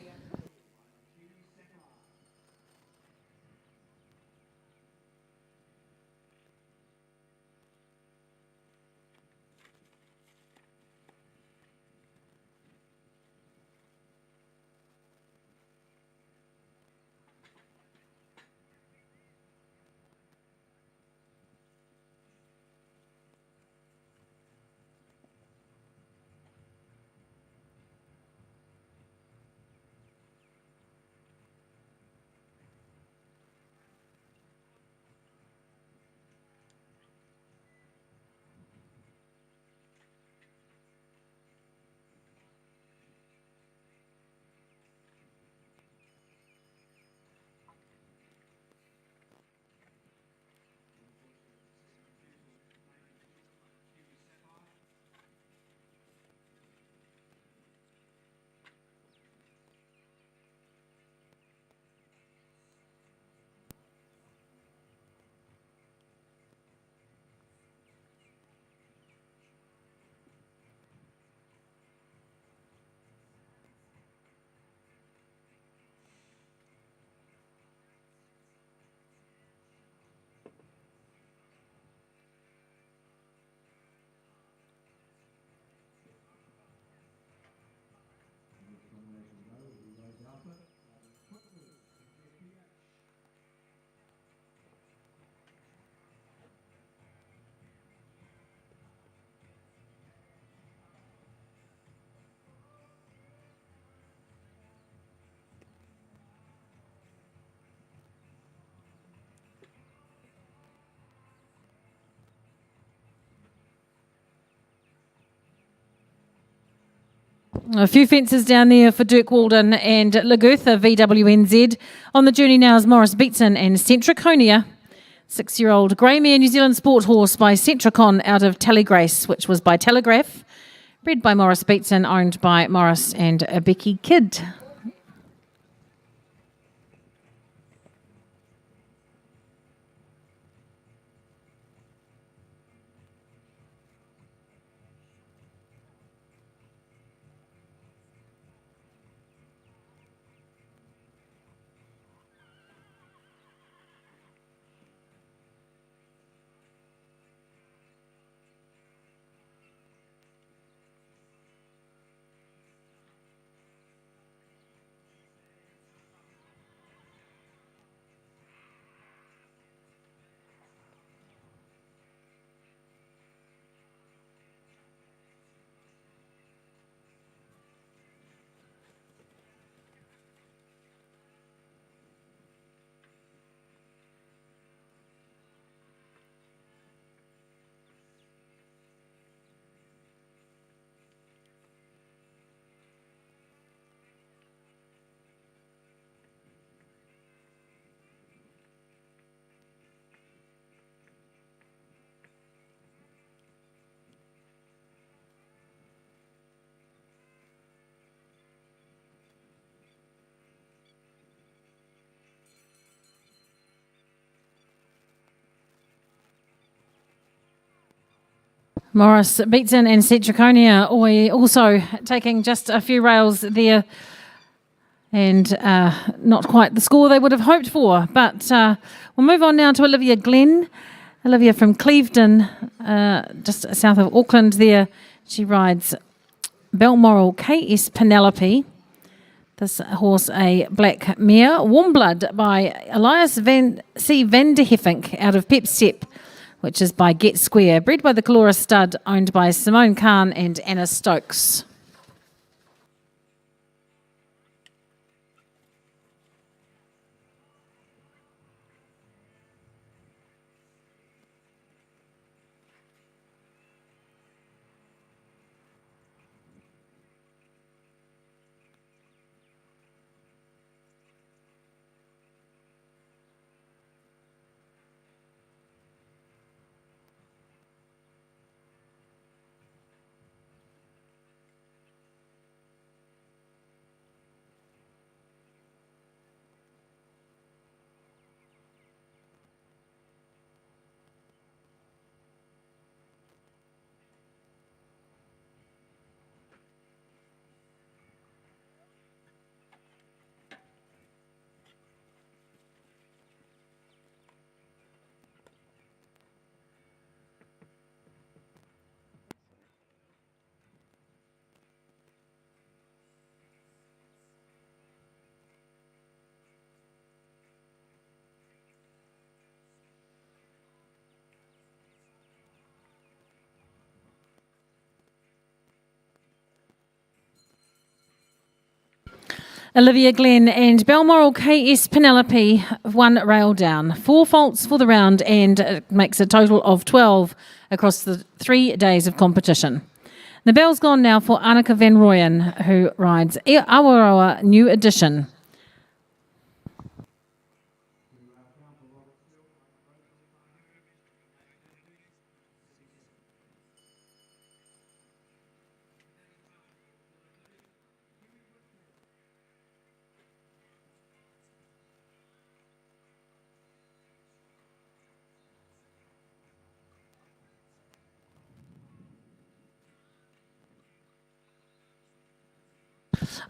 A few fences down there for Dirk Walden and Lagutha VWNZ. On the journey now is Morris Beatson and Centriconia. 6-year-old Greymere New Zealand Sport Horse by Centricon out of Tallygrace, which was by Telegraph. Bred by Morris Beatson, owned by Morris and Becky Kidd. Morris Beatson and Centriconia also taking just a few rails there, and not quite the score they would have hoped for. But we'll move on now to Olivia Glenn. Olivia from Clevedon, just south of Auckland there. She rides Balmoral KS Penelope. This horse, a black mare. Warm Blood by Elias van der Heffink out of Pep Step, which is by Get Square, bred by the Calora Stud, owned by Simone Kahn and Anna Stokes. Olivia Glenn and Balmoral KS Penelope, one rail down. 4 faults for the round and it makes a total of 12 across the 3 days of competition. The bell's gone now for Annika van Rooyen, who rides Awaroa New Edition.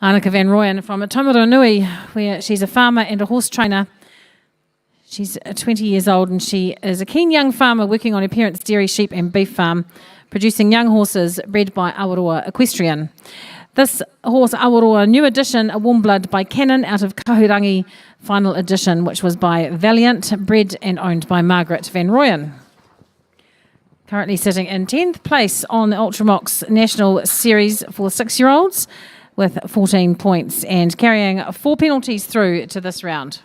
Annika van Rooyen from Tomoanui, where she's a farmer and a horse trainer. She's 20 years old and she is a keen young farmer working on her parents' dairy, sheep and beef farm, producing young horses bred by Awaroa Equestrian. This horse, Awaroa New Edition, a Warm Blood by Cannon out of Kahurangi, final edition, which was by Valiant, bred and owned by Margaret van Rooyen. Currently sitting in 10th place on the Ultramox National Series for 6-year-olds. With 14 points and carrying 4 penalties through to this round.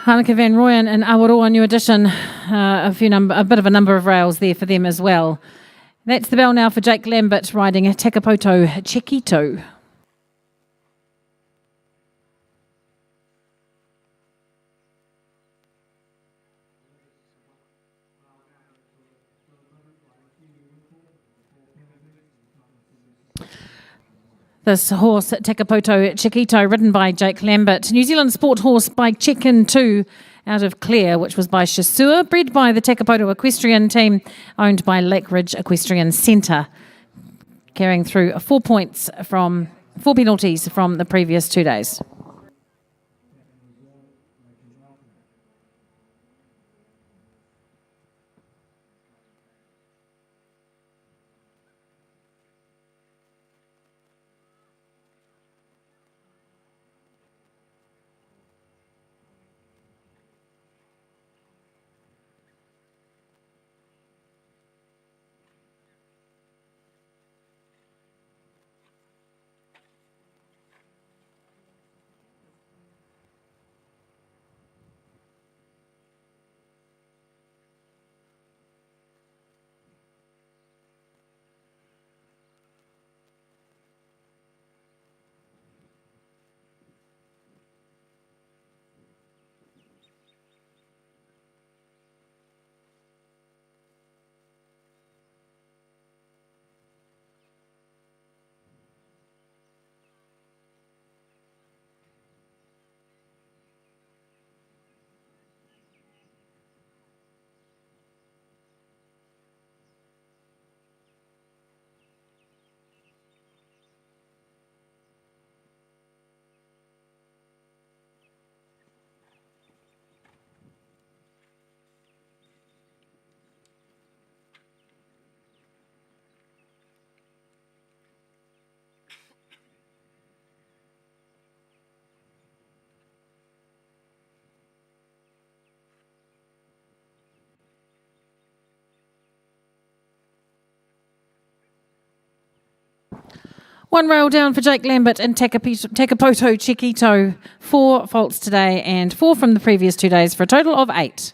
Hanneke van Rooyen and Awaroa, new addition, a bit of a number of rails there for them as well. That's the bell now for Jake Lambert riding a Takapoto Chiquito. This horse, Takapoto Chiquito, ridden by Jake Lambert. New Zealand sport horse by Chicken 2 out of Clare, which was by Chasseur, bred by the Takapoto Equestrian team, owned by Lake Ridge Equestrian Centre. Carrying through 4 penalties from the previous 2 days. One rail down for Jake Lambert and Takapoto Chiquito. 4 faults today and 4 from the previous 2 days for a total of 8.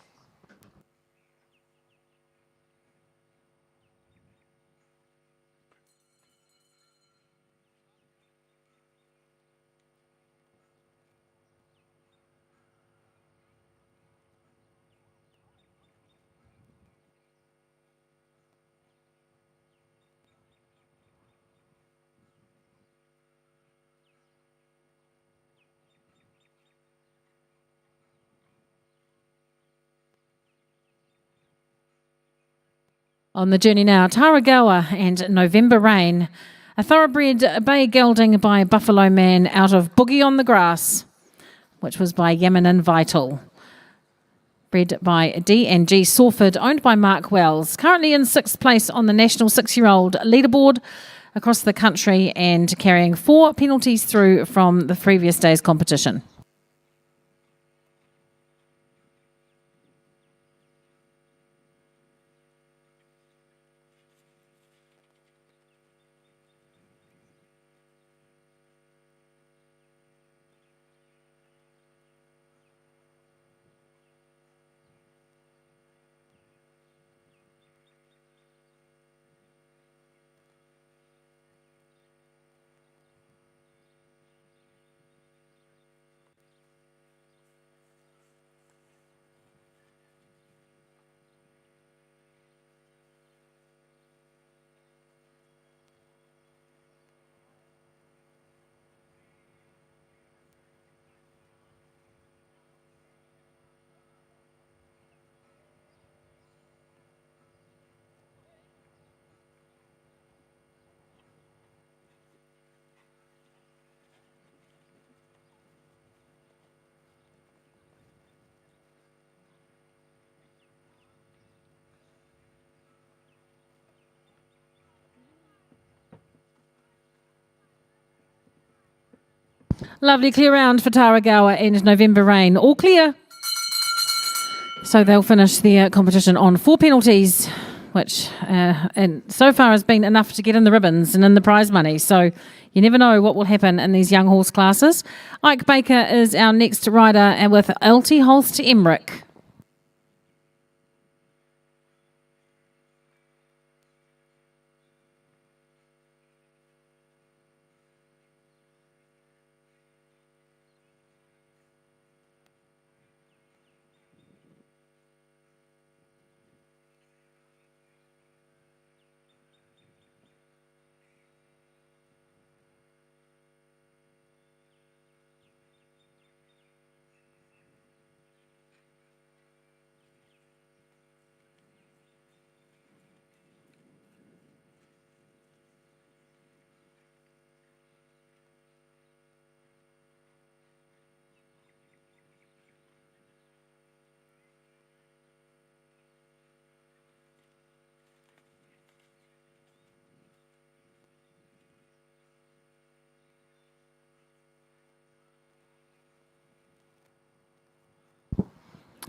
On the journey now, Taragawa and November Rain. A thoroughbred bay gelding by Buffalo Man out of Boogie on the Grass, which was by Yamanin Vital. Bred by D&G Sawford, owned by Mark Wells. Currently in 6th place on the national 6-year-old leaderboard across the country and carrying 4 penalties through from the previous day's competition. Lovely clear round for Taragawa and November Rain. All clear. So they'll finish their competition on 4 penalties which and so far has been enough to get in the ribbons and in the prize money. So you never know what will happen in these young horse classes. Ike Baker is our next rider, and with LT Holst Emmerich.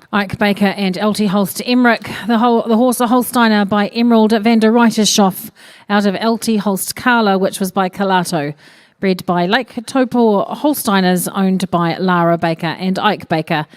Ike Baker and LT Holst Emmerich. The horse, a Holsteiner by Emerald van der Reitershoff out of LT Holst Kala, which was by Calato. Bred by Lake Taupo Holsteiners, owned by Lara Baker and Ike Baker.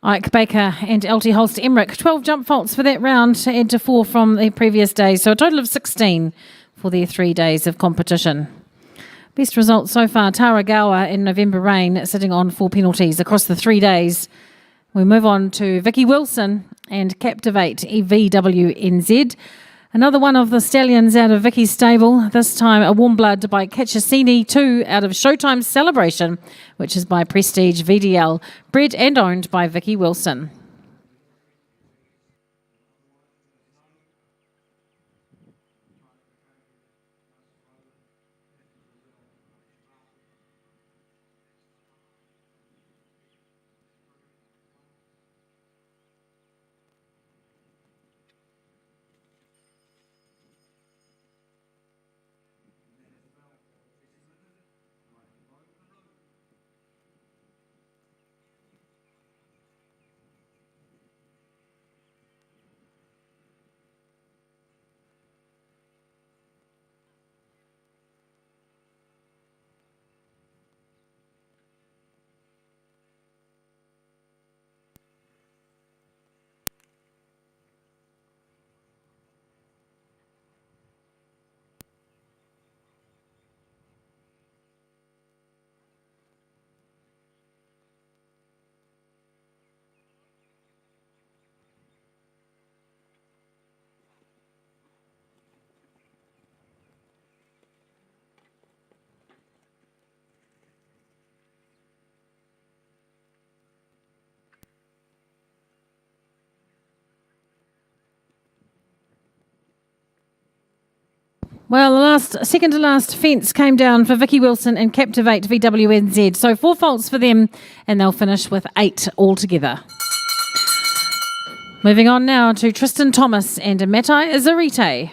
Ike Baker and LT Holst Emmerich. 12 jump faults for that round to add to 4 from the previous day. So a total of 16 for their 3 days of competition. Best results so far, Taragawa in November Rain sitting on 4 penalties across the 3 days. We move on to Vicky Wilson and Captivate VWNZ. Another one of the stallions out of Vicky's stable, this time a warm blood by Kitchesini 2 out of Showtime Celebration, which is by Prestige VDL, bred and owned by Vicky Wilson. Well, the second to last fence came down for Vicky Wilson and Captivate VWNZ. So 4 faults for them, and they'll finish with 8 altogether. Moving on now to Tristan Thomas and Matai Zarite.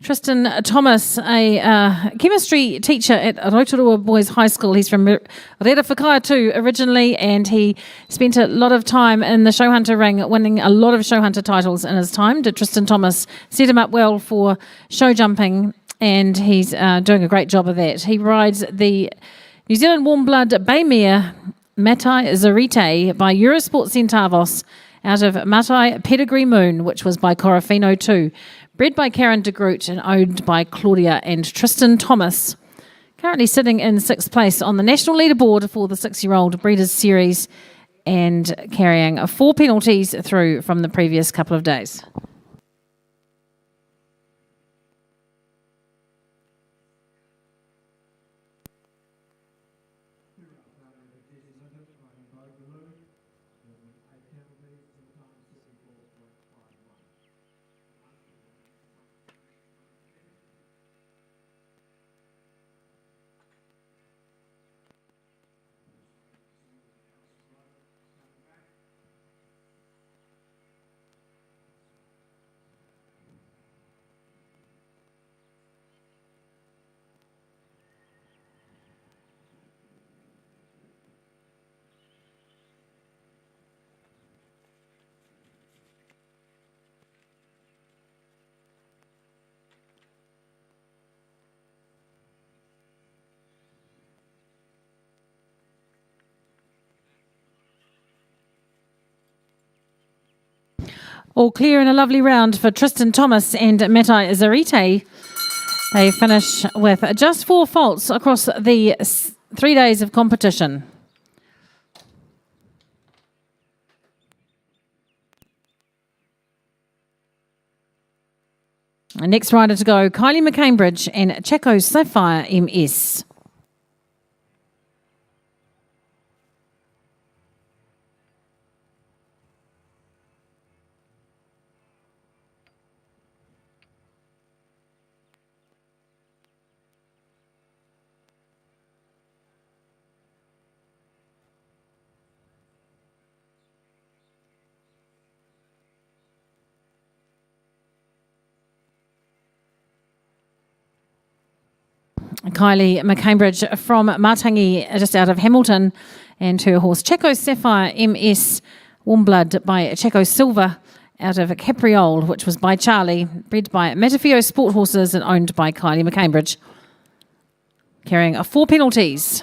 Tristan Thomas, a chemistry teacher at Rotorua Boys High School. He's from Rera Whakaiatu originally, and he spent a lot of time in the Showhunter ring, winning a lot of Showhunter titles in his time. Did Tristan Thomas set him up well for show jumping, and he's doing a great job of that. He rides the New Zealand warm blood bay mare Matai Zarite by Eurosport Centavos out of Matai Pedigree Moon, which was by Corofino too. Bred by Karen de Groot and owned by Claudia and Tristan Thomas. Currently sitting in 6th place on the national leaderboard for the 6-year-old Breeders' Series and carrying 4 penalties through from the previous couple of days. All clear in a lovely round for Tristan Thomas and Matai Zarite. They finish with just 4 faults across the 3 days of competition. Next rider to go, Kylie McCambridge and Checo Sapphire MS. Kylie McCambridge from Matangi, just out of Hamilton, and her horse Checo Sapphire MS, warm blood by Checo Silver out of Capriole, which was by Charlie, bred by Matafio Sport Horses and owned by Kylie McCambridge, carrying 4 penalties.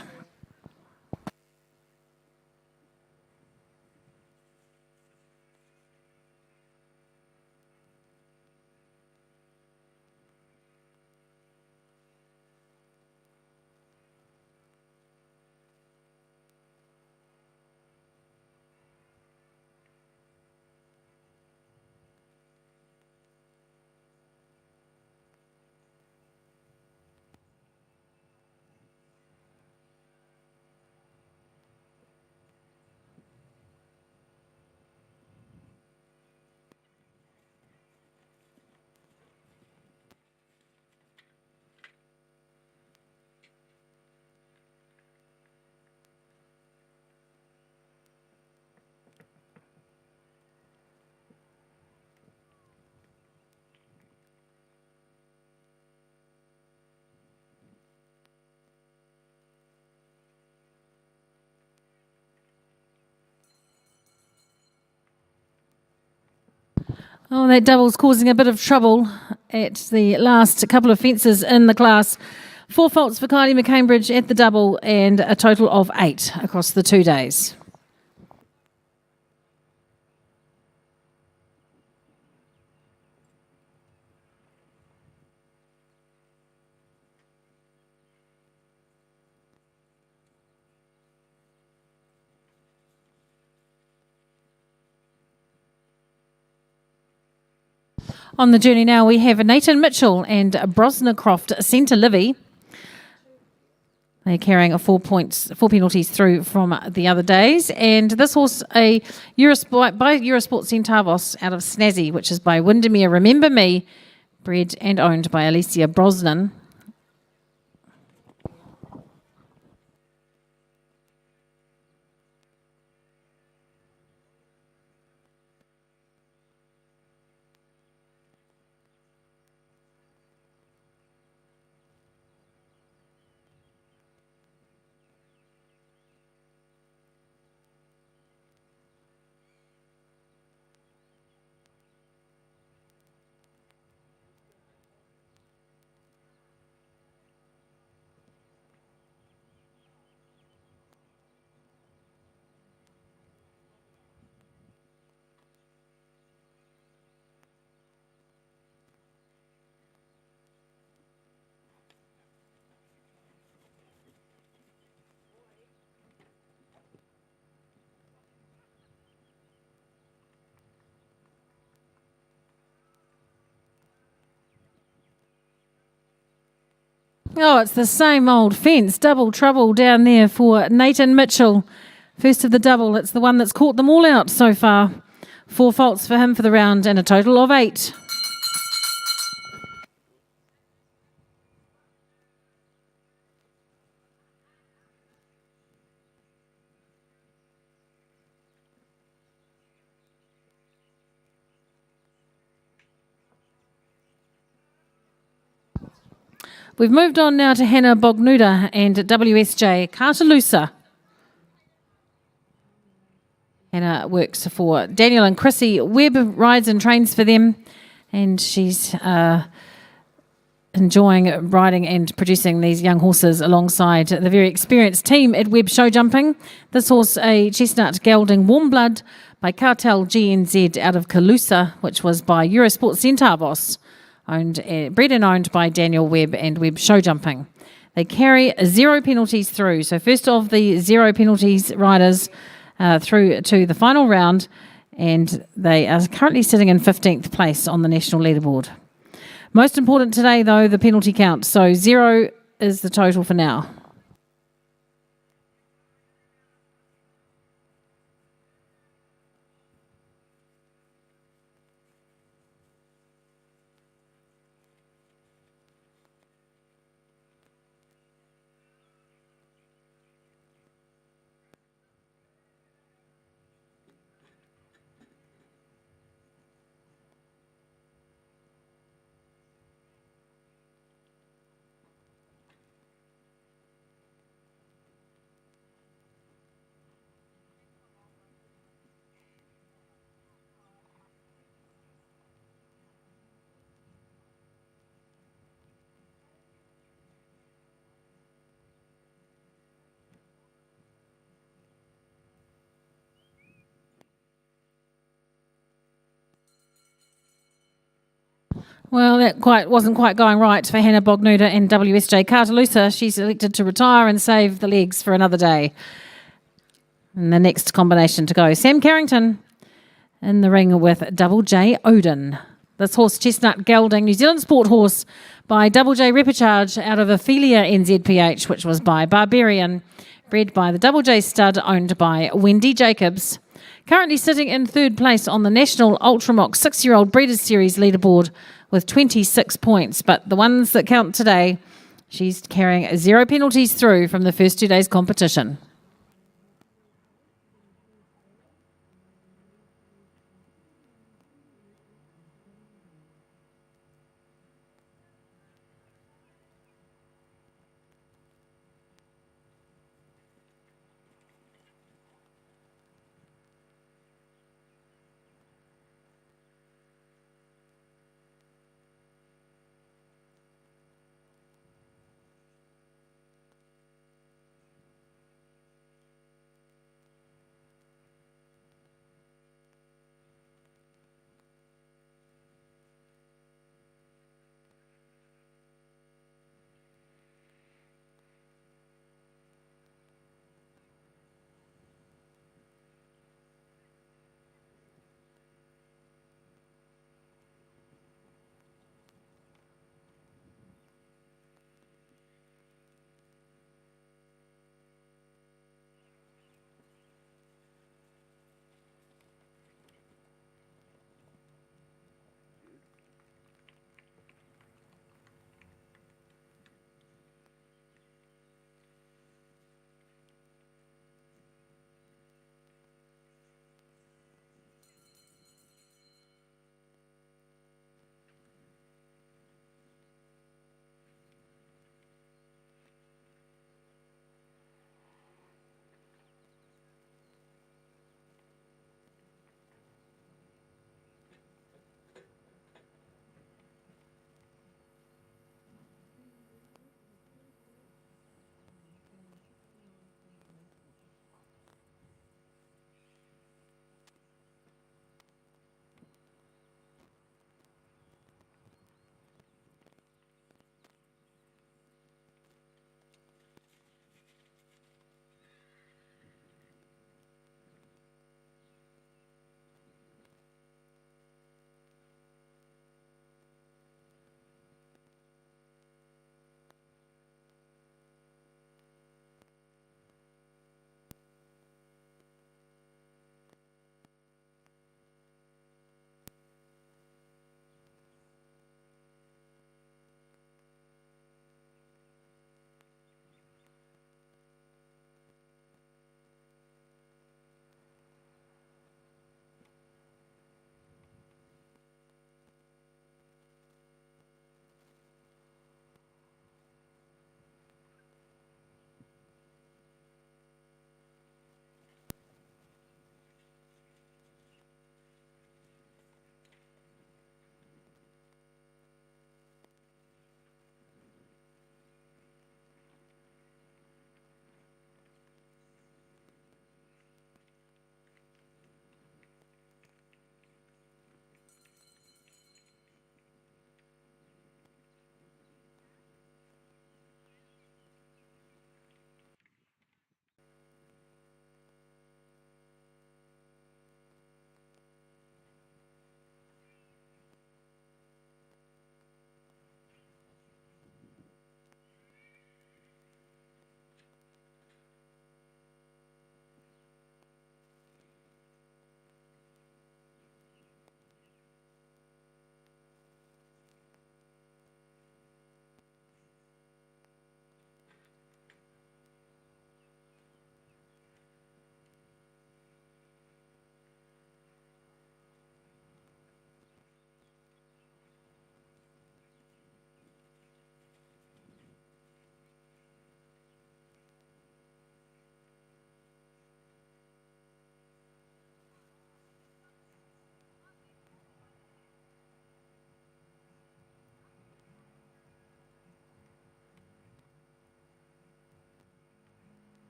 Oh, that double's causing a bit of trouble at the last couple of fences in the class. 4 faults for Kylie McCambridge at the double and a total of 8 across the 2 days. On the journey now, we have Nathan Mitchell and Brosnacroft Centre Livy. They're carrying 4 penalties through from the other days. And this horse, by Eurosport Centavos out of Snazzy, which is by Windermere Remember Me, bred and owned by Alicia Brosnan. Oh, it's the same old fence. Double trouble down there for Nathan Mitchell. First of the double. It's the one that's caught them all out so far. 4 faults for him for the round and a total of 8. We've moved on now to Hannah Bognuda and WSJ Cartalusa. Hannah works for Daniel and Chrissy Webb, rides and trains for them, and she's enjoying riding and producing these young horses alongside the very experienced team at Webb Show Jumping. This horse, a chestnut gelding warm blood by Cartel GNZ out of Calusa, which was by Eurosport Centavos, bred and owned by Daniel Webb and Webb Show Jumping. They carry 0 penalties through. So first of the 0 penalties riders through to the final round, and they are currently sitting in 15th place on the national leaderboard. Most important today, though, the penalty count. So 0 is the total for now. Well, that wasn't quite going right for Hannah Bognuda and WSJ Cartalusa. She's elected to retire and save the legs for another day. And the next combination to go, Sam Carrington in the ring with Double J Odin. This horse, chestnut gelding, New Zealand sport horse by Double J Repicharge out of Ophelia NZPH, which was by Barbarian, bred by the Double J stud owned by Wendy Jacobs. Currently sitting in 3rd place on the National Ultramox 6-year-old Breeders' Series leaderboard with 26 points. But the ones that count today, she's carrying 0 penalties through from the first 2 days competition.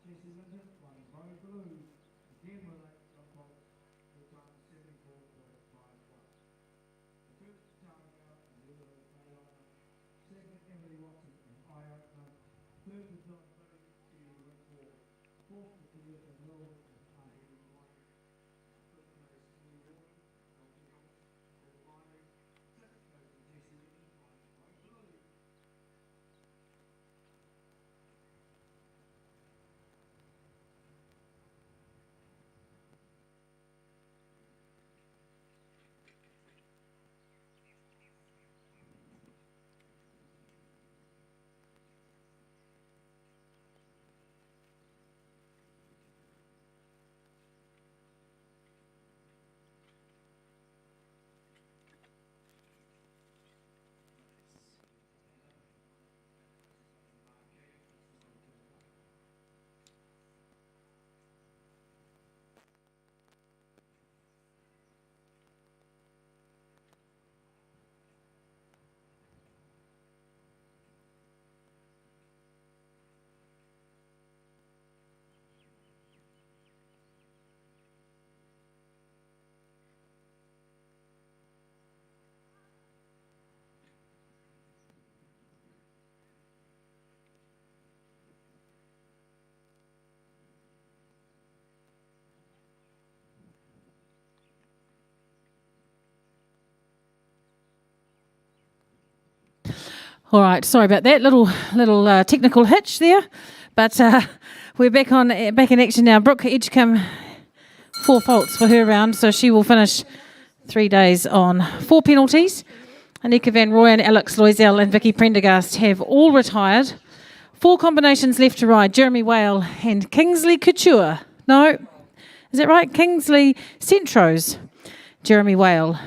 Jesse Linton, one Bo Blue. Again with a jump off, the time 74.51. The first time out, Lula Bayona. Second, Emily Watson and eye opener. Third was Don Buddy, she went forward. Fourth was Toyota Will and I-81. Fifth place, Lee Warren, Elton Thomas, Paul Miley. Sixth goes to Jesse Linton, one Bo Blue. All right, sorry about that little technical hitch there, but we're back in action now. Brooke Edgecombe, 4 faults for her round, so she will finish 3 days on 4 penalties. Anika Van Rooyen, Alex Loisel and Vicky Prendergast have all retired. 4 combinations left to ride, Jeremy Whale and Kingsley Couture. No, is that right? Kingsley Centros, Jeremy Whale.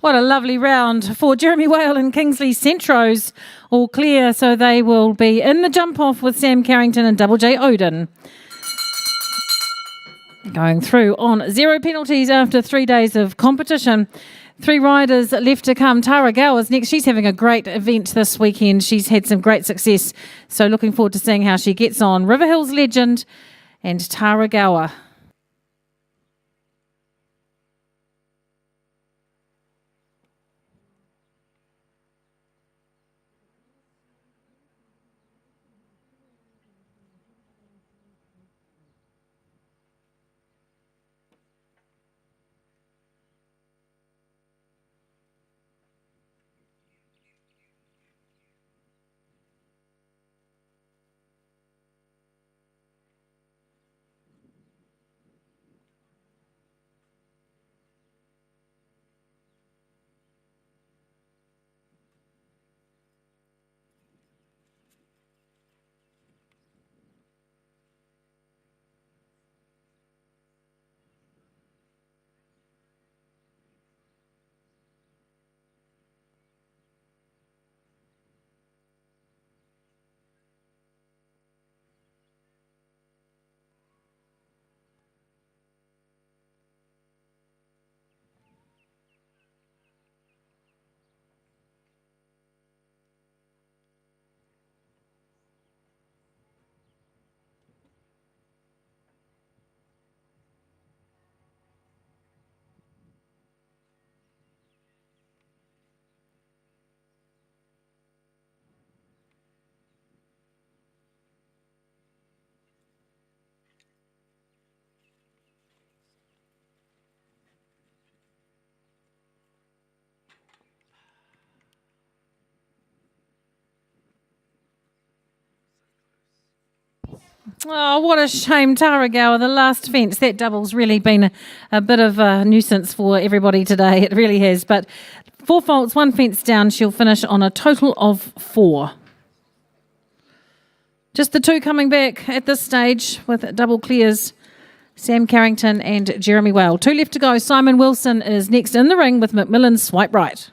What a lovely round for Jeremy Whale and Kingsley Centros. All clear, so they will be in the jump-off with Sam Carrington and Double J Odin. Going through on 0 penalties after 3 days of competition. 3 riders left to come. Tara Gower's next. She's having a great event this weekend. She's had some great success, so looking forward to seeing how she gets on. River Hills legend and Tara Gower. Oh, what a shame, Taragower, the last fence. That double's really been a bit of a nuisance for everybody today. It really has. But 4 faults, 1 fence down. She'll finish on a total of 4. Just the 2 coming back at this stage with double clears. Sam Carrington and Jeremy Whale. 2 left to go. Simon Wilson is next in the ring with Macmillan's Swipe Right.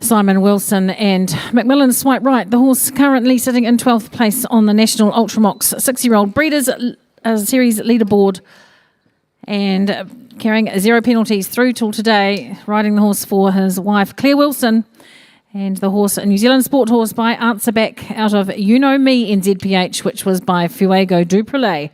Simon Wilson and Macmillan's Swipe Right, the horse currently sitting in 12th place on the National Ultramox 6-year-old Breeders' Series leaderboard and carrying 0 penalties through till today, riding the horse for his wife Claire Wilson, and the horse a New Zealand Sport Horse by Answer Back out of You Know Me NZPH, which was by Fuego Duprelay.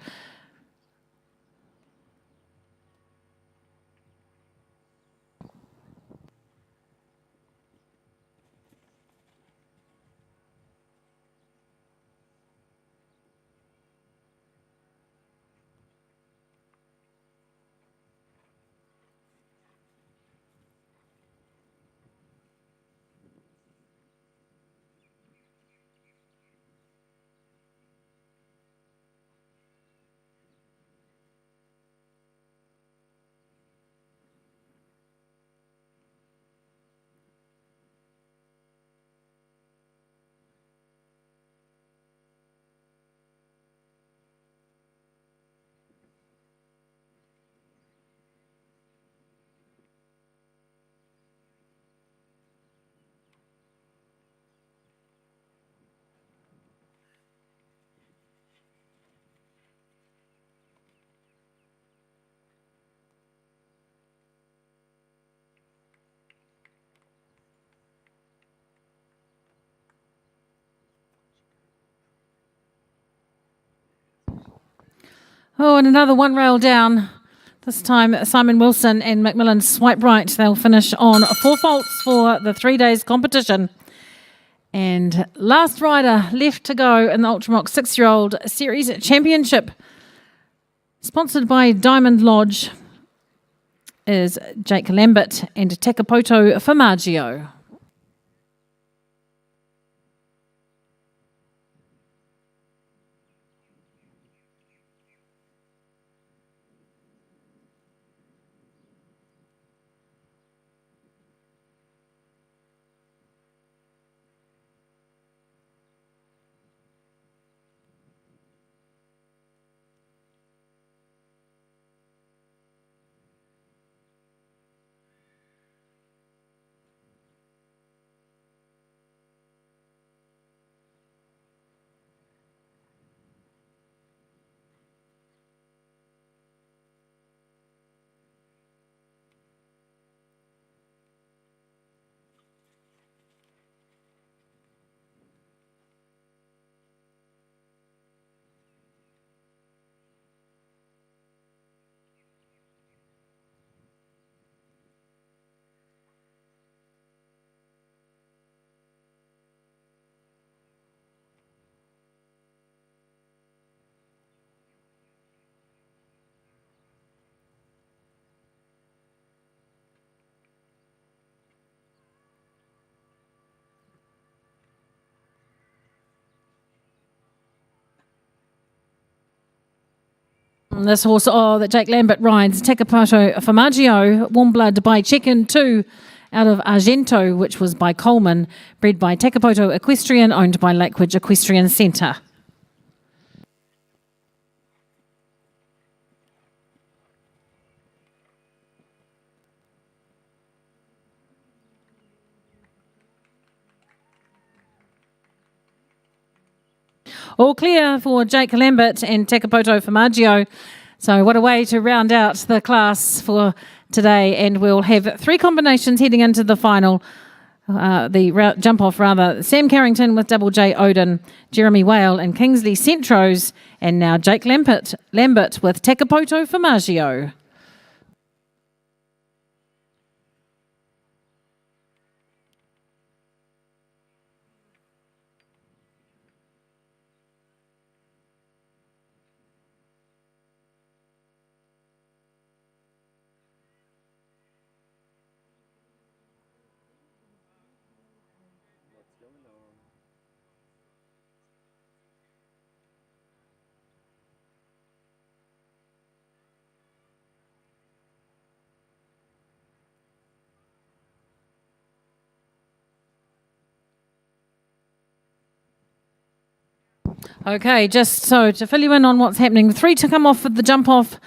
Oh, and another 1 rail down. This time, Simon Wilson and Macmillan's Swipe Right. They'll finish on 4 faults for the 3 days competition. And last rider left to go in the Ultramox 6-year-old Series Championship, sponsored by Diamond Lodge, is Jake Lambert and Takapoto Formaggio. This horse that Jake Lambert rides, Takapoto Formaggio, Warm Blood by Check-In 2 out of Argento, which was by Coleman, bred by Takapoto Equestrian, owned by Lakewood Equestrian Centre. All clear for Jake Lambert and Takapoto Formaggio. So what a way to round out the class for today. And we'll have 3 combinations heading into the final. Jump off rather. Sam Carrington with Double J Odin, Jeremy Whale and Kingsley Centros. And now Jake Lambert with Takapoto Formaggio. Okay, just so to fill you in on what's happening, 3 to come off for the jump off,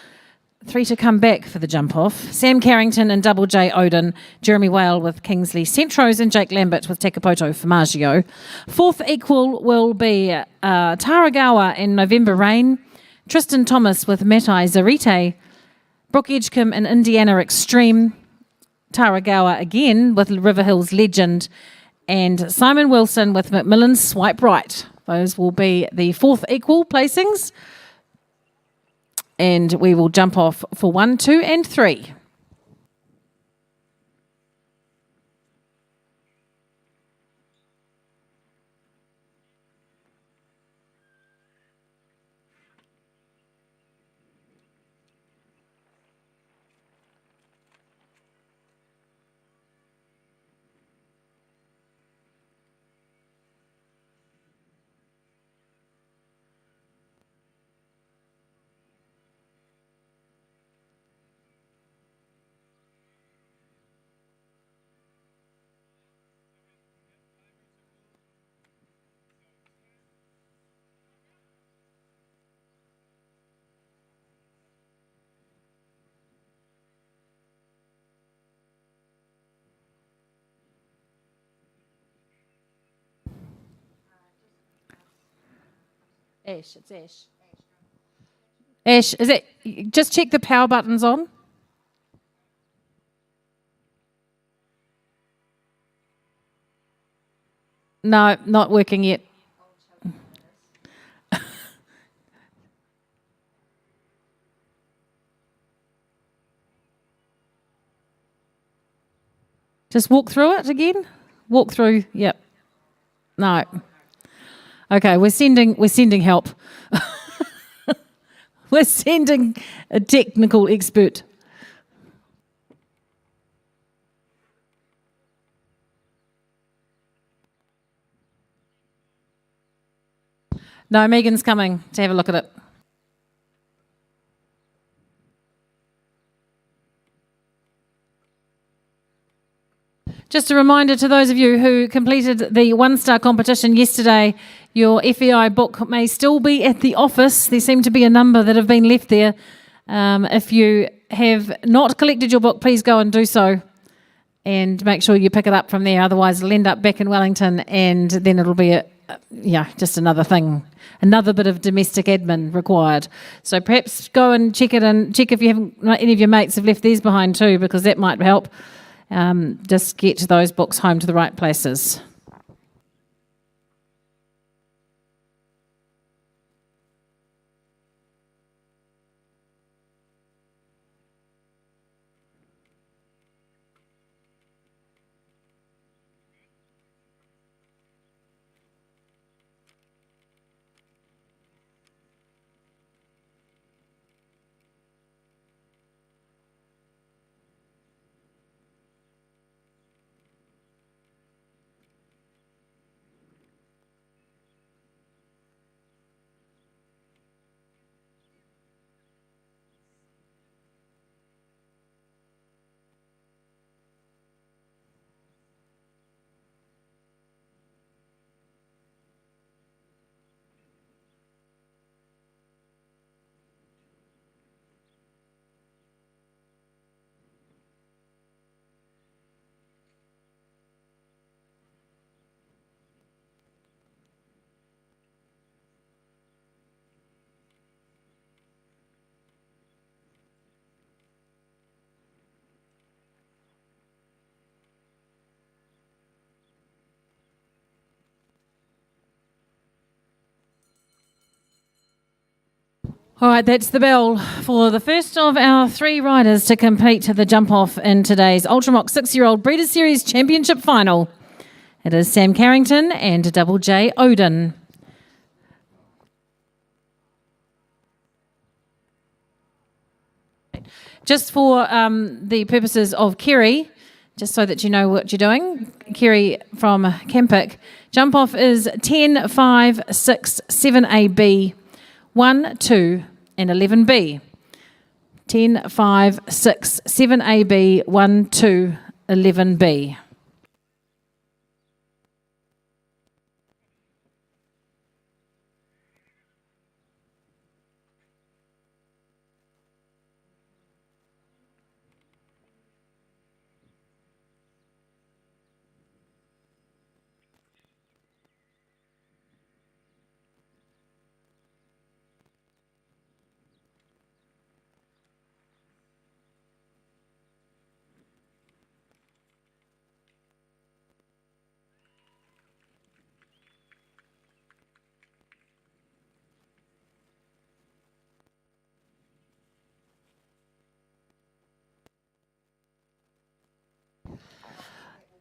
3 to come back for the jump off. Sam Carrington and Double J Odin, Jeremy Whale with Kingsley Centros and Jake Lambert with Tekapoto Formaggio. 4th equal will be Taragawa and November Rain, Tristan Thomas with Matai Zarite, Brooke Edgecombe and Indiana Extreme, Taragawa again with River Hills Legend, and Simon Wilson with Macmillan's Swipe Right. Those will be the 4th equal placings. And we will jump off for 1, 2 and 3. Ash, it's Ash. Ash, is it? Just check the power buttons on. No, not working yet. Just walk through it again. Walk through. Yep. No. Okay, we're sending help. We're sending a technical expert. No, Megan's coming to have a look at it. Just a reminder to those of you who completed the one-star competition yesterday, your FEI book may still be at the office. There seem to be a number that have been left there. If you have not collected your book, please go and do so and make sure you pick it up from there. Otherwise, it'll end up back in Wellington and then it'll be just another thing, another bit of domestic admin required. So perhaps go and check it and check if you haven't, any of your mates have left theirs behind too, because that might help. Just get those books home to the right places. All right, that's the bell for the first of our 3 riders to complete the jump-off in today's Ultramock 6-year-old Breeders' Series Championship final. It is Sam Carrington and Double J Odin. Just for the purposes of Kerry, just so that you know what you're doing, Kerry from Campic, jump-off is 10, 5, 6, 7AB, 1, 2, and 11B. 10, 5, 6, 7AB, 1, 2, 11B.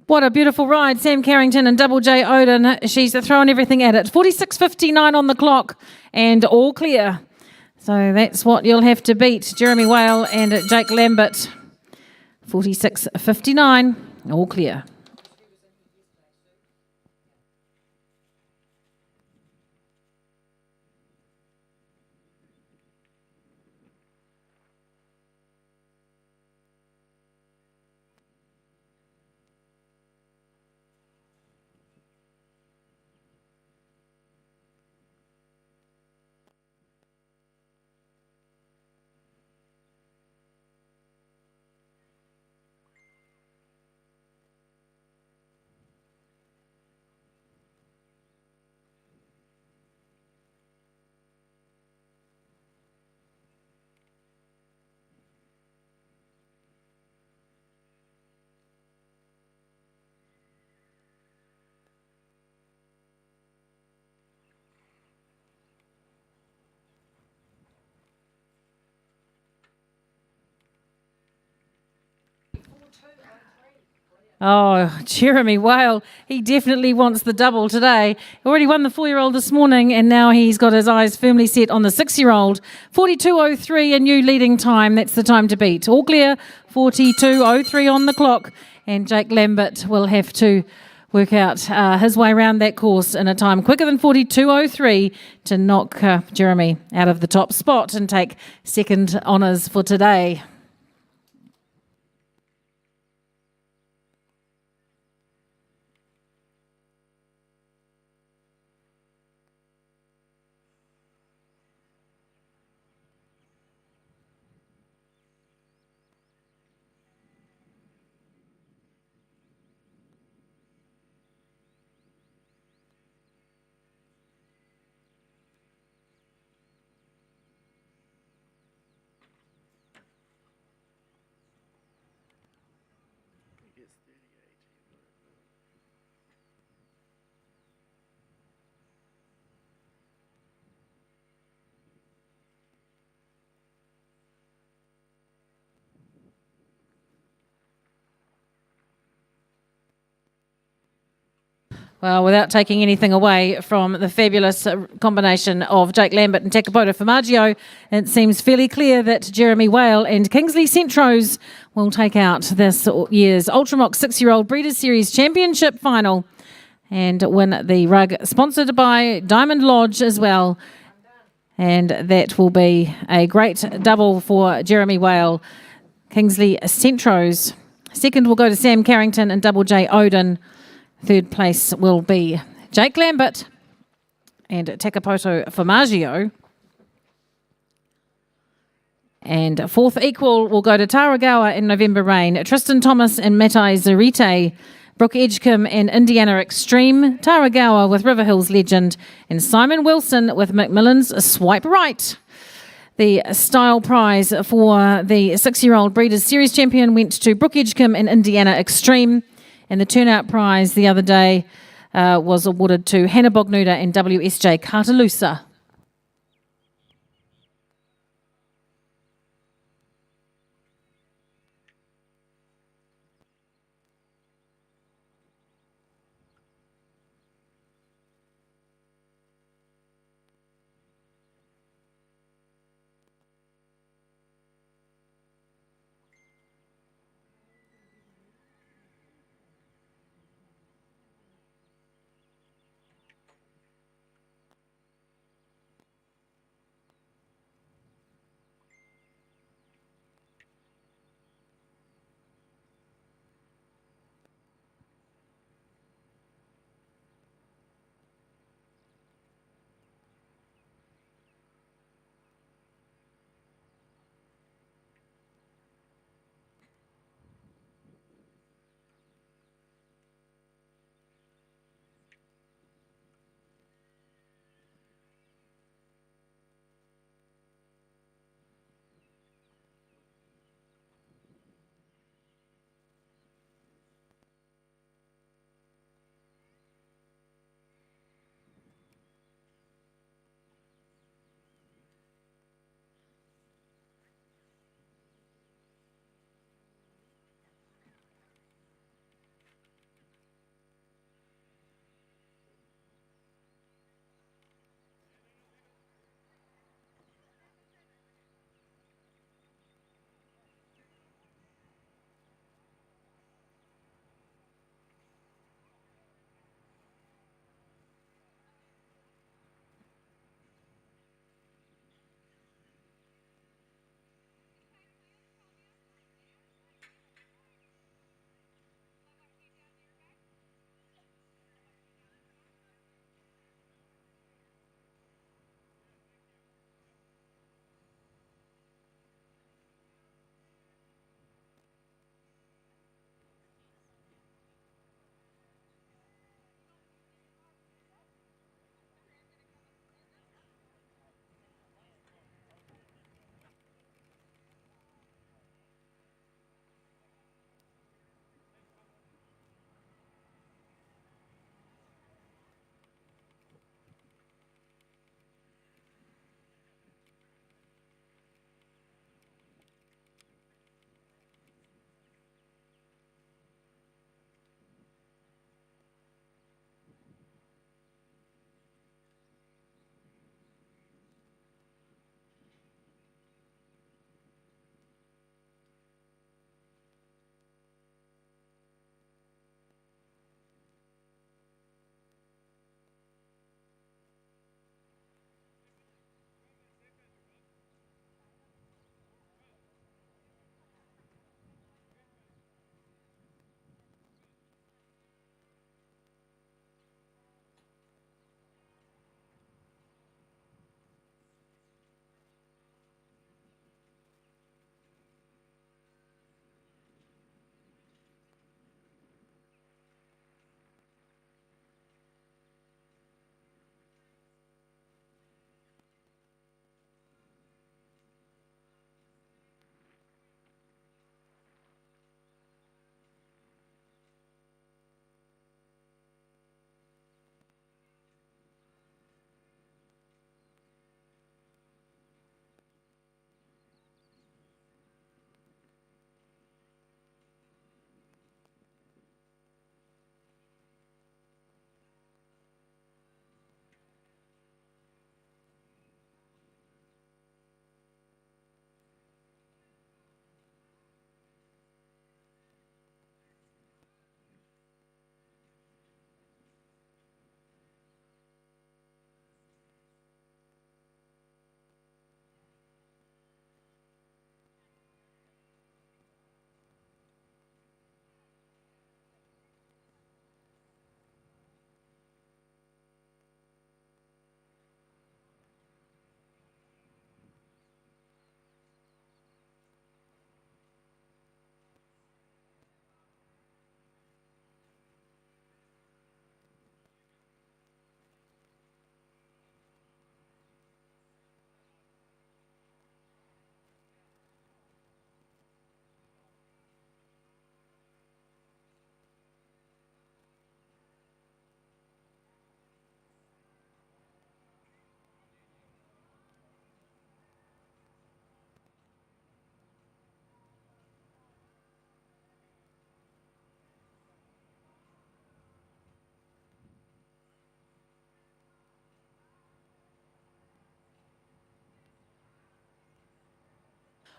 What a beautiful ride, Sam Carrington and Double J Odin. She's throwing everything at it. 46.59 on the clock and all clear. So that's what you'll have to beat, Jeremy Whale and Jake Lambert. 46.59, all clear. Oh, Jeremy Whale, he definitely wants the double today. He already won the 4-year-old this morning, and now he's got his eyes firmly set on the 6-year-old. 42.03, a new leading time. That's the time to beat. All clear, 42.03 on the clock. And Jake Lambert will have to work out his way around that course in a time quicker than 42.03 to knock Jeremy out of the top spot and take second honours for today. Well, without taking anything away from the fabulous combination of Jake Lambert and Takapoto Formaggio, it seems fairly clear that Jeremy Whale and Kingsley Centros will take out this year's Ultramox 6-year-old Breeders' Series Championship final and win the rug sponsored by Diamond Lodge as well. And that will be a great double for Jeremy Whale. Kingsley Centros. Second will go to Sam Carrington and Double J Odin. Third place will be Jake Lambert and Takapoto Formaggio. And fourth equal will go to Taragawa in November Rain. Tristan Thomas and Matai Zarite. Brooke Edgecombe and Indiana Extreme. Taragawa with River Hills Legend. And Simon Wilson with Macmillan's Swipe Right. The style prize for the 6-year-old Breeders' Series champion went to Brooke Edgecombe and Indiana Extreme. And the turnout prize the other day was awarded to Hannah Bognuda and WSJ Cartalusa.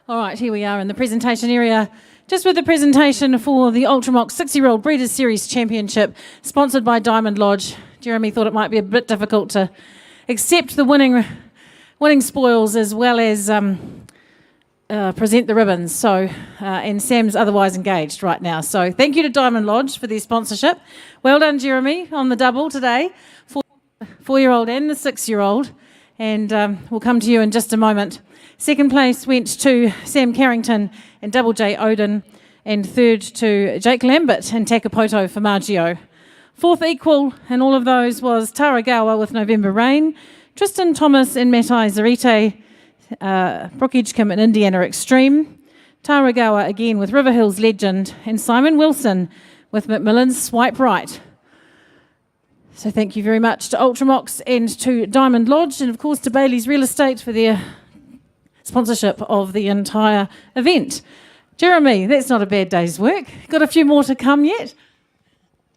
All right, here we are in the presentation area. Just with the presentation for the Ultramox 6-year-old Breeders' Series Championship, sponsored by Diamond Lodge. Jeremy thought it might be a bit difficult to accept the winning spoils as well as present the ribbons. So, and Sam's otherwise engaged right now. So thank you to Diamond Lodge for their sponsorship. Well done, Jeremy, on the double today, 4-year-old and the 6-year-old. And we'll come to you in just a moment. Second place went to Sam Carrington and Double J Odin, and third to Jake Lambert and Takapoto for Maggio. Fourth equal in all of those was Taragawa with November Rain, Tristan Thomas and Matai Zarite, Brooke Edgecombe and Indiana Extreme, Taragawa again with River Hills Legend, and Simon Wilson with Macmillan's Swipe Right. So thank you very much to Ultramox and to Diamond Lodge, and of course to Bailey's Real Estate for their sponsorship of the entire event. Jeremy, that's not a bad day's work. Got a few more to come yet?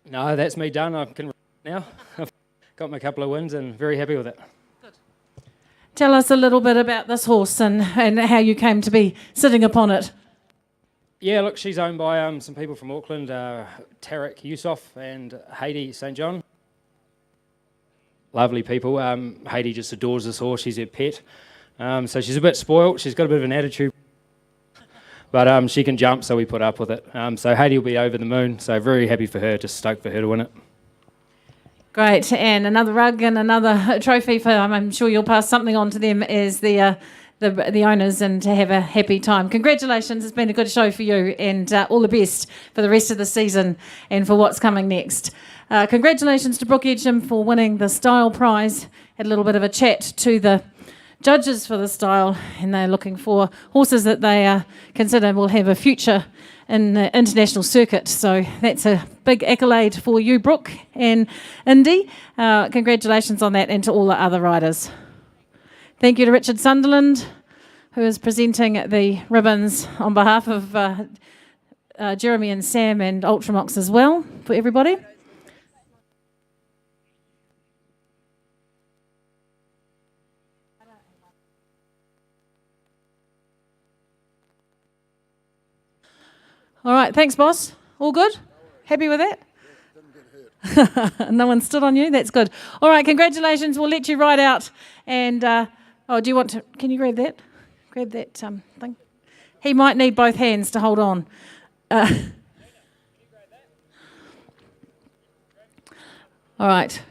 No, that's me done. I can now. I've got my couple of wins and very happy with it. Tell us a little bit about this horse and how you came to be sitting upon it. Yeah, look, she's owned by some people from Auckland, Tarek Yusuf and Haiti St. John. Lovely people. Haiti just adores this horse. She's her pet. So she's a bit spoilt. She's got a bit of an attitude. But she can jump, so we put up with it. So Haiti will be over the moon. So very happy for her, just stoked for her to win it. Great. And another rug and another trophy for, I'm sure you'll pass something on to them as the owners and to have a happy time. Congratulations. It's been a good show for you, and all the best for the rest of the season and for what's coming next. Congratulations to Brooke Edgecombe for winning the Style Prize. Had a little bit of a chat to the judges for the style, and they're looking for horses that they consider will have a future in the international circuit. So that's a big accolade for you, Brooke and Indy. Congratulations on that, and to all the other riders. Thank you to Richard Sunderland, who is presenting the ribbons on behalf of Jeremy and Sam and Ultramox as well, for everybody. All right, thanks, boss. All good? Happy with that? Didn't get hurt. No one stood on you? That's good. All right, congratulations. We'll let you ride out. And, do you want to, can you grab that? Grab that thing. He might need both hands to hold on. All right.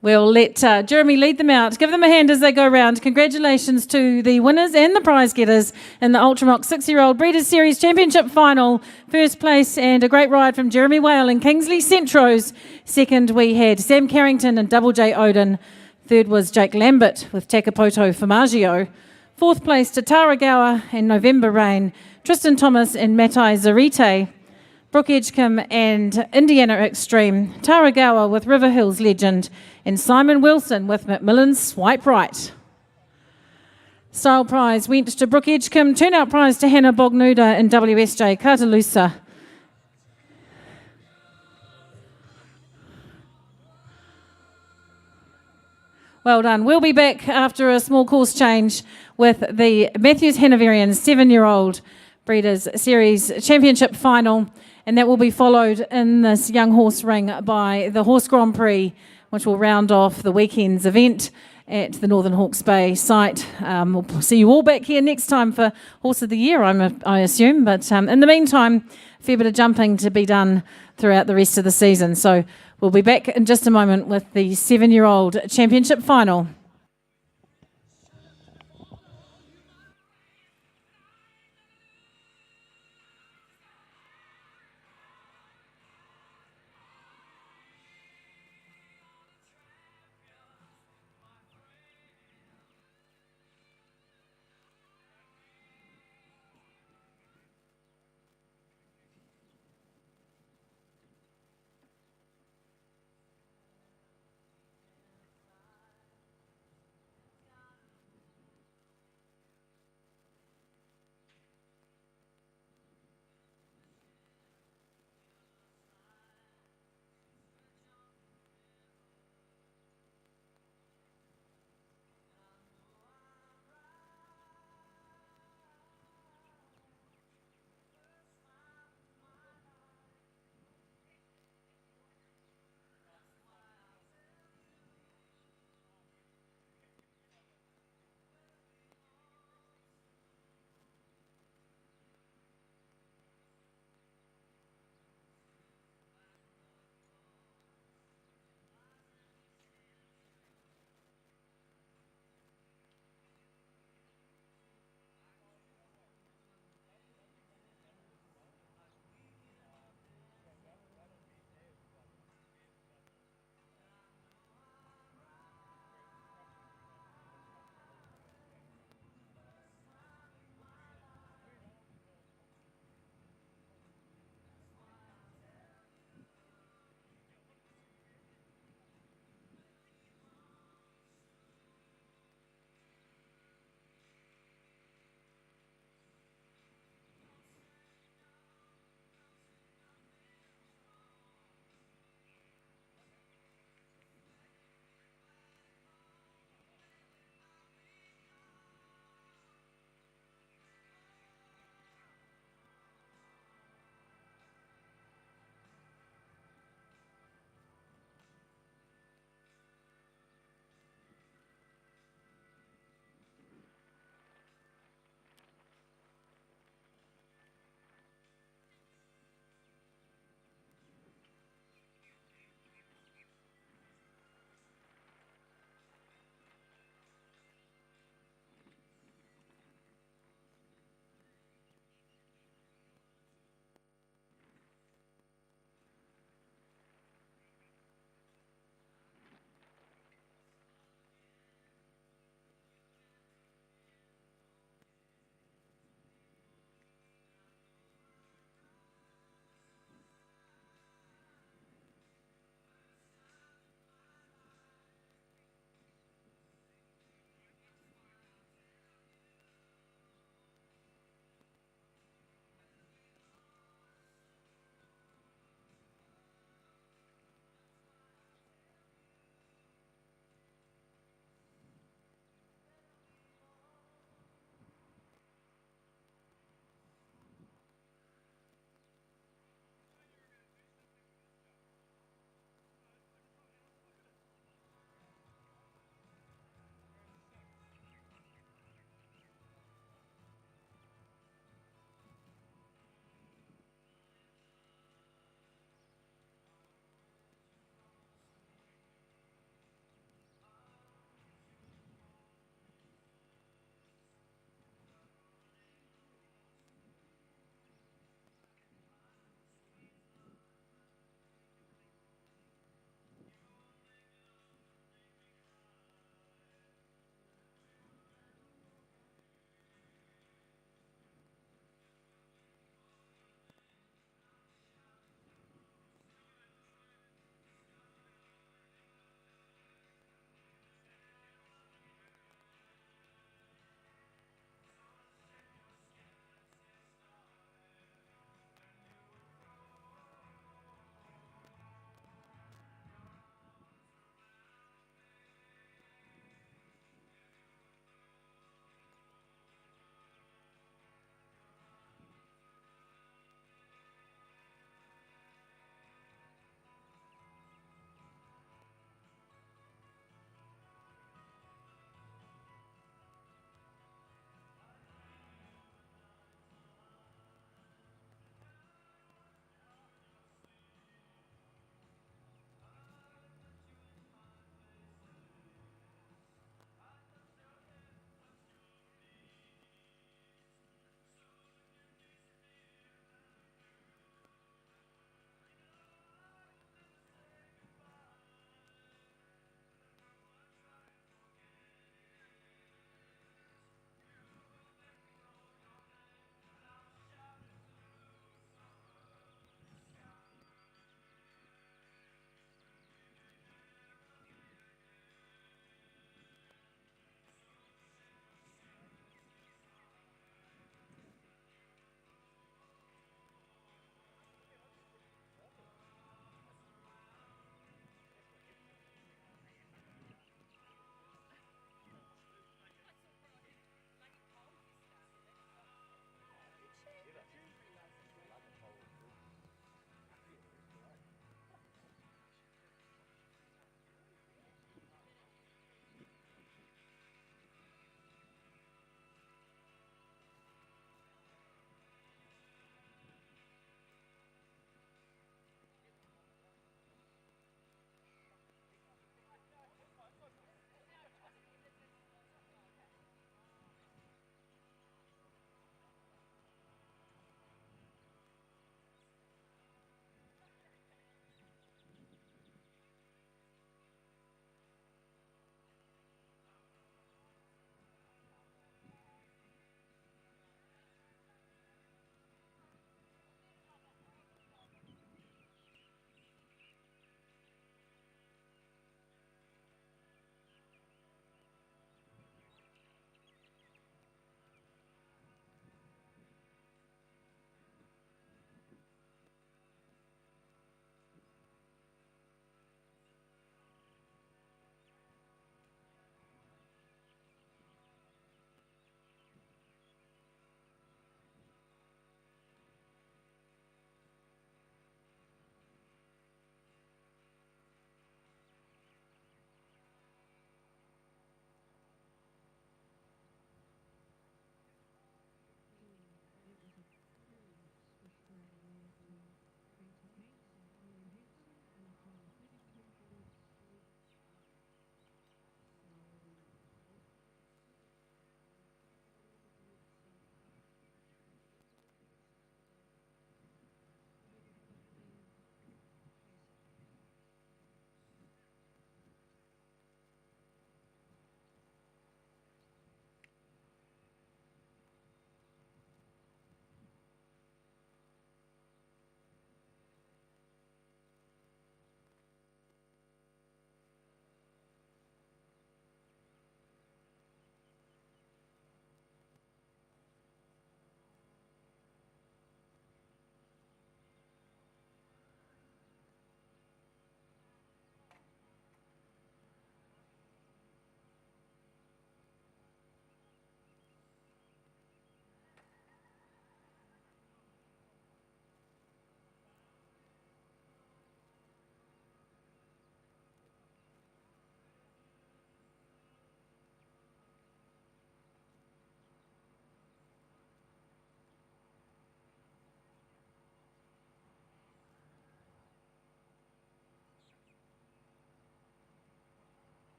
We'll let Jeremy lead them out. Give them a hand as they go around. Congratulations to the winners and the prize getters in the Ultramox 6-year-old Breeders' Series Championship Final. First place and a great ride from Jeremy Whale and Kingsley Centros. Second, we had Sam Carrington and Double J Odin. Third was Jake Lambert with Takapoto for Maggio. Fourth place to Taragawa and November Rain, Tristan Thomas and Matai Zarite. Brooke Edgecombe and Indiana Extreme, Taragawa with River Hills Legend, and Simon Wilson with Macmillan's Swipe Right. Style prize went to Brooke Edgecombe, turnout prize to Hannah Bognuda and WSJ Cartalusa. Well done. We'll be back after a small course change with the Matthews Hanoverian 7-year-old Breeders' Series Championship Final. And that will be followed in this young horse ring by the Horse Grand Prix, which will round off the weekend's event at the Northern Hawke's Bay site. We'll see you all back here next time for Horse of the Year, I assume. But in the meantime, a fair bit of jumping to be done throughout the rest of the season. So we'll be back in just a moment with the 7-year-old Championship Final.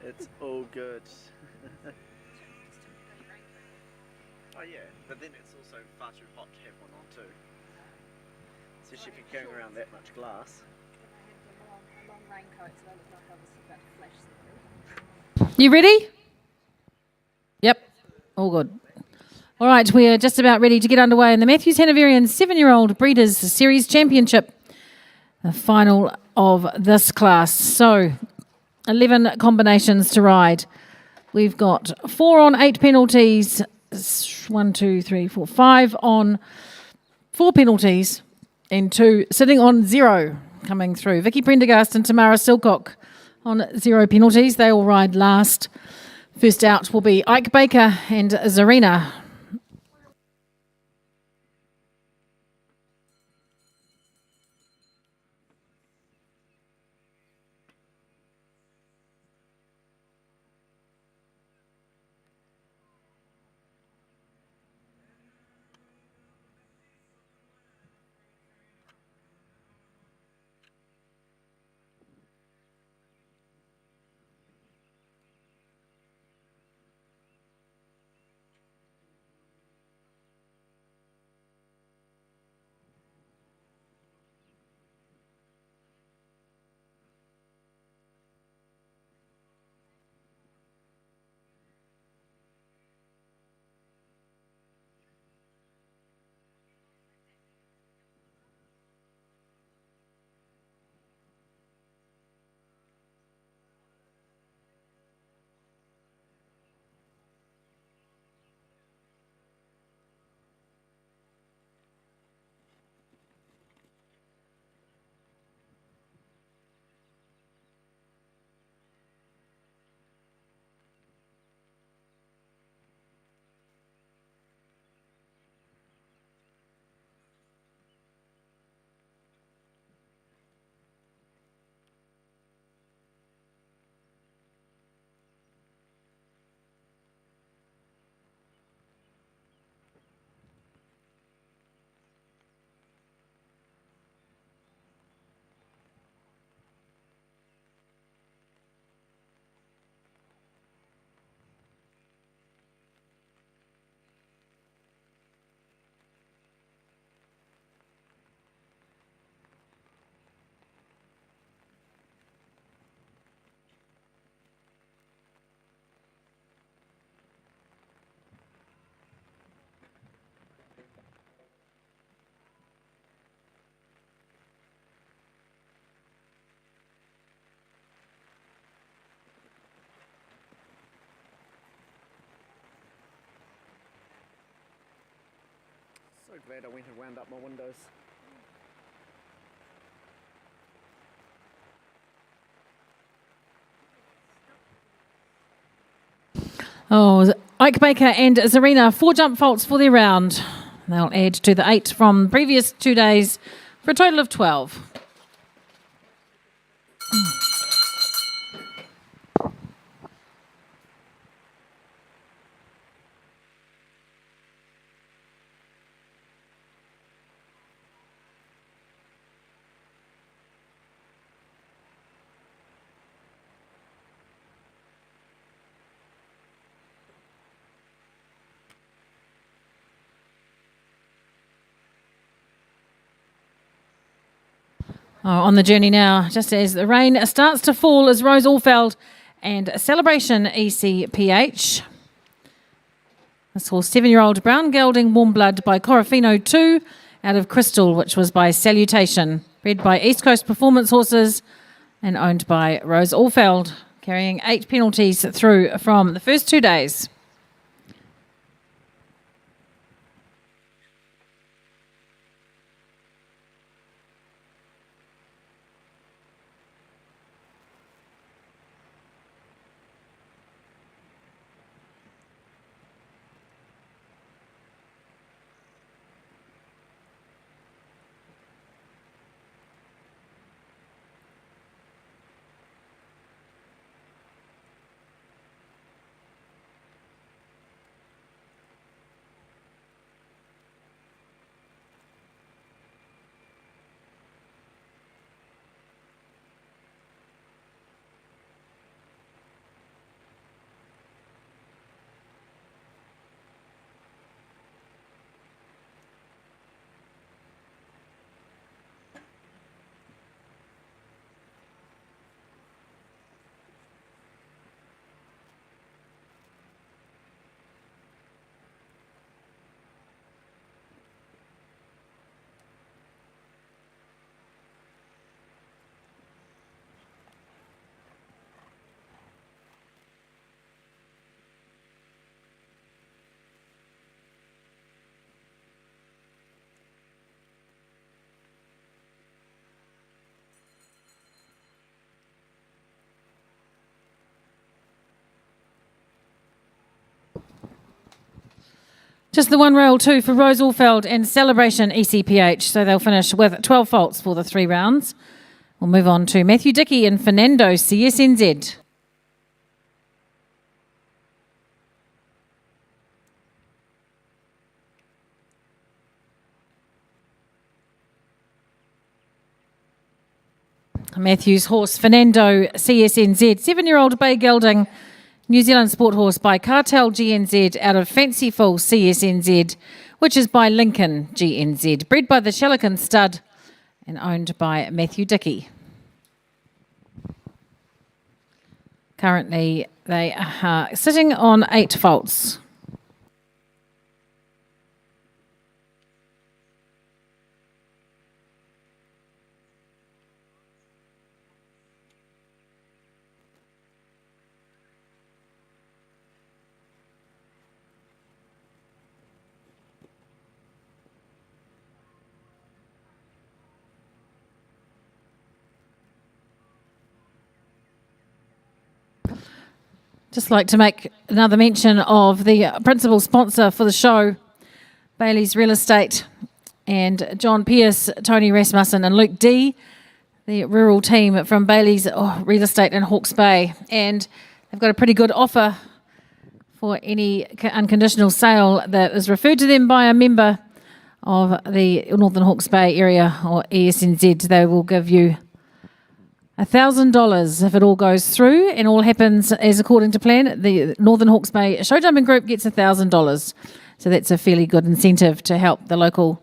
It's all good. Oh yeah, but then it's also far too hot to have one on too. Especially if you're carrying around that much glass. A long raincoat, so I look like I was about to flash something. You ready? Yep, all good. All right, we're just about ready to get underway in the Matthews Hanoverian 7-year-old Breeders' Series Championship, the final of this class. So, 11 combinations to ride. We've got 4 on 8 penalties, 1, 2, 3, 4, 5 on 4 penalties, and 2 sitting on 0 coming through. Vicky Prendergast and Tamara Silcock on 0 penalties. They will ride last. First out will be Ike Baker and Zarina. So glad I went and wound up my windows. Oh, Ike Baker and Zarina, 4 jump faults for their round. They'll add to the 8 from previous 2 days for a total of 12. Oh, on the journey now, just as the rain starts to fall, is Rose Allfeld and Celebration ECPH. This horse, 7-year-old Brown Gelding Warm Blood by Corofino 2 out of Crystal, which was by Salutation. Bred by East Coast Performance Horses and owned by Rose Allfeld, carrying 8 penalties through from the first 2 days. Just the one rail too for Rose Allfeld and Celebration ECPH. So they'll finish with 12 faults for the 3 rounds. We'll move on to Matthew Dickey and Fernando CSNZ. Matthew's horse Fernando CSNZ, 7-year-old bay gelding, New Zealand sport horse by Cartel GNZ out of Fanciful CSNZ, which is by Lincoln GNZ, bred by the Shelican stud and owned by Matthew Dickey. Currently, they are sitting on 8 faults. Just like to make another mention of the principal sponsor for the show, Bailey's Real Estate, and John Pearce, Tony Rasmussen and Luke D, the rural team from Bailey's Real Estate in Hawke's Bay. And they've got a pretty good offer for any unconditional sale that is referred to them by a member of the Northern Hawke's Bay area or ESNZ. They will give you $1,000 if it all goes through and all happens as according to plan. The Northern Hawke's Bay Show Jumping Group gets $1,000. So that's a fairly good incentive to help the local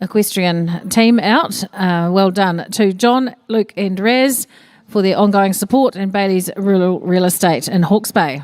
equestrian team out. Well done to John, Luke and Raz for their ongoing support in Bailey's Rural Real Estate in Hawke's Bay.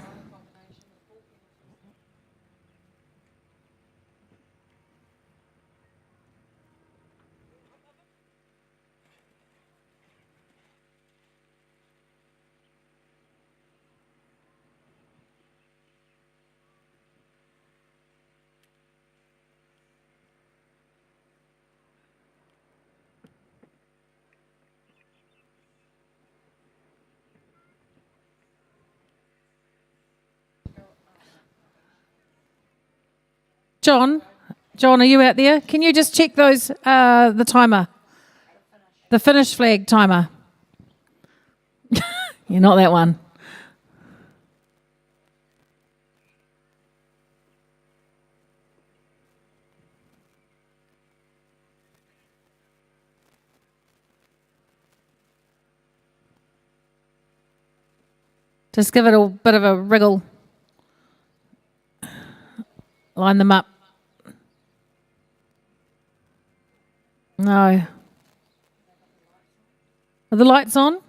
John, are you out there? Can you just check those, the timer? The finish flag timer. You're not that one. Just give it a bit of a wriggle. Line them up. No. Are the lights on?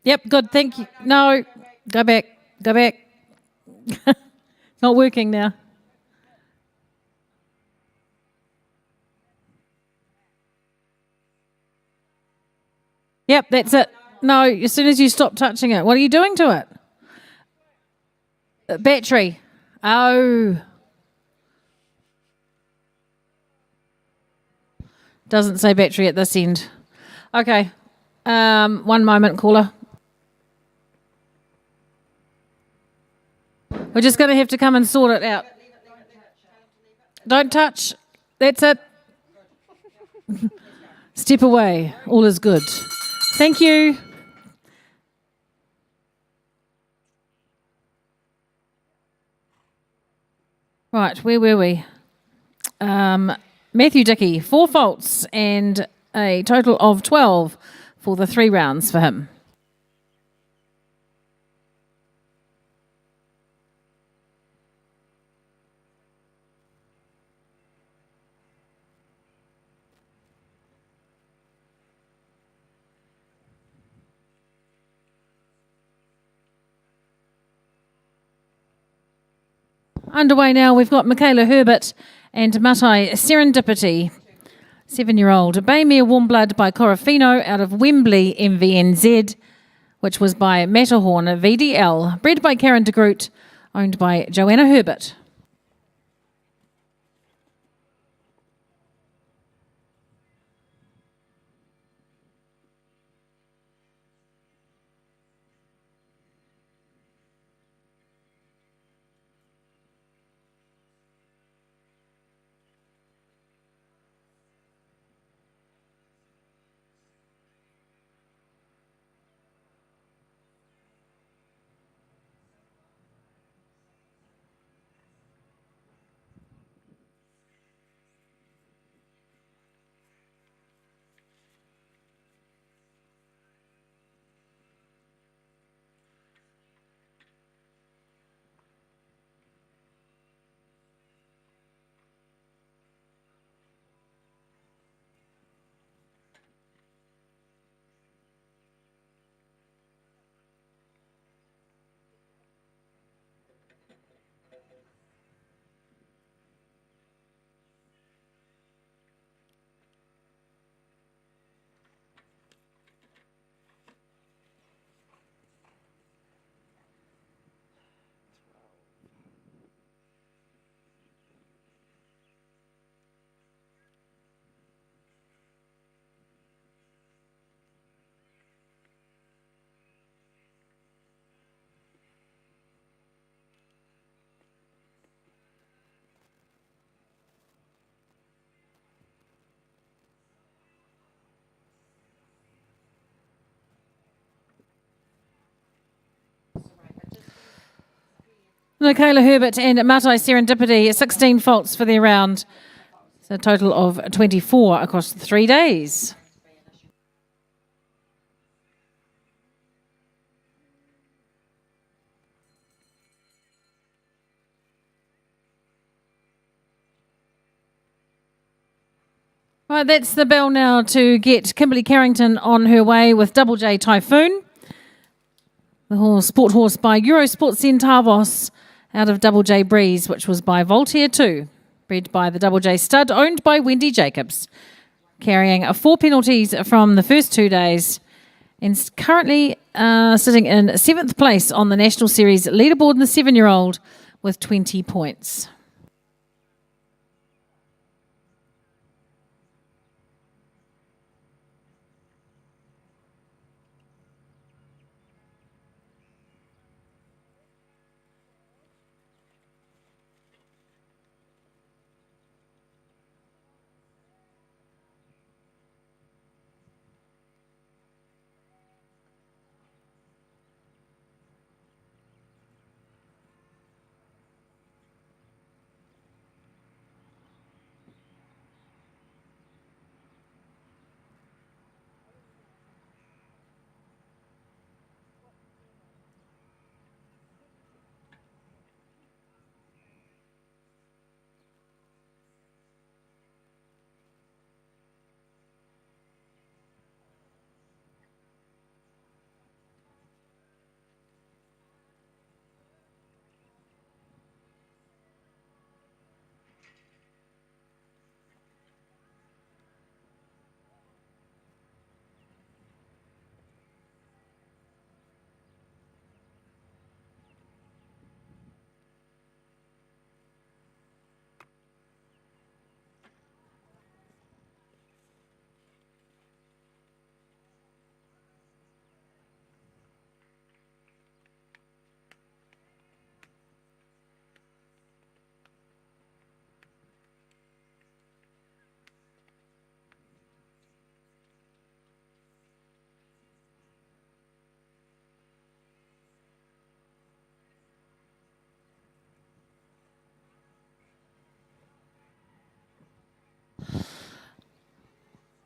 Yep, good, thank you. No, go back. Not working now. Yep, that's it. No, as soon as you stop touching it. What are you doing to it? Battery. Oh. Doesn't say battery at this end. Okay. One moment, caller. We're just going to have to come and sort it out. Don't touch. That's it. Step away. All is good. Thank you. Right, where were we? Matthew Dickey, 4 faults and a total of 12 for the 3 rounds for him. Underway now, we've got Michaela Herbert and Matai Serendipity, 7-year-old. Baymere Warm Blood by Corofino out of Wembley MVNZ, which was by Matterhorn VDL, bred by Karen de Groot, owned by Joanna Herbert. Michaela Herbert and Matai Serendipity, 16 faults for their round. So a total of 24 across 3 days. Right, that's the bell now to get Kimberly Carrington on her way with Double J Typhoon. The horse, sport horse by Eurosport Centavos out of Double J Breeze, which was by Voltaire 2, bred by the Double J Stud, owned by Wendy Jacobs, carrying 4 penalties from the first 2 days, and currently sitting in 7th place on the National Series leaderboard in the 7-year-old with 20 points.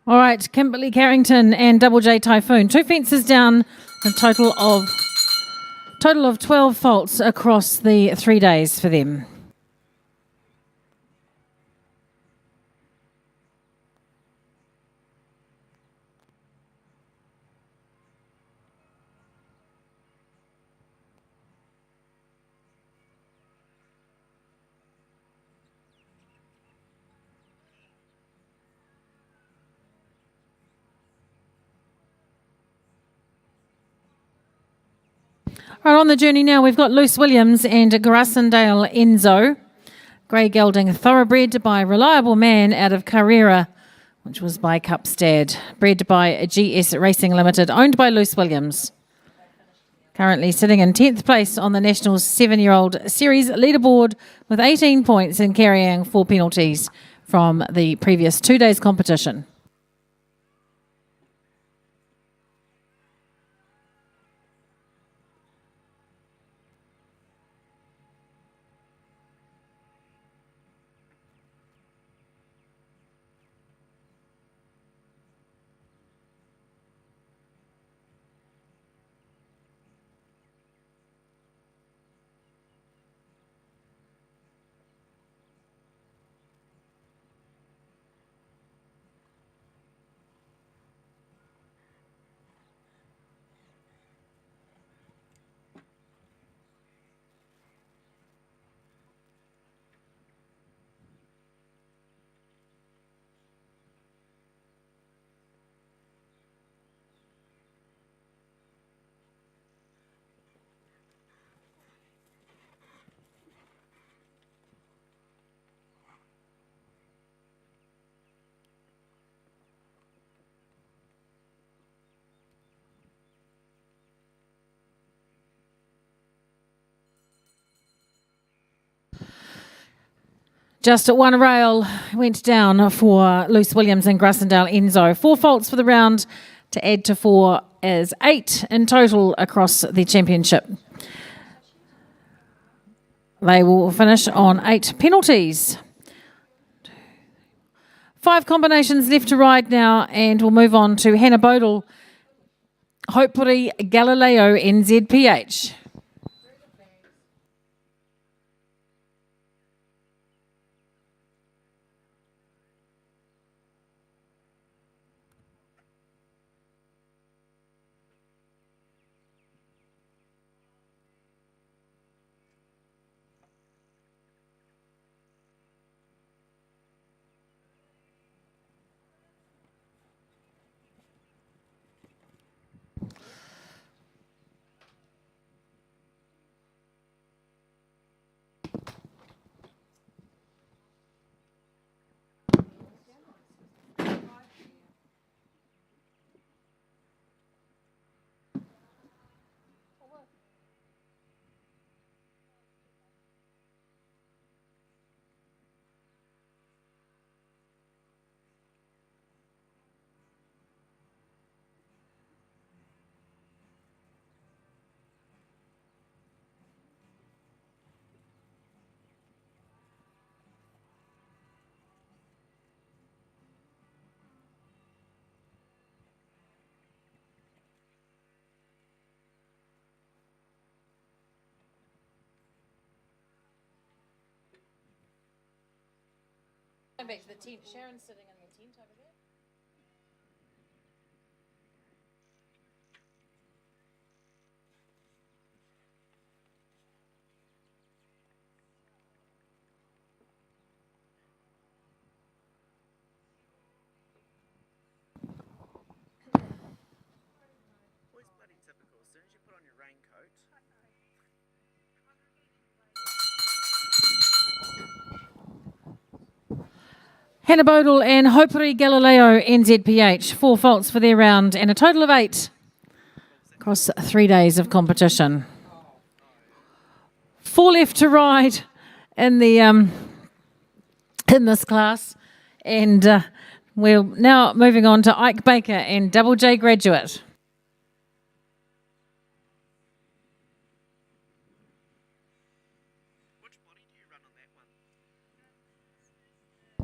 All right, Kimberly Carrington and Double J Typhoon. 2 fences down, a total of 12 faults across the 3 days for them. Right, on the journey now, we've got Luce Williams and Grassendale Enzo. Grey Gelding Thoroughbred by Reliable Man out of Carrera, which was by Cupstead. Bred by GS Racing Limited, owned by Luce Williams. Currently sitting in 10th place on the National 7-year-old series leaderboard with 18 points and carrying 4 penalties from the previous 2 days competition. Just at one rail went down for Luce Williams and Grassendale Enzo. 4 faults for the round to add to 4 is 8 in total across the championship. They will finish on 8 penalties. 5 combinations left to ride now, and we'll move on to Hannah Bodle, Hopuri Galileo NZPH. Going back to the tent. Sharon's sitting in the tent over there. Always bloody typical. As soon as you put on your raincoat, Hannah Bodle and Hopuri Galileo NZPH. 4 faults for their round and a total of 8 across 3 days of competition. 4 left to ride in the in this class, and we're now moving on to Ike Baker and Double J Graduate. which body do you run on that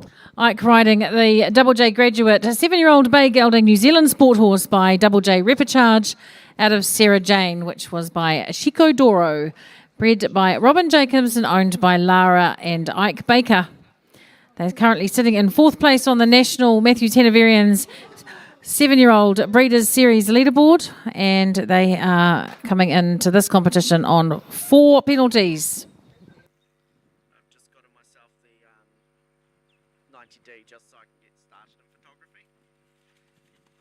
one? Ike riding the Double J Graduate, a 7-year-old bay gelding New Zealand sport horse by Double J Repicharge out of Sarah Jane, which was by Chico Doro, bred by Robin Jacobs and owned by Lara and Ike Baker. They're currently sitting in 4th place on the National Matthew Tenaverian's 7-year-old Breeders' Series leaderboard, and they are coming into this competition on 4 penalties. I've just got myself the 90D just so I can get started in photography.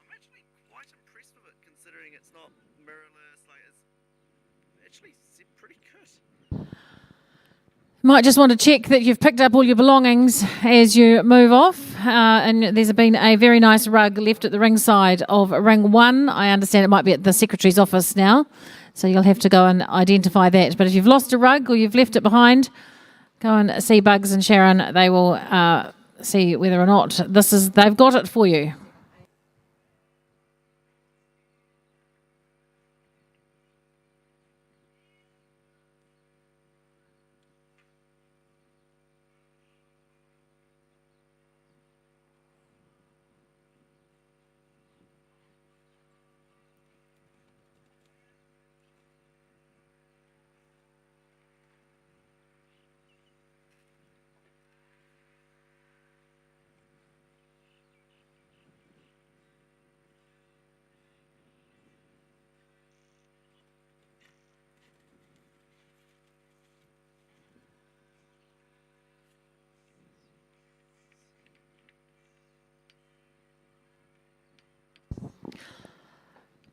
I'm actually quite impressed with it considering it's not mirrorless. Like it's actually pretty good. Might just want to check that you've picked up all your belongings as you move off. And there's been a very nice rug left at the ringside of ring 1. I understand it might be at the secretary's office now, so you'll have to go and identify that. But if you've lost a rug or you've left it behind, go and see Bugs and Sharon. They will see whether or not they've got it for you.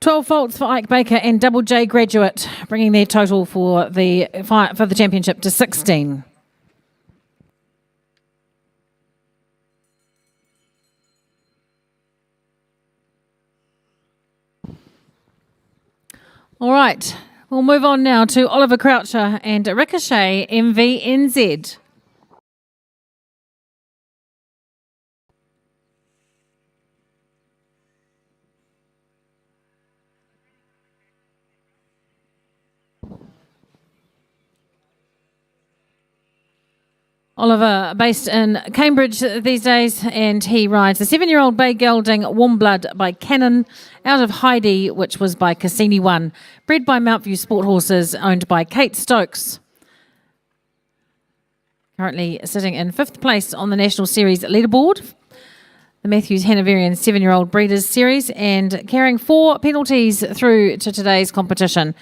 "12 faults for Ike Baker and Double J Graduate, bringing their total for the championship to 16. All right, we'll move on now to Oliver Croucher and Ricochet MVNZ. Oliver, based in Cambridge these days, and he rides the 7-year-old Bay Gelding Warm Blood by Cannon out of Heidi, which was by Cassini 1. Bred by Mountview Sport Horses, owned by Kate Stokes. Currently sitting in 5th place on the National Series leaderboard. The Matthews Hanoverian 7-year-old Breeders' Series, and carrying 4 penalties through to today's competition.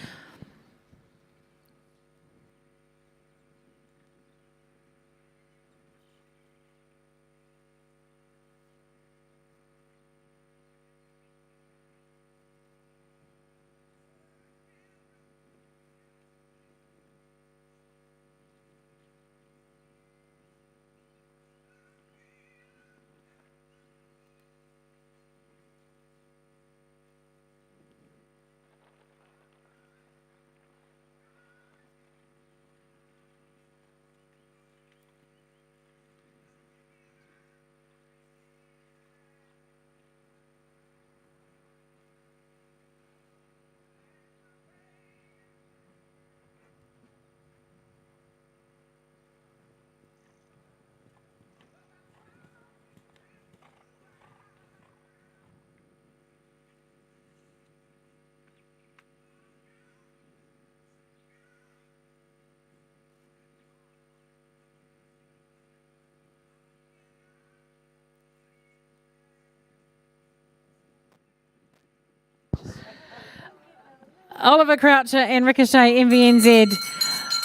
Oliver Croucher and Ricochet MVNZ.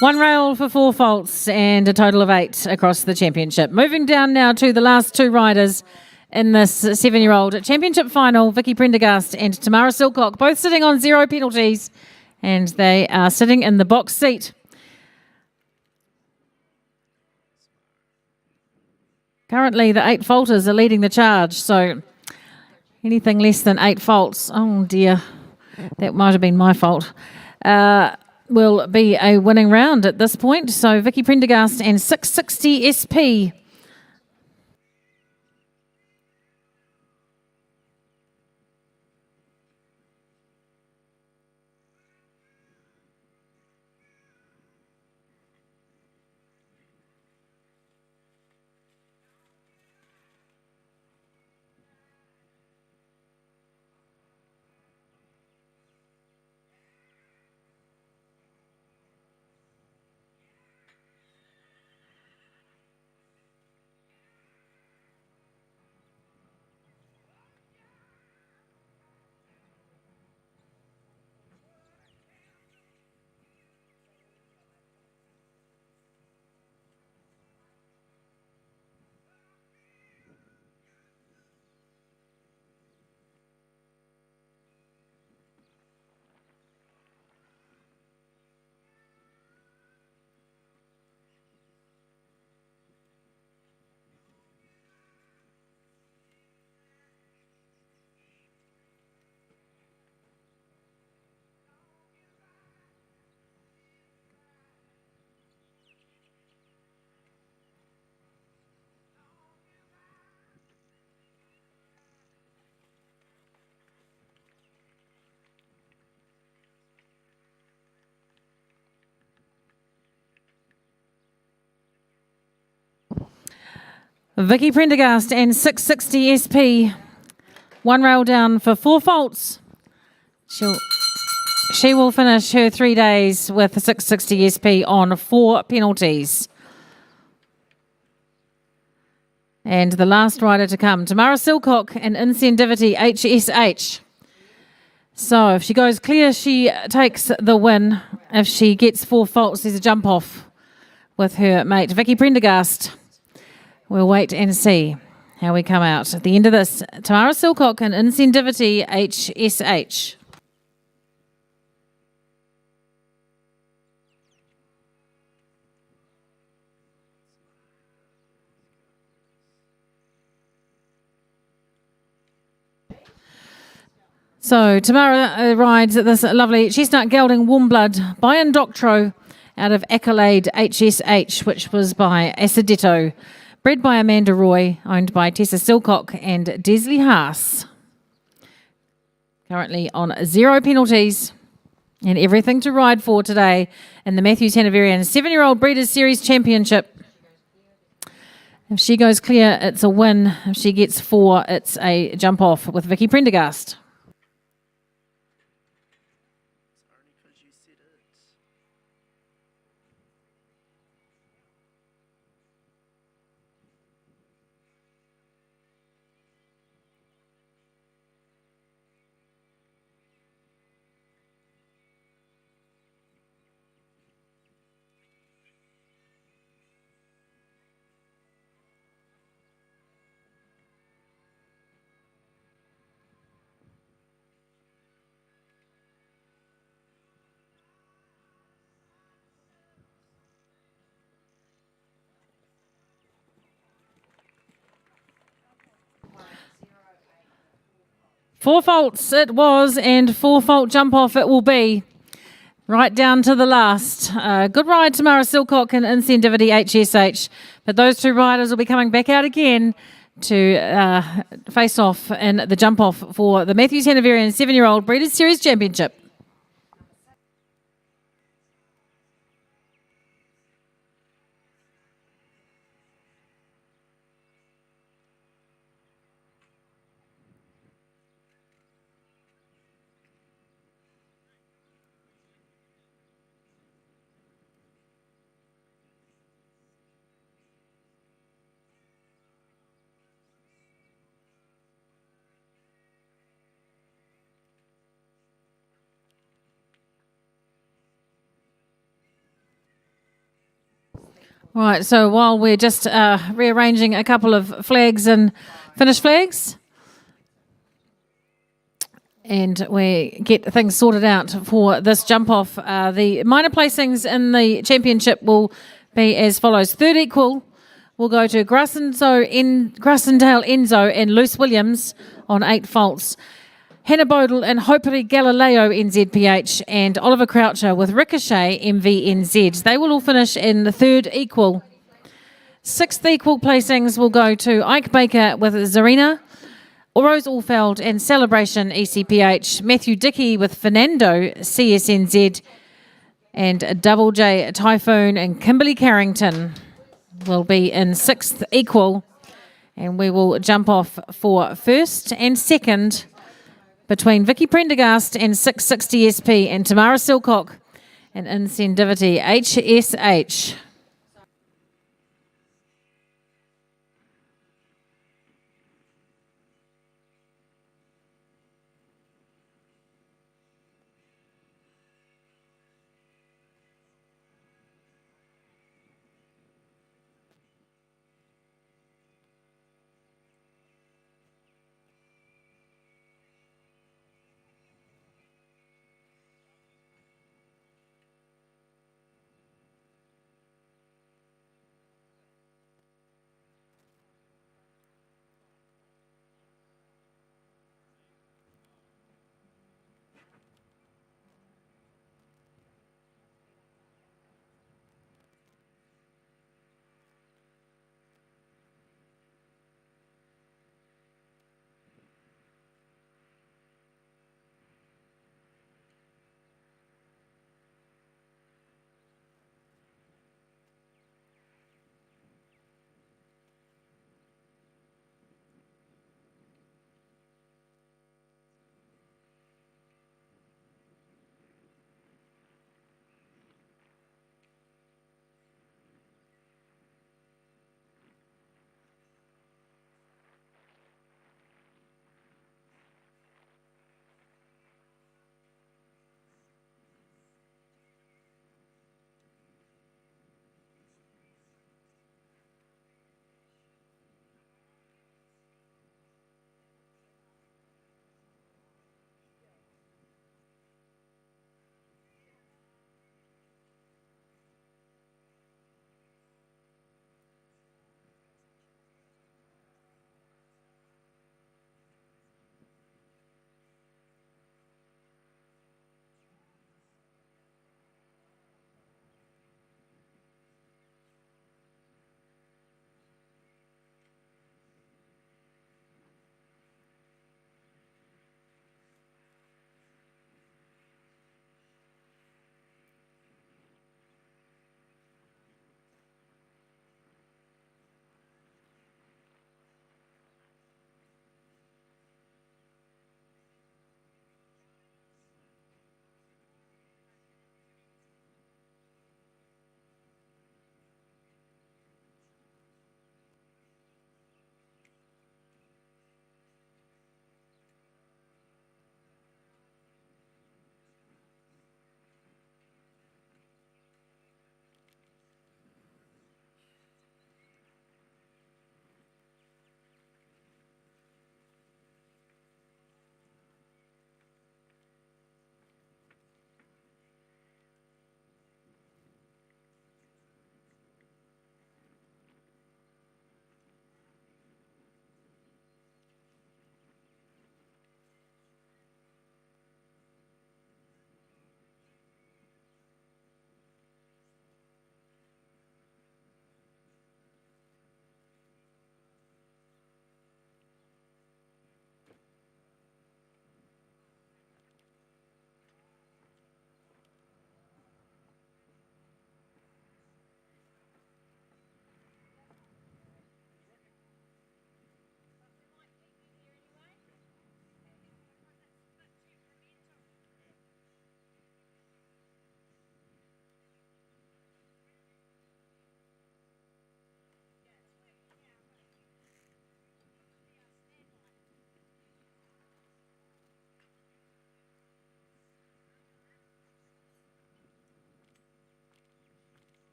1 rail for 4 faults and a total of 8 across the championship. Moving down now to the last 2 riders in this 7-year-old championship final, Vicky Prendergast and Tamara Silcock, both sitting on 0 penalties, and they are sitting in the box seat. Currently, the 8 faulters are leading the charge, so anything less than 8 faults, oh dear, that might have been my fault, will be a winning round at this point. So Vicky Prendergast and 660 SP. Vicky Prendergast and 660 SP. 1 rail down for 4 faults. She will finish her 3 days with 660 SP on 4 penalties. And the last rider to come, Tamara Silcock and Incendivity HSH. So if she goes clear, she takes the win. If she gets 4 faults, there's a jump off with her mate, Vicky Prendergast. We'll wait and see how we come out. At the end of this, Tamara Silcock and Incendivity HSH. So Tamara rides this lovely chestnut gelding Warm Blood by Indoctro out of Accolade HSH, which was by Acidetto. Bred by Amanda Roy, owned by Tessa Silcock and Desley Haas. Currently on 0 penalties and everything to ride for today in the Matthews Hanoverian 7-year-old Breeders' Series Championship. If she goes clear, it's a win. If she gets 4, it's a jump off with Vicky Prendergast. Only because you said it. Four faults it was, and 4 fault jump off it will be. Right down to the last. Good ride, Tamara Silcock and Incendivity HSH. But those 2 riders will be coming back out again to face off in the jump off for the Matthews Hanoverian 7-year-old Breeders' Series Championship. Right, so while we're just rearranging a couple of flags and finish flags, and we get things sorted out for this jump off, the minor placings in the championship will be as follows. 3rd equal will go to Grassendale Enzo and Luce Williams on 8 faults. Hannah Bodle and Hoperi Galileo NZPH and Oliver Croucher with Ricochet MVNZ. They will all finish in the 3rd equal. 6th equal placings will go to Ike Baker with Zarina, Rose Allfeld and Celebration ECPH, Matthew Dickey with Fernando CSNZ, and Double J Typhoon and Kimberly Carrington will be in 6th equal. And we will jump off for 1st and 2nd between Vicky Prendergast and 660 SP and Tamara Silcock and Incendivity HSH.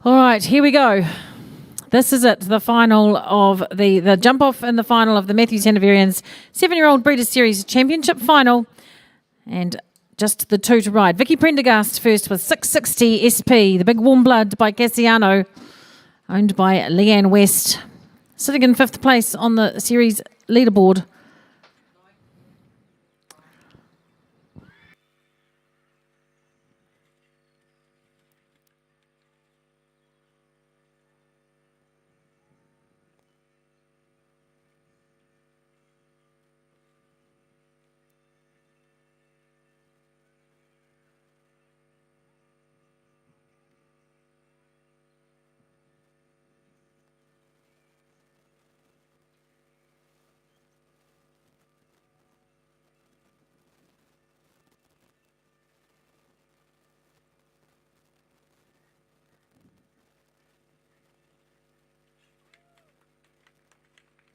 All right, here we go. This is it, the final of the jump off in the final of the Matthews Hanoverians 7-year-old Breeders' Series Championship final. And just the two to ride. Vicky Prendergast first with 660 SP, the big warm blood by Cassiano, owned by Leanne West, sitting in 5th place on the series leaderboard.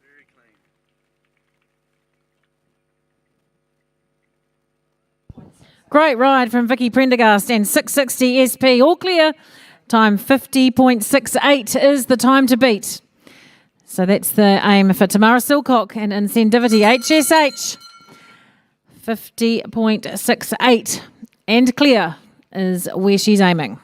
Very clean. Great ride from Vicky Prendergast and 660 SP, all clear. Time 50.68 is the time to beat. So that's the aim for Tamara Silcock and Incendivity HSH. 50.68 and clear is where she's aiming.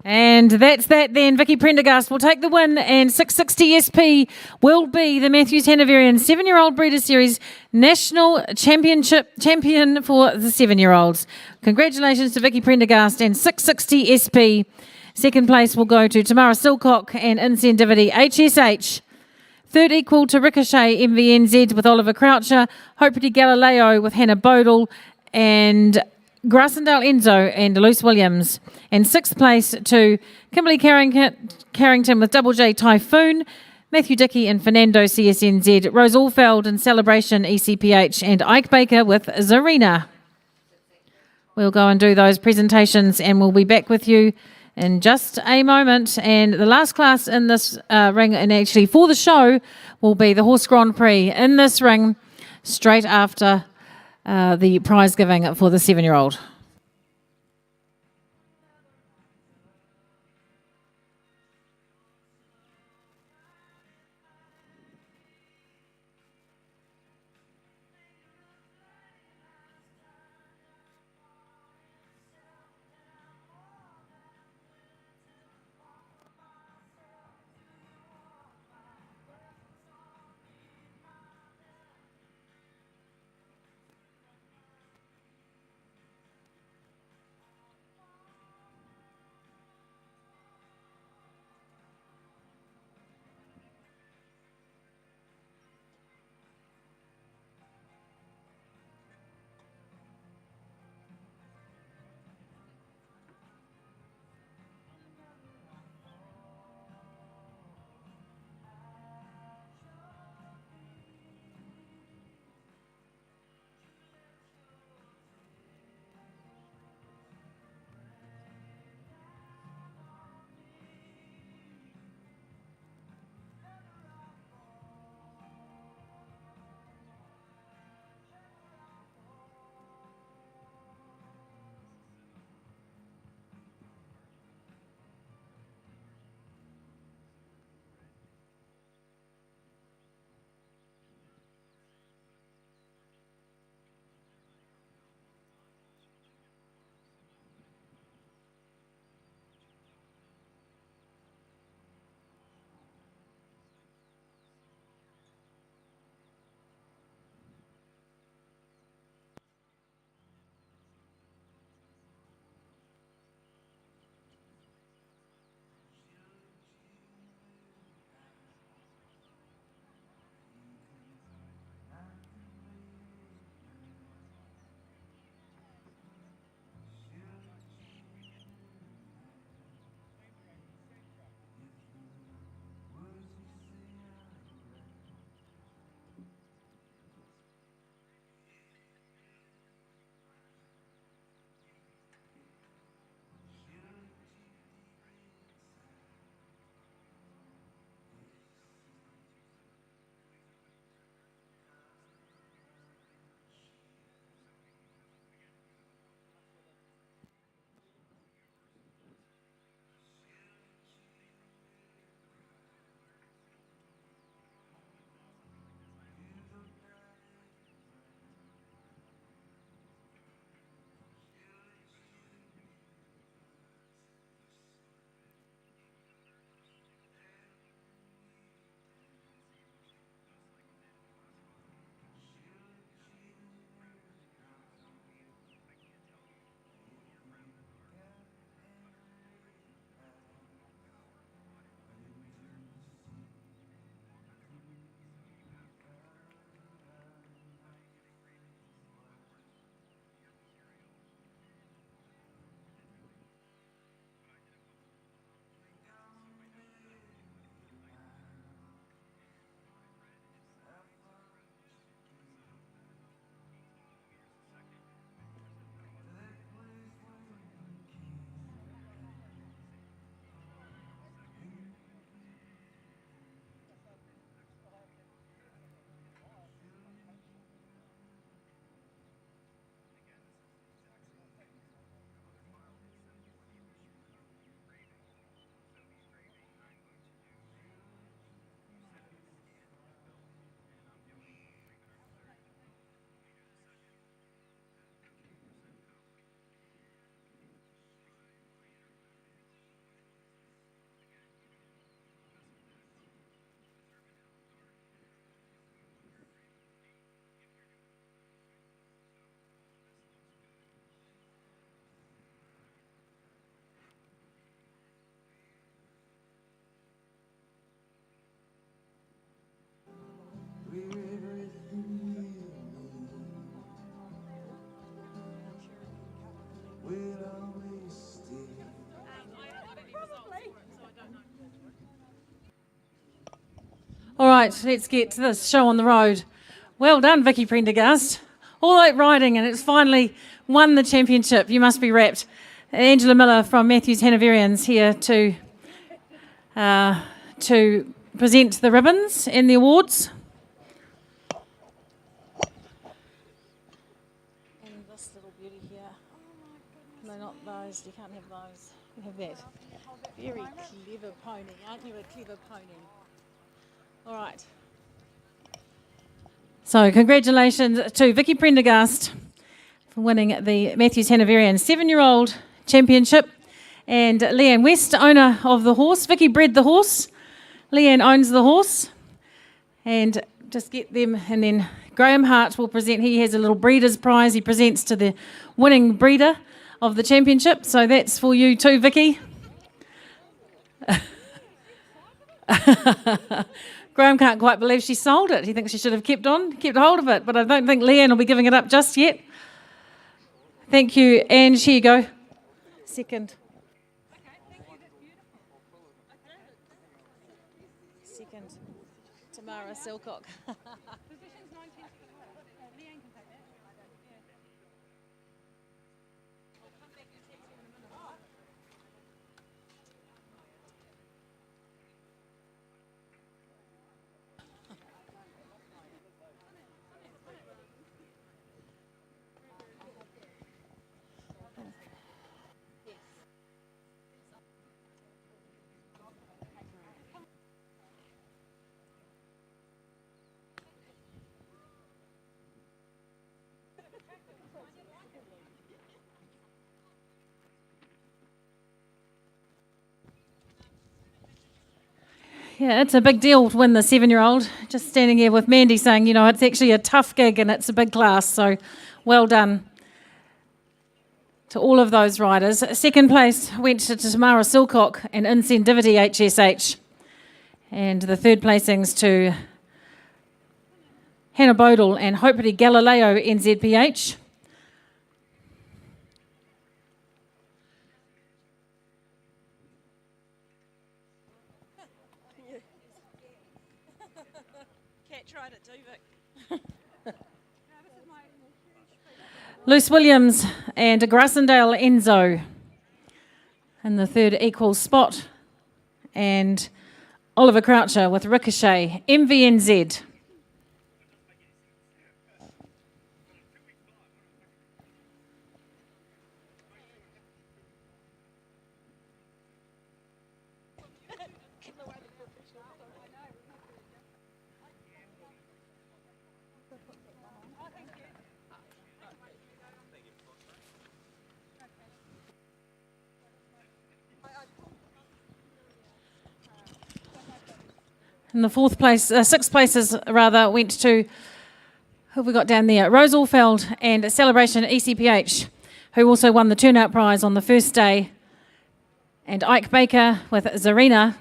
And that's that then. Vicky Prendergast will take the win, and 660 SP will be the Matthews Hanoverian 7-year-old Breeders' Series National Championship champion for the 7-year-olds. Congratulations to Vicky Prendergast and 660 SP. Second place will go to Tamara Silcock and Incendivity HSH. Third equal to Ricochet MVNZ with Oliver Croucher, Hopefully Galileo with Hannah Bodle, and Grassendale Enzo and Luce Williams. And sixth place to Kimberly Carrington with Double J Typhoon, Matthew Dickey and Fernando CSNZ, Rose Allfeld and Celebration ECPH, and Ike Baker with Zarina. We'll go and do those presentations and we'll be back with you in just a moment. And the last class in this ring, and actually for the show, will be the Horse Grand Prix in this ring straight after the prize giving for the 7-year-old. All right, let's get to this show on the road. Well done, Vicky Prendergast. All that riding, and it's finally won the championship. You must be rapt. Angela Miller from Matthews Hanoverians here to present the ribbons and the awards. And this little beauty here. No, not those. You can't have those. You have that. Very clever pony. Aren't you a clever pony? All right. So congratulations to Vicky Prendergast for winning the Matthews Hanoverian 7-year-old championship, and Leanne West, owner of the horse. Vicky bred the horse. Leanne owns the horse, and just get them, and then Graham Hart will present. He has a little breeder's prize he presents to the winning breeder of the championship, so that's for you too, Vicky. Graham can't quite believe she sold it. He thinks she should have kept hold of it, but I don't think Leanne will be giving it up just yet. Thank you, and here you go. Second. Second, Tamara Silcock. Yeah, it's a big deal to win the 7-year-old. Just standing here with Mandy saying, you know, it's actually a tough gig and it's a big class, so well done to all of those riders. Second place went to Tamara Silcock and Incendivity HSH. And the third placings to Hannah Bodle and Hopefully Galileo NZPH. Cat tried it too, Vic. Luce Williams and Grassendale Enzo in the third equal spot. And Oliver Croucher with Ricochet, MVNZ. And the sixth places rather, went to, who have we got down there? Rose Allfeld and Celebration ECPH, who also won the turnout prize on the first day. And Ike Baker with Zarina.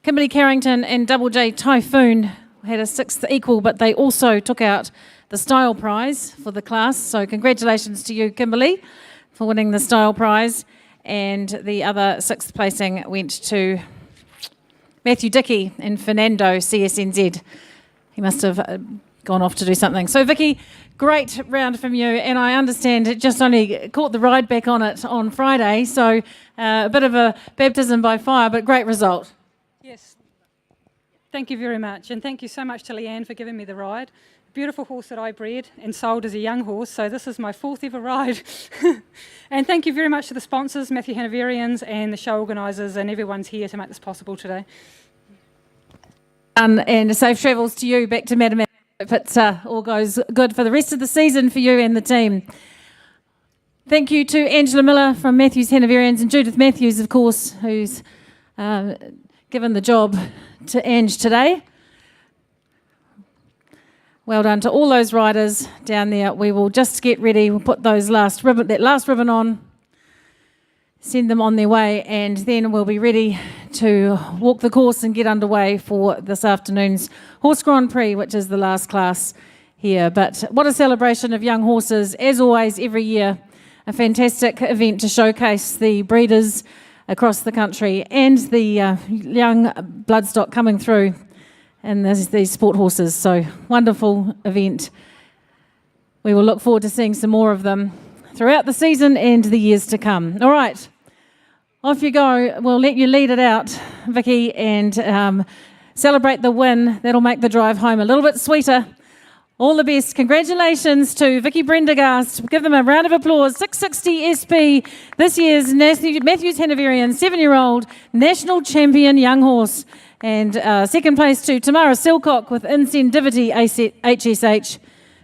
Kimberly Carrington and Double J Typhoon had a sixth equal, but they also took out the style prize for the class. So congratulations to you, Kimberly, for winning the style prize. And the other sixth placing went to Matthew Dickey and Fernando CSNZ. He must have gone off to do something. So Vicky, great round from you, and I understand it just only caught the ride back on it on Friday, so a bit of a baptism by fire, but great result. Yes, thank you very much, and thank you so much to Leanne for giving me the ride. Beautiful horse that I bred and sold as a young horse, so this is my fourth ever ride. And thank you very much to the sponsors, Matthew Hanoverians, and the show organisers, and everyone's here to make this possible today. And safe travels to you back to Madam. If it all goes good for the rest of the season for you and the team. Thank you to Angela Miller from Matthews Hanoverians and Judith Matthews, of course, who's given the job to Ange today. Well done to all those riders down there. We will just get ready. We'll put that last ribbon on, send them on their way, and then we'll be ready to walk the course and get underway for this afternoon's Horse Grand Prix, which is the last class here. But what a celebration of young horses, as always, every year. A fantastic event to showcase the breeders across the country and the young bloodstock coming through and these sport horses. So wonderful event. We will look forward to seeing some more of them throughout the season and the years to come. All right, off you go. We'll let you lead it out, Vicky, and celebrate the win. That'll make the drive home a little bit sweeter. All the best. Congratulations to Vicky Brendergast. Give them a round of applause. 660 SP, this year's Matthews Hanoverian 7-year-old national champion young horse. And second place to Tamara Silcock with Incendivity HSH.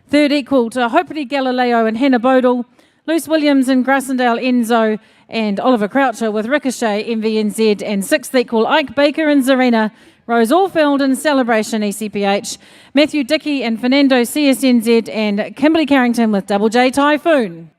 Third equal to Hoperi Galileo and Hannah Bodle. Luce Williams and Grassendale Enzo. And Oliver Croucher with Ricochet MVNZ. And sixth equal Ike Baker and Zarina. Rose Allfield in Celebration ECPH, Matthew Dickey and Fernando CSNZ, and Kimberly Carrington with Double J Typhoon.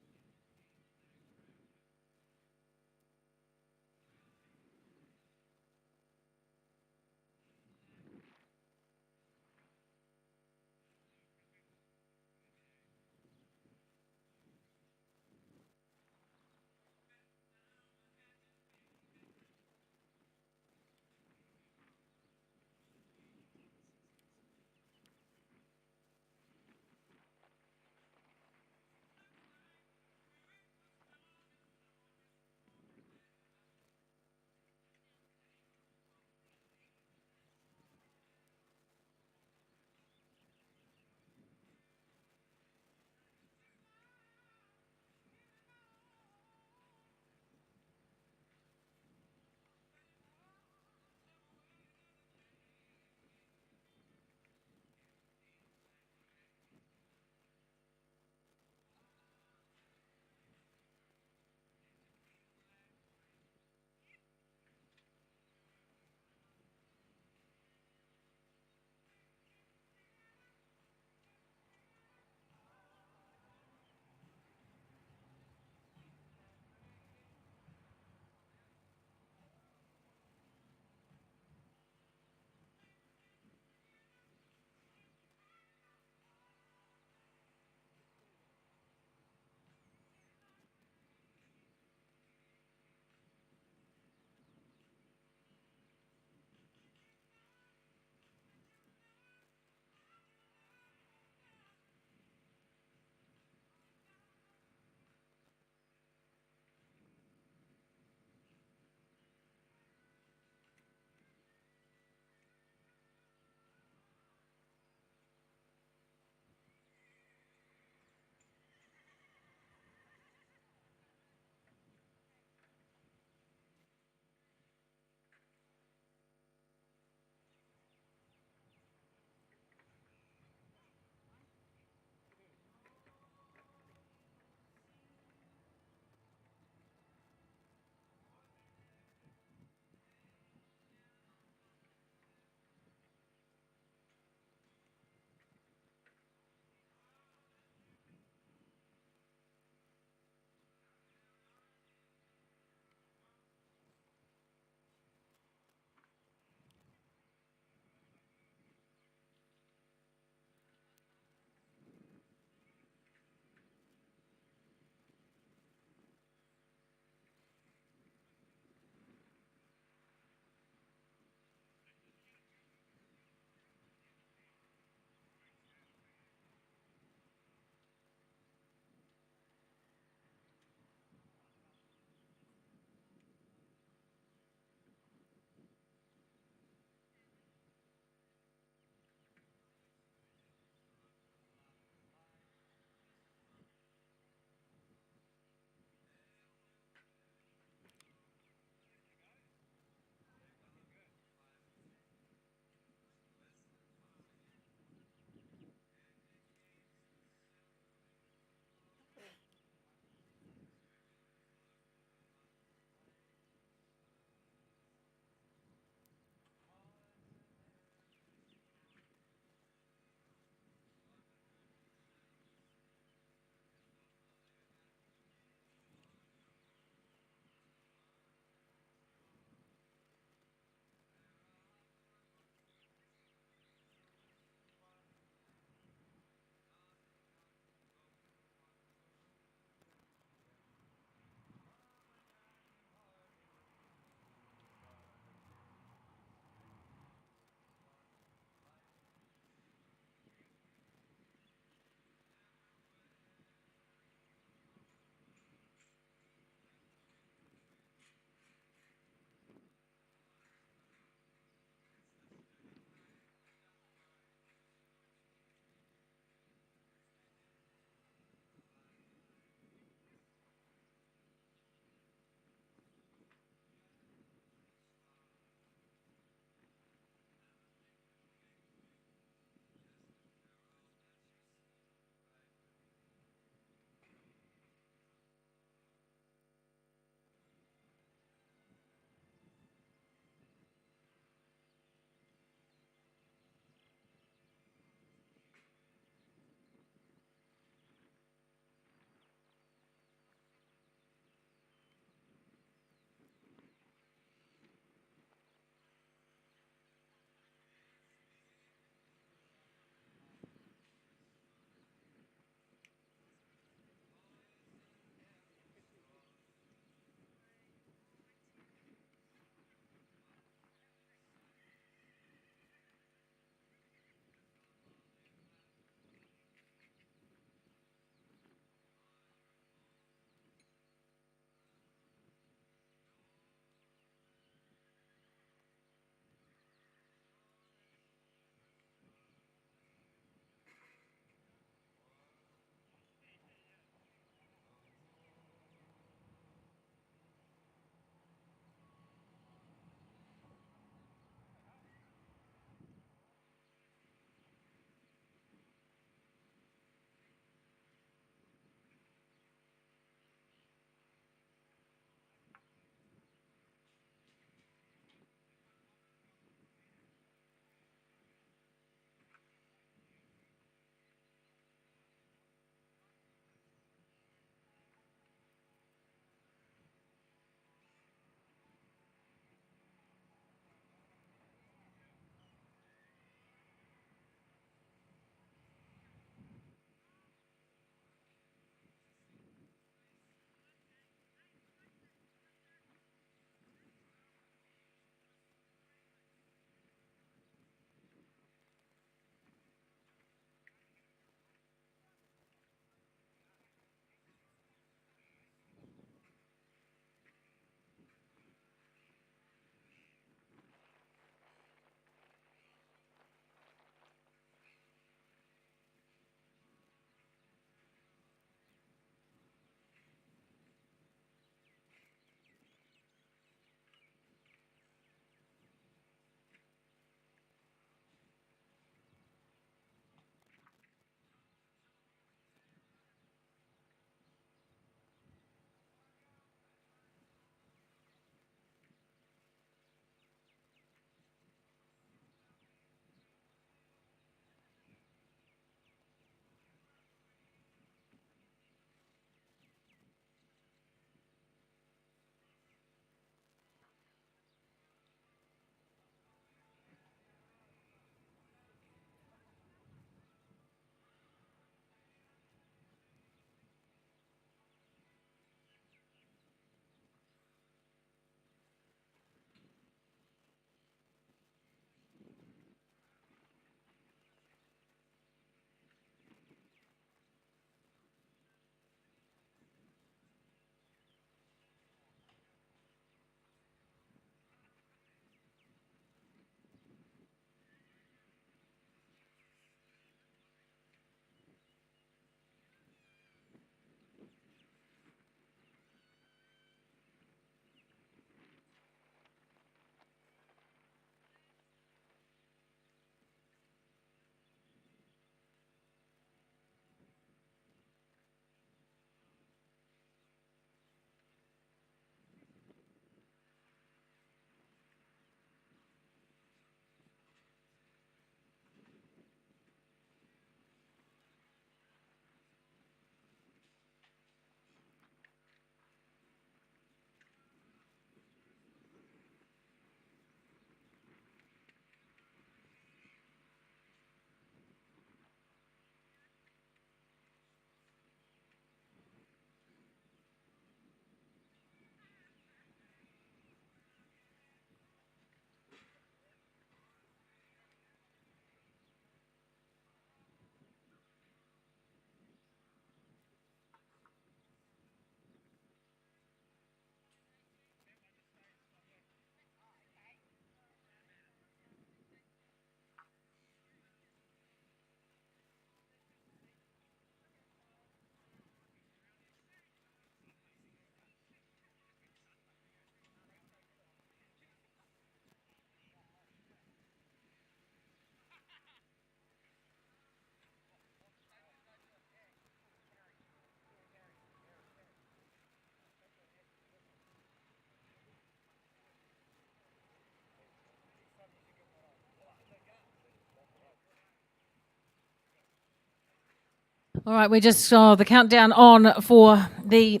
All right, we just saw the countdown on for the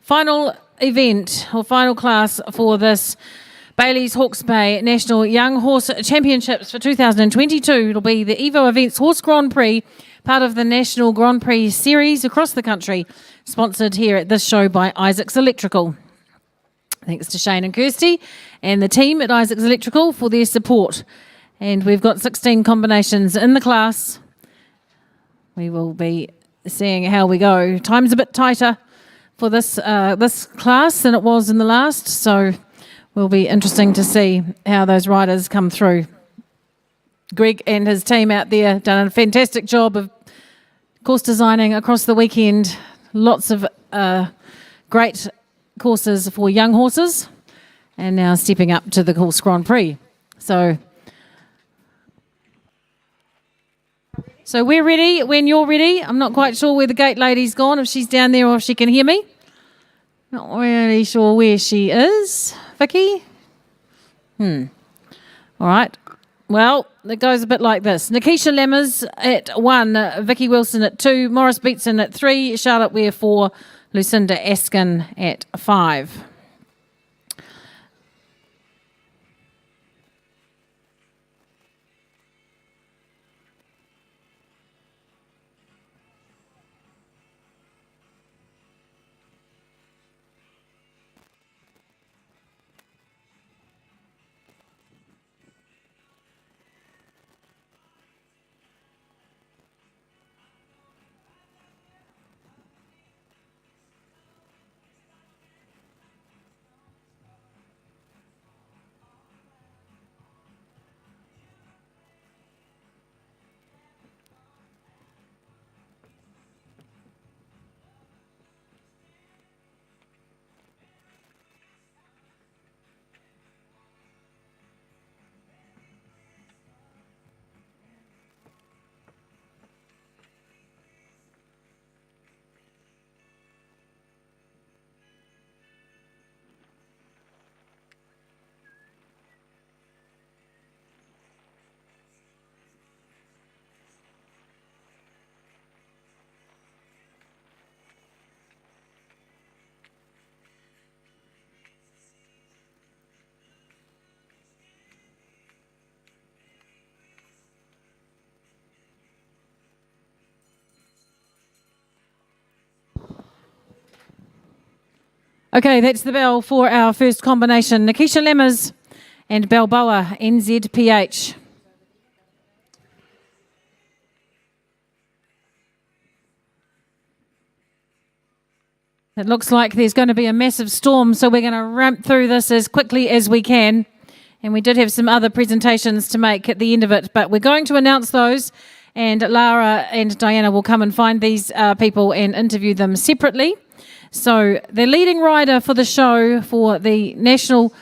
final event or final class for this Bailey's Hawke's Bay National Young Horse Championships for 2022. It'll be the Evo Events Horse Grand Prix, part of the National Grand Prix series across the country, sponsored here at this show by Isaac's Electrical. Thanks to Shane and Kirsty and the team at Isaac's Electrical for their support. And we've got 16 combinations in the class. We will be seeing how we go. Time's a bit tighter for this class than it was in the last, so will be interesting to see how those riders come through. Greg and his team out there done a fantastic job of course designing across the weekend. Lots of great courses for young horses, and now stepping up to the Horse Grand Prix. So we're ready when you're ready. I'm not quite sure where the gate lady's gone, if she's down there or if she can hear me. Not really sure where she is. Vicky? All right. Well, it goes a bit like this. Nikisha Lemmers at 1, Vicky Wilson at 2, Morris Beatson at 3, Charlotte Ware 4, Lucinda Askin at 5. Okay, that's the bell for our first combination. Nikisha Lemmers and Balboa NZPH. It looks like there's going to be a massive storm, so we're going to ramp through this as quickly as we can. And we did have some other presentations to make at the end of it, but we're going to announce those, and Lara and Diana will come and find these people and interview them separately. So the leading rider for the show for the National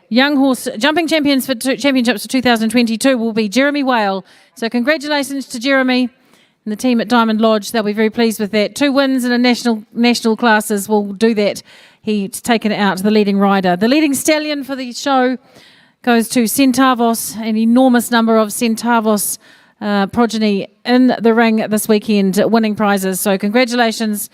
Young Horse Jumping Championships for 2022 will be Jeremy Whale. So congratulations to Jeremy and the team at Diamond Lodge. They'll be very pleased with that. 2 wins in a national classes will do that. He's taken it out to the leading rider. The leading stallion for the show goes to Centavos, an enormous number of Centavos progeny in the ring this weekend, winning prizes. So congratulations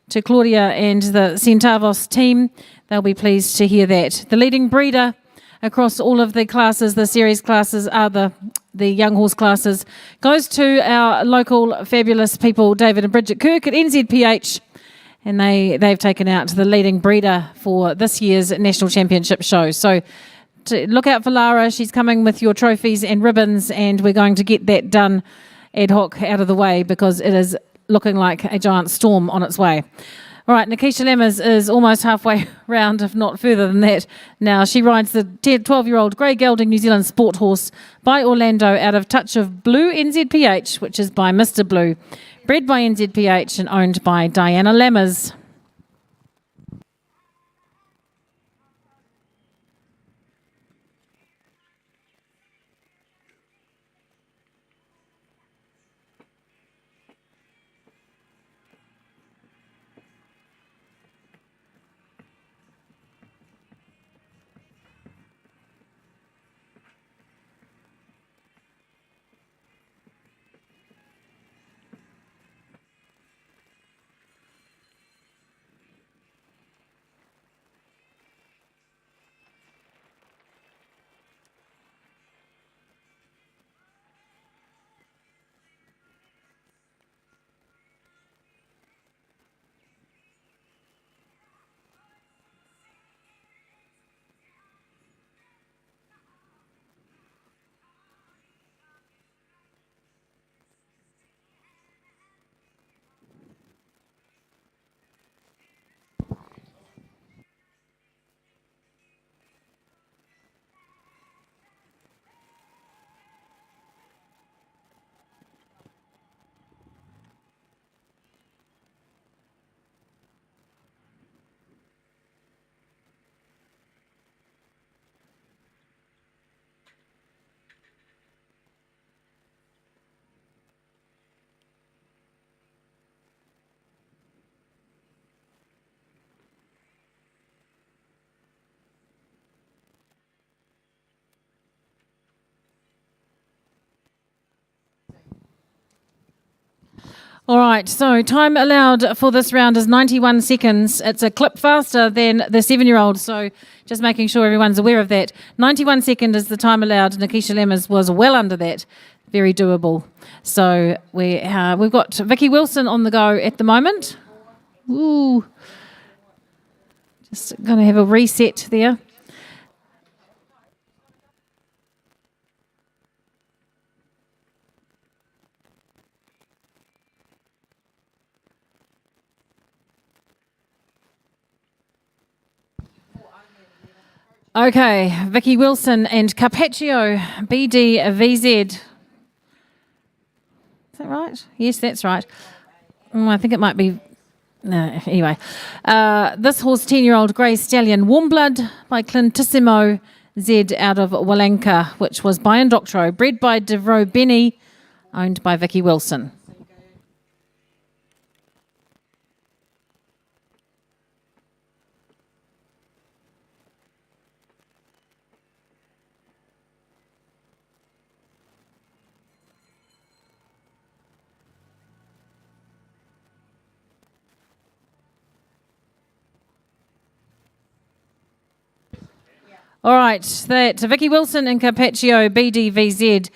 to Claudia and the Centavos team. They'll be pleased to hear that. The leading breeder across all of the classes, the series classes, are the young horse classes, goes to our local fabulous people, David and Bridget Kirk at NZPH, and they've taken out the leading breeder for this year's National Championship show. So to look out for Lara. She's coming with your trophies and ribbons, and we're going to get that done ad hoc out of the way because it is looking like a giant storm on its way. All right, Nikisha Lemmers is almost halfway round, if not further than that. Now, she rides the 12-year-old grey gelding New Zealand sport horse by Orlando out of Touch of Blue NZPH, which is by Mr. Blue, bred by NZPH and owned by Diana Lemmers. All right, so time allowed for this round is 91 seconds. It's a clip faster than the 7-year-old, so just making sure everyone's aware of that. 91 seconds is the time allowed. Nikisha Lammers was well under that. Very doable. So we've got Vicky Wilson on the go at the moment. Ooh. Just going to have a reset there. Okay, Vicky Wilson and Carpaccio, BDVZ. Is that right? Yes, that's right. I think it might be. No, anyway. This horse, 10-year-old Grey Stallion, Warm Blood by Clintissimo Z out of Walanka, which was by Indoctro, bred by Devro Benny, owned by Vicky Wilson. All right, that's Vicky Wilson and Carpaccio, BDVZ.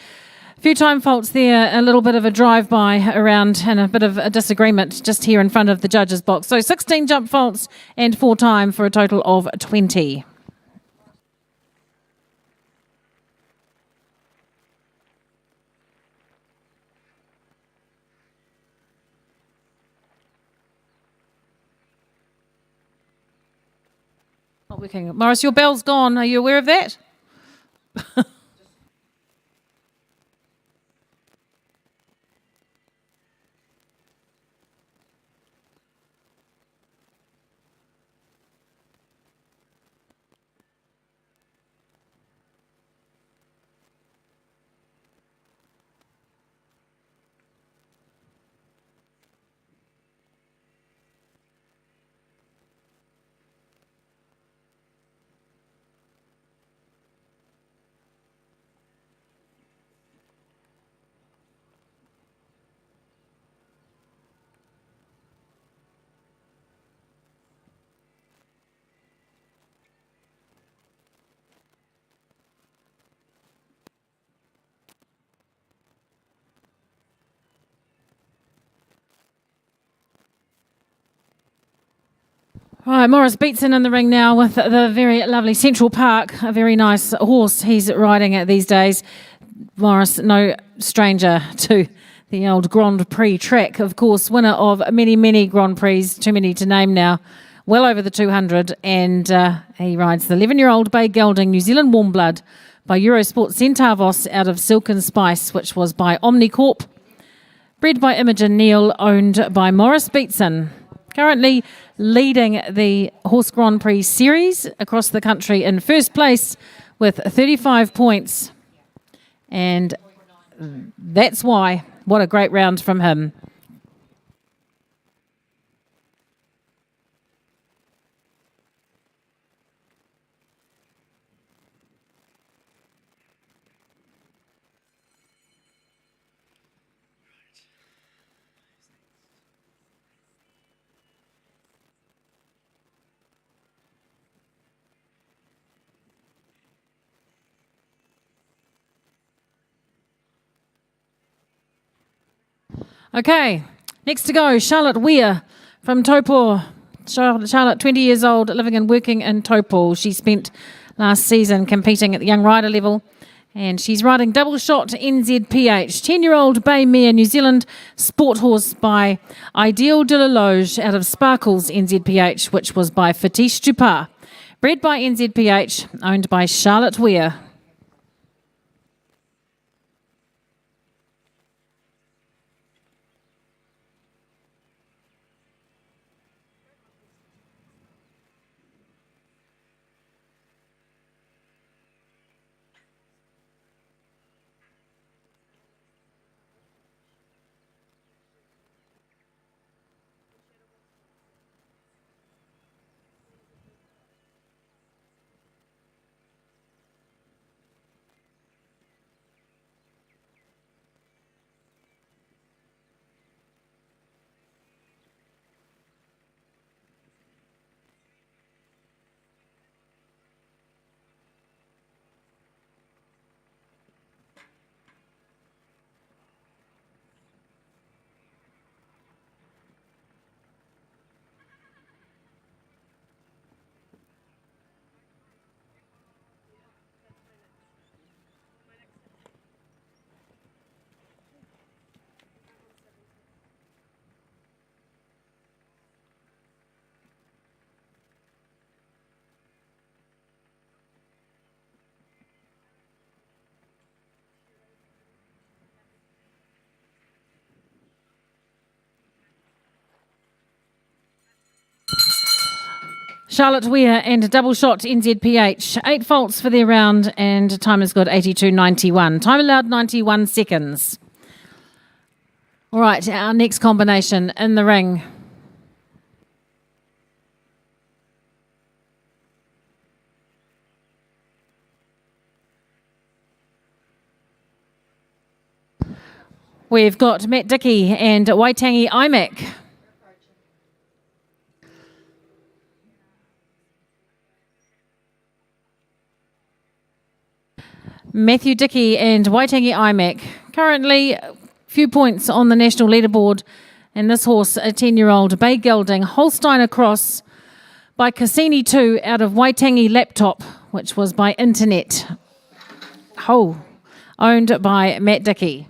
A few time faults there, a little bit of a drive-by around and a bit of a disagreement just here in front of the judges' box. So 16 jump faults and 4 time for a total of 20. Not working. Morris, your bell's gone. Are you aware of that? All right, Morris Beatson in the ring now with the very lovely Central Park, a very nice horse he's riding at these days. Morris, no stranger to the old Grand Prix track, of course, winner of many, many Grand Prix, too many to name now, well over the 200, and he rides the 11-year-old Bay Gelding New Zealand Warm Blood by Eurosport Centavos out of Silk and Spice, which was by Omnicorp, bred by Imogen Neal, owned by Morris Beatson. Currently leading the Horse Grand Prix series across the country in first place with 35 points. And that's why. What a great round from him. Okay, next to go, Charlotte Weir from Taupo. Charlotte, 20 years old, living and working in Taupo. She spent last season competing at the young rider level, and she's riding Double Shot NZPH. 10-year-old Bay Mare New Zealand sport horse by Ideal de la Loge out of Sparkles NZPH, which was by Fatish Dupar. Bred by NZPH, owned by Charlotte Weir. Charlotte Weir and a double shot NZPH. 8 faults for their round and time is good 82.91. Time allowed 91 seconds. All right, our next combination in the ring. We've got Matt Dickey and Waitangi Imac. Matthew Dickey and Waitangi Imac. Currently, a few points on the national leaderboard. And this horse, a 10-year-old Bay Gelding, Holstein Across by Cassini 2 out of Waitangi Laptop, which was by Internet. Owned by Matt Dickey.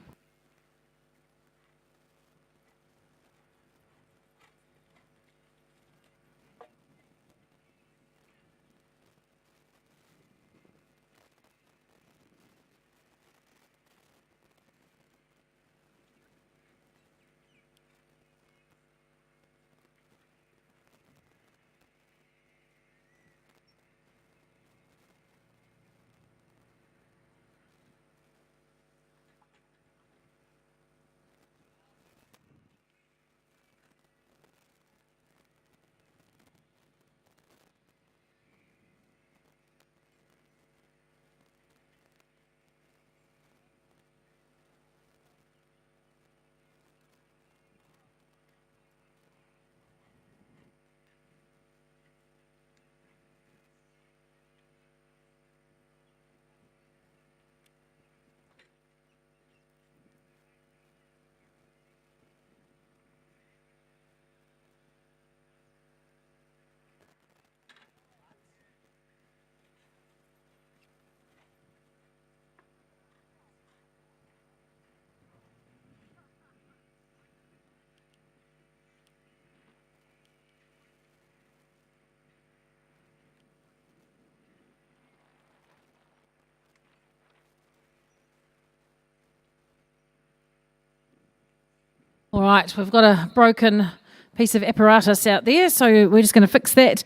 All right, we've got a broken piece of apparatus out there, so we're just going to fix that.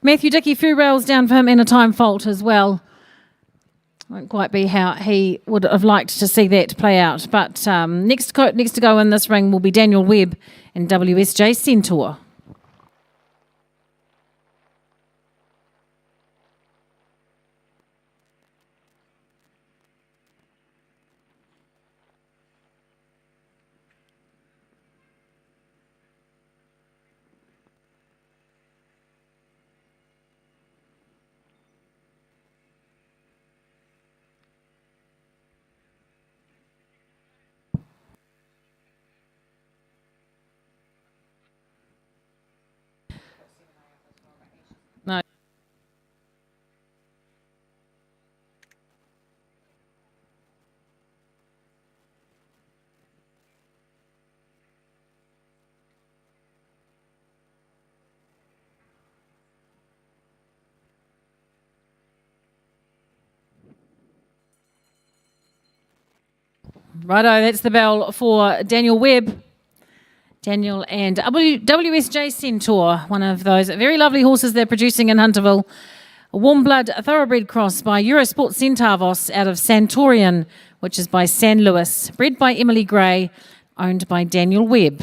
Matthew Dickey, few rails down for him and a time fault as well. Won't quite be how he would have liked to see that play out. But next to go in this ring will be Daniel Webb and WSJ Centaur. No. Righto, that's the bell for Daniel Webb. Daniel and WSJ Centaur, one of those very lovely horses they're producing in Hunterville. A warm blood thoroughbred cross by Eurosport Centavos out of Santorian, which is by San Luis. Bred by Emily Gray, owned by Daniel Webb.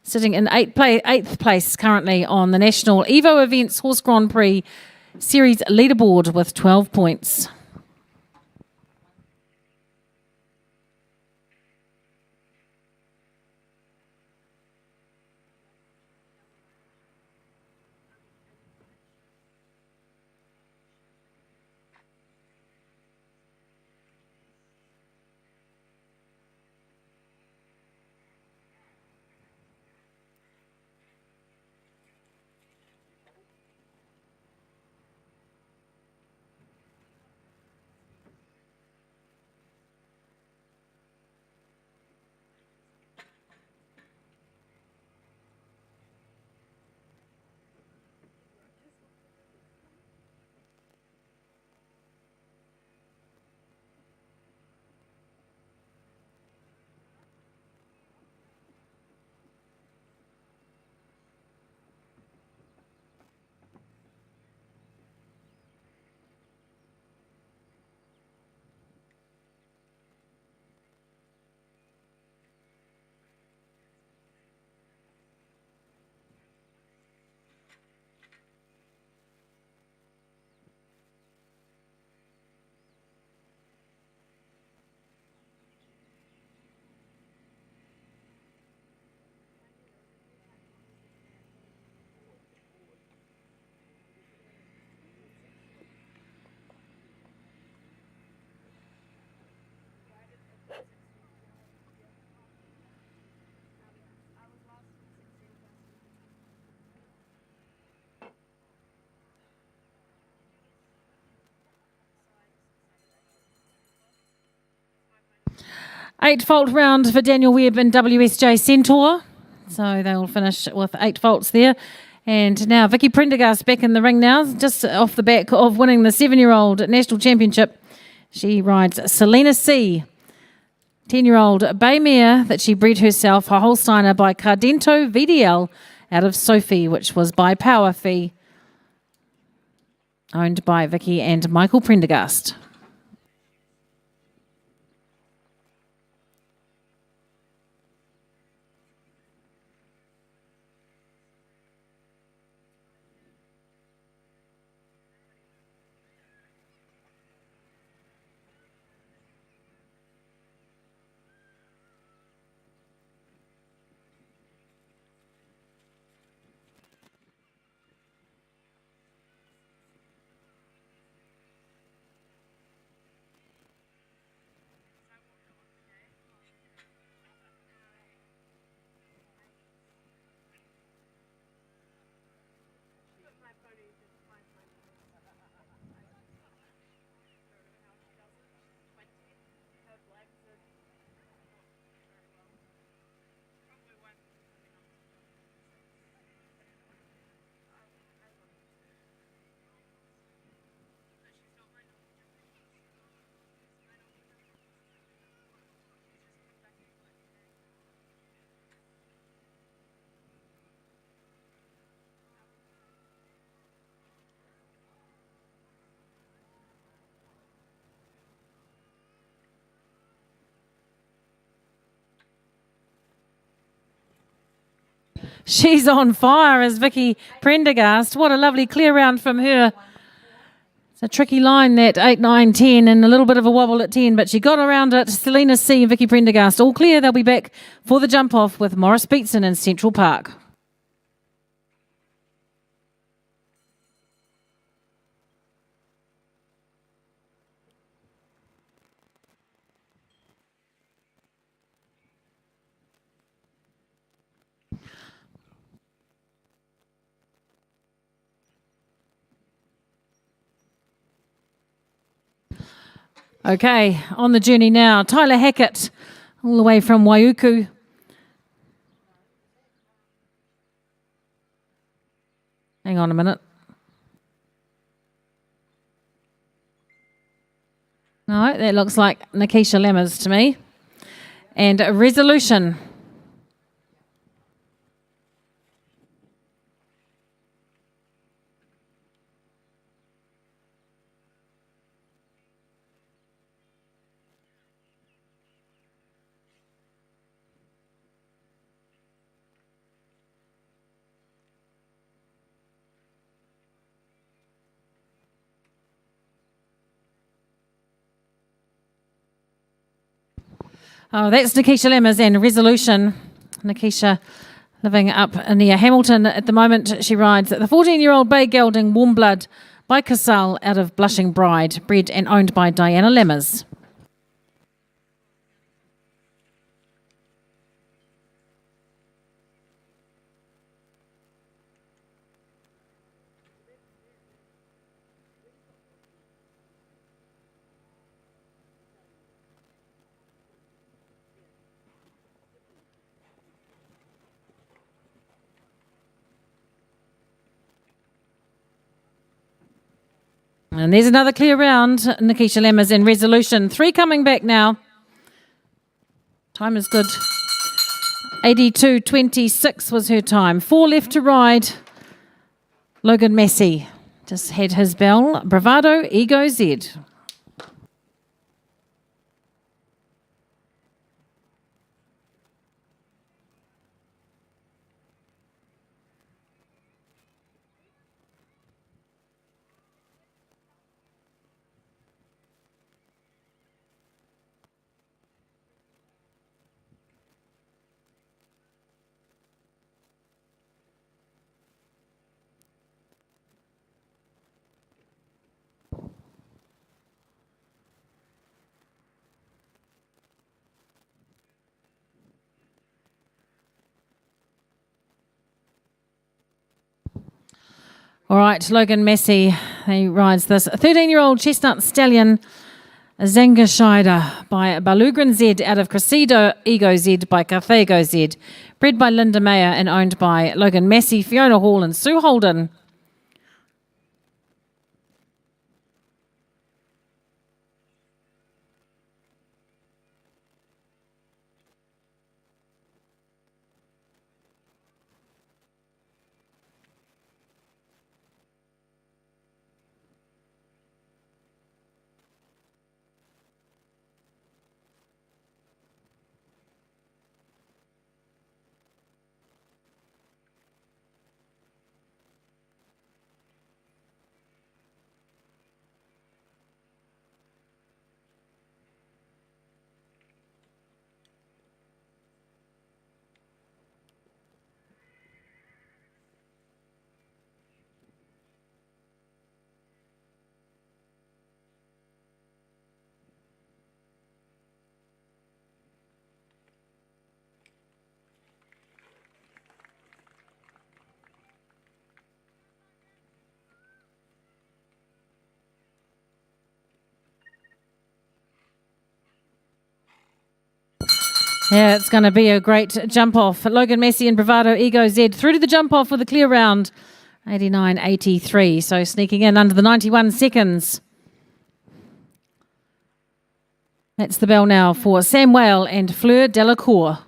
Sitting in eighth place currently on the National Evo Events Horse Grand Prix Series leaderboard with 12 points. 8 fault round for Daniel Webb and WSJ Centaur. So they will finish with 8 faults there. And now Vicky Prendergast back in the ring now, just off the back of winning the 7-year-old national championship. She rides Selena C. 10-year-old bay mare that she bred herself, a Holsteiner by Cardento VDL out of Sophie, which was by Power Fee, owned by Vicky and Michael Prendergast. She's on fire as Vicky Prendergast. What a lovely clear round from her. It's a tricky line, that 8, 9, 10, and a little bit of a wobble at 10, but she got around it. Selena C and Vicky Prendergast all clear. They'll be back for the jump off with Morris Beatson in Central Park. Okay, on the journey now, Tyler Hackett, all the way from Waiuku. Hang on a minute. No, that looks like Nikisha Lammers to me. And Resolution. Oh, that's Nikisha Lammers and Resolution. Nikisha living up near Hamilton at the moment. She rides the 14-year-old bay gelding Warm Blood by Casal out of Blushing Bride, bred and owned by Diana Lammers. And there's another clear round. Nikisha Lammers in Resolution. 3 coming back now. Time is good. 82.26 was her time. 4 left to ride. Logan Massey just had his bell. Bravado, Ego Z. All right, Logan Massey, he rides this 13-year-old chestnut stallion Zangerscheide by Balugran Z out of Cressida Ego Z by Carthago Z. Bred by Linda Mayer and owned by Logan Massey, Fiona Hall and Sue Holden. Yeah, it's going to be a great jump off. Logan Massey and Bravado Ego Z through to the jump off with a clear round, 89.83. So sneaking in under the 91 seconds. That's the bell now for Sam Whale and Fleur Delacour.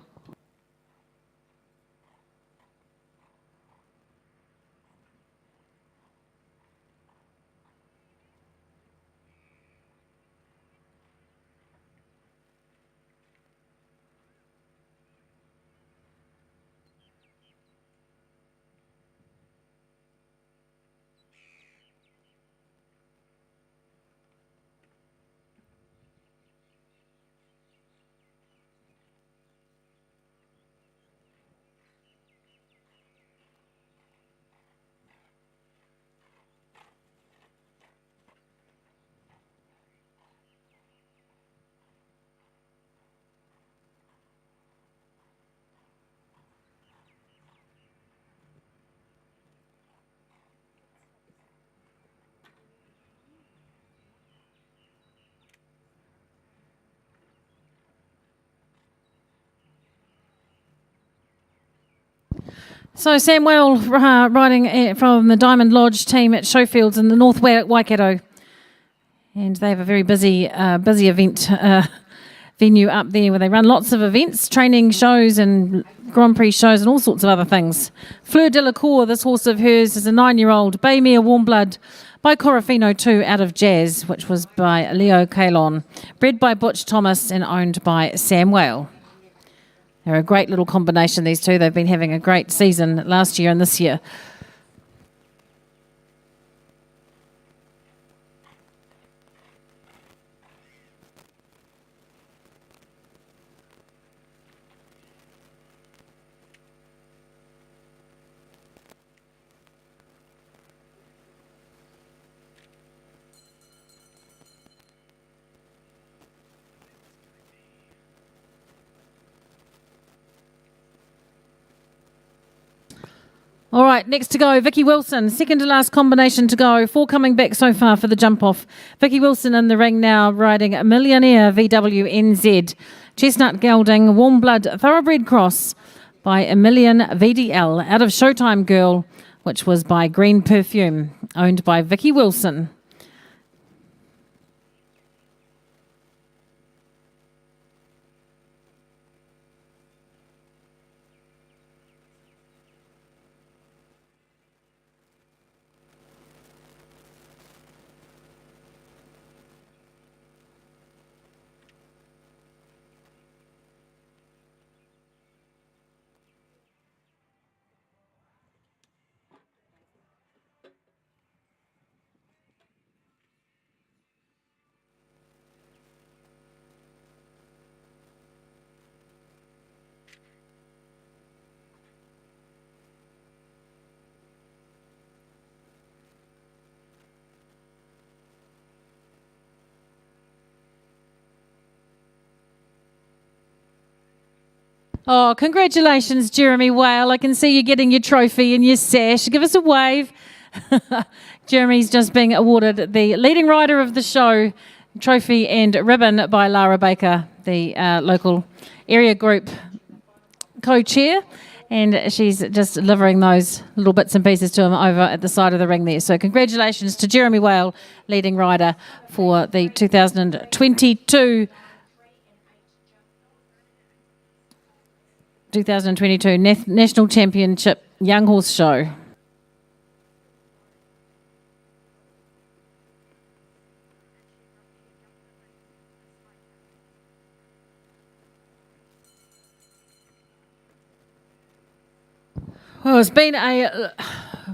So Sam Whale riding from the Diamond Lodge team at Showfields in the North Waikato. And they have a very busy event venue up there where they run lots of events, training shows and Grand Prix shows and all sorts of other things. Fleur Delacour, this horse of hers, is a 9-year-old bay mare warm blood by Corofino 2 out of Jazz, which was by Leo Kalon. Bred by Butch Thomas and owned by Sam Whale. They're a great little combination, these two. They've been having a great season last year and this year. All right, next to go, Vicky Wilson. Second to last combination to go. 4 coming back so far for the jump off. Vicky Wilson in the ring now, riding a Millionaire VWNZ. Chestnut Gelding, Warm Blood Thoroughbred Cross by a Million VDL. Out of Showtime Girl, which was by Green Perfume, owned by Vicky Wilson. Oh, congratulations, Jeremy Whale. I can see you getting your trophy and your sash. Give us a wave. Jeremy's just being awarded the leading rider of the show trophy and ribbon by Lara Baker, the local area group co-chair, and she's just delivering those little bits and pieces to him over at the side of the ring there. So congratulations to Jeremy Whale, leading rider for the 2022 National Championship Young Horse Show. Well, it's been a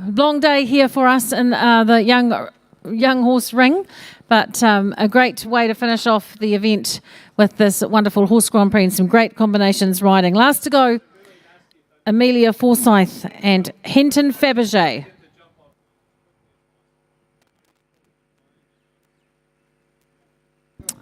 long day here for us in the young horse ring, but a great way to finish off the event with this wonderful Horse Grand Prix and some great combinations riding. Last to go, Amelia Forsyth and Hinton Fabergé.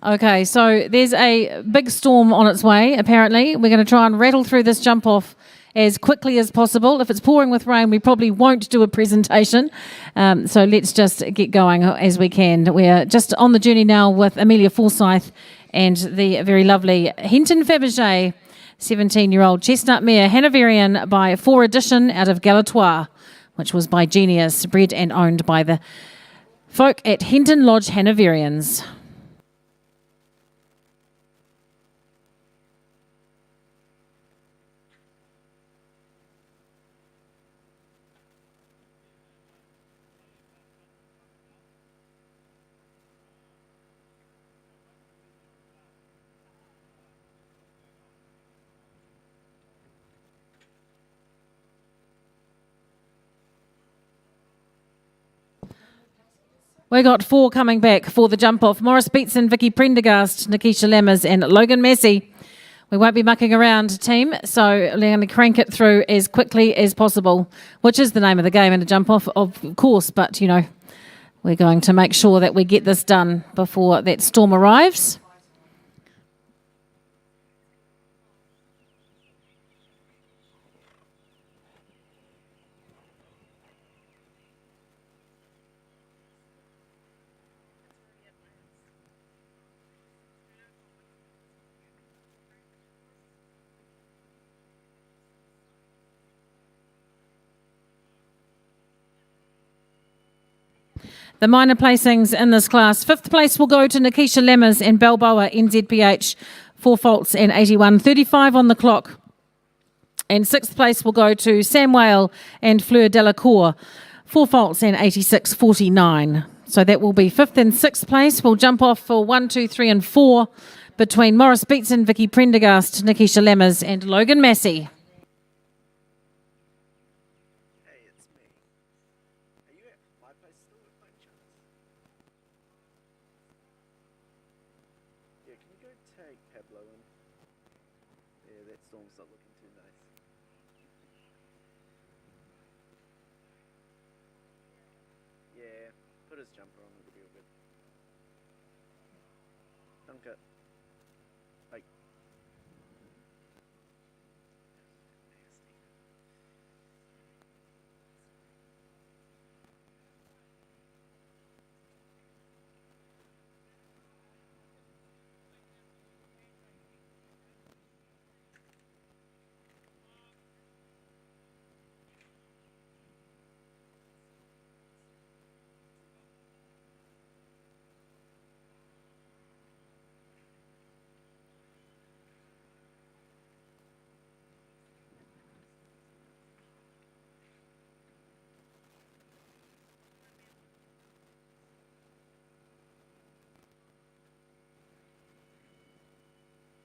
Okay, so there's a big storm on its way, apparently. We're going to try and rattle through this jump off as quickly as possible. If it's pouring with rain, we probably won't do a presentation. So let's just get going as we can. We're just on the journey now with Amelia Forsyth and the very lovely Hinton Fabergé, 17-year-old chestnut mare, Hanoverian by 4 Edition out of Galatois, which was by Genius, bred and owned by the folk at Hinton Lodge Hanoverians. We got 4 coming back for the jump off. Morris Beatson, Vicky Prendergast, Nikisha Lammers and Logan Massey. We won't be mucking around, team, so we're going to crank it through as quickly as possible, which is the name of the game in a jump off, of course, but, you know, we're going to make sure that we get this done before that storm arrives. The minor placings in this class. 5th place will go to Nikisha Lammers and Balboa NZPH, 4 faults and 81.35 on the clock. And 6th place will go to Sam Whale and Fleur Delacour, 4 faults and 86.49. So that will be 5th and 6th place. We'll jump off for 1, 2, 3 and 4 between Morris Beatson, Vicky Prendergast, Nikisha Lammers and Logan Massey.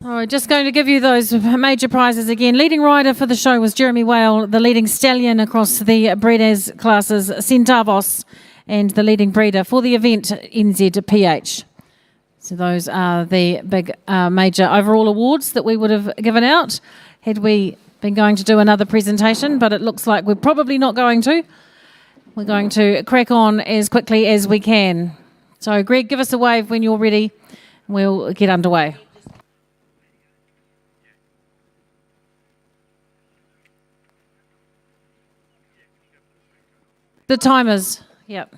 All right, just going to give you those major prizes again. Leading rider for the show was Jeremy Whale, the leading stallion across the breeders classes, Centavos, and the leading breeder for the event, NZPH. So those are the big major overall awards that we would have given out had we been going to do another presentation, but it looks like we're probably not going to. We're going to crack on as quickly as we can. So Greg, give us a wave when you're ready. We'll get underway. The timers, yep.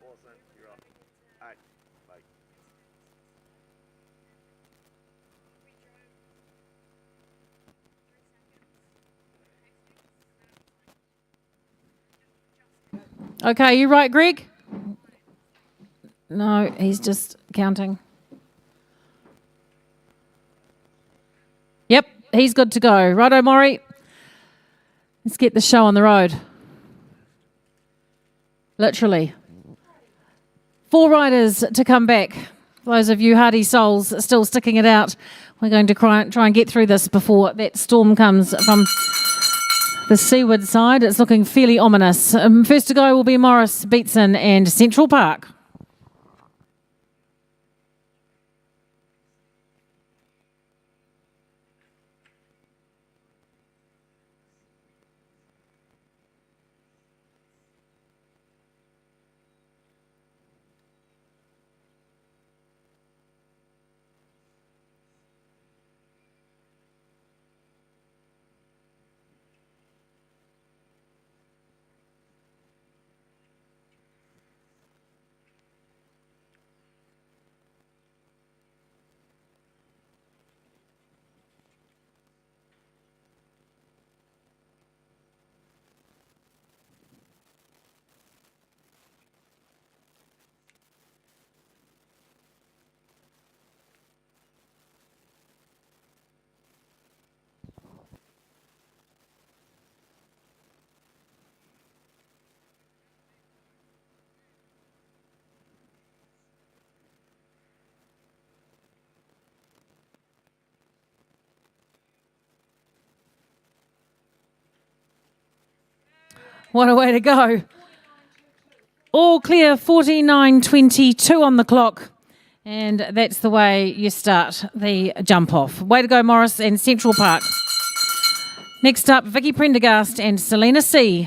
Awesome. You're up. Alright. Bye. Okay, you right, Greg? No, he's just counting. Yep, he's good to go. Righto, Maury. Let's get the show on the road. Literally. 4 riders to come back. Those of you hardy souls still sticking it out, we're going to try and get through this before that storm comes from the seaward side. It's looking fairly ominous. First to go will be Morris, Beatson and Central Park. What a way to go. All clear, 49.22 on the clock. And that's the way you start the jump off. Way to go, Morris and Central Park. Next up, Vicky Prendergast and Selena C.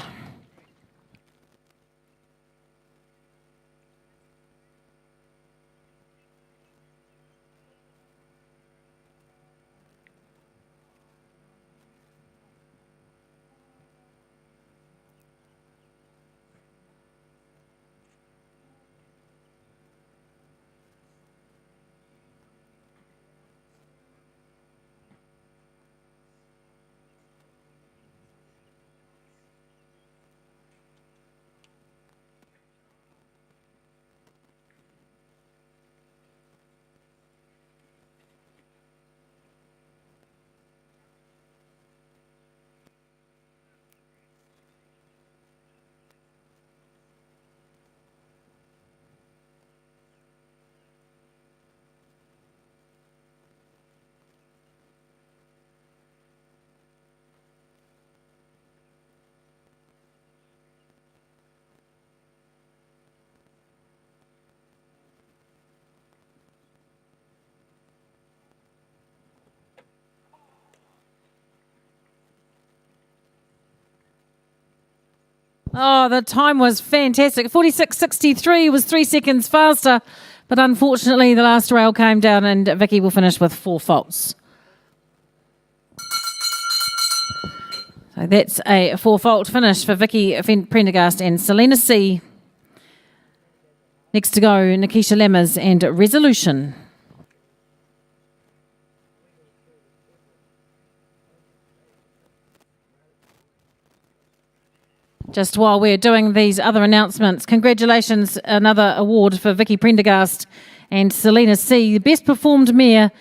Oh, the time was fantastic. 46.63 was 3 seconds faster, but unfortunately the last rail came down and Vicky will finish with 4 faults. So that's a 4-fault finish for Vicky Prendergast and Selena C. Next to go, Nikisha Lemmers and Resolution. Just while we're doing these other announcements, congratulations, another award for Vicky Prendergast and Selena C. The Best Performed Mare,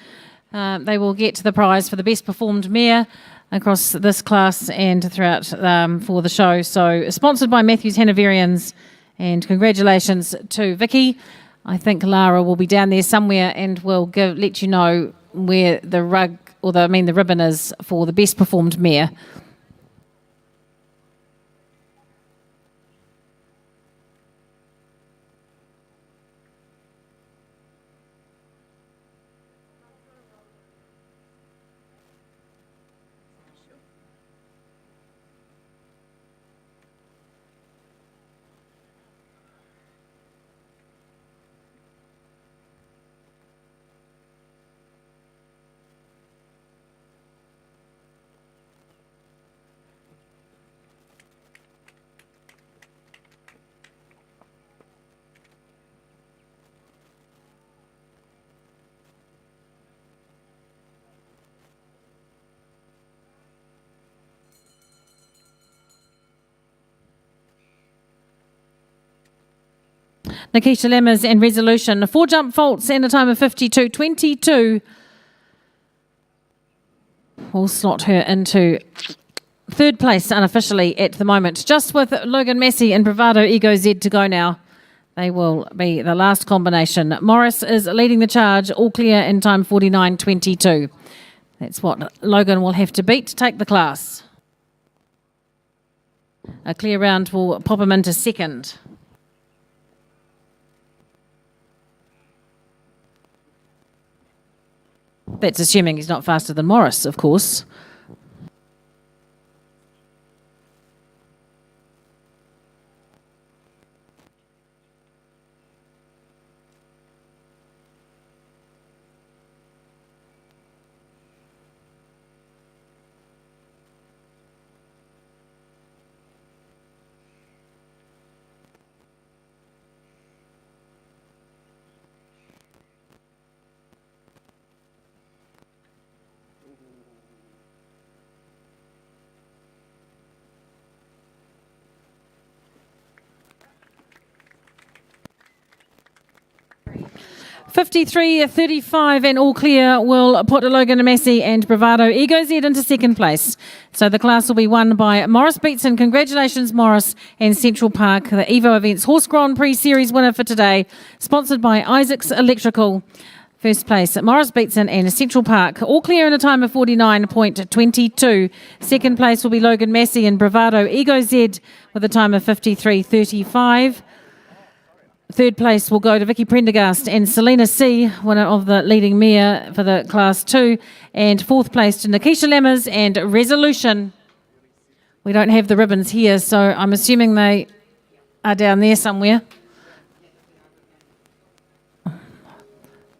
they will get the prize for the Best Performed Mare across this class and throughout for the show. So sponsored by Matthews Hanoverians, and congratulations to Vicky. I think Lara will be down there somewhere and will let you know where the the ribbon is for the Best Performed Mare. Nikisha Lammers and Resolution. 4 jump faults and a time of 52.22 will slot her into third place unofficially at the moment. Just with Logan Massey and Bravado Ego Z to go now. They will be the last combination. Morris is leading the charge, all clear in time 49.22. That's what Logan will have to beat to take the class. A clear round will pop him into second. That's assuming he's not faster than Morris, of course. .53.35 and all clear will put Logan Massey and Bravado Ego Z into second place. So the class will be won by Morris Beatson. Congratulations, Morris, and Central Park, the Evo Events Horse Grand Prix Series winner for today, sponsored by Isaacs Electrical. First place, Morris Beatson and Central Park, all clear in a time of 49.22. Second place will be Logan Massey and Bravado Ego Z with a time of 53.35. Third place will go to Vicky Prendergast and Selena C, winner of the leading mare for the Class 2. And fourth place to Nikisha Lammers and Resolution. We don't have the ribbons here, so I'm assuming they are down there somewhere.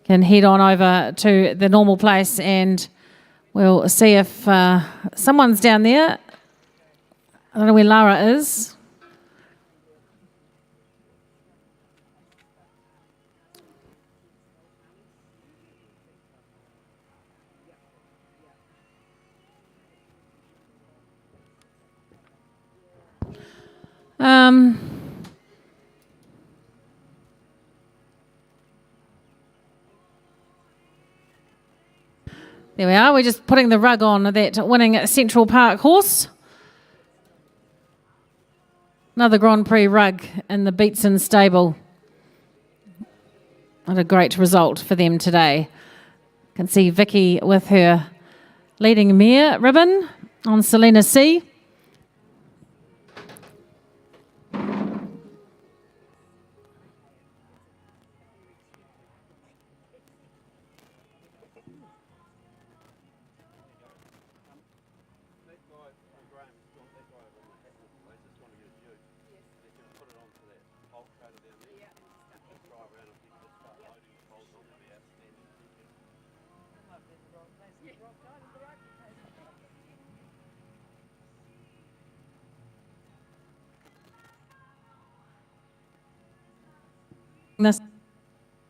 Can head on over to the normal place and we'll see if someone's down there. I don't know where Lara is. There we are. We're just putting the rug on that winning Central Park horse. Another Grand Prix rug in the Beatson stable. What a great result for them today. You can see Vicky with her leading mare ribbon on Selena C.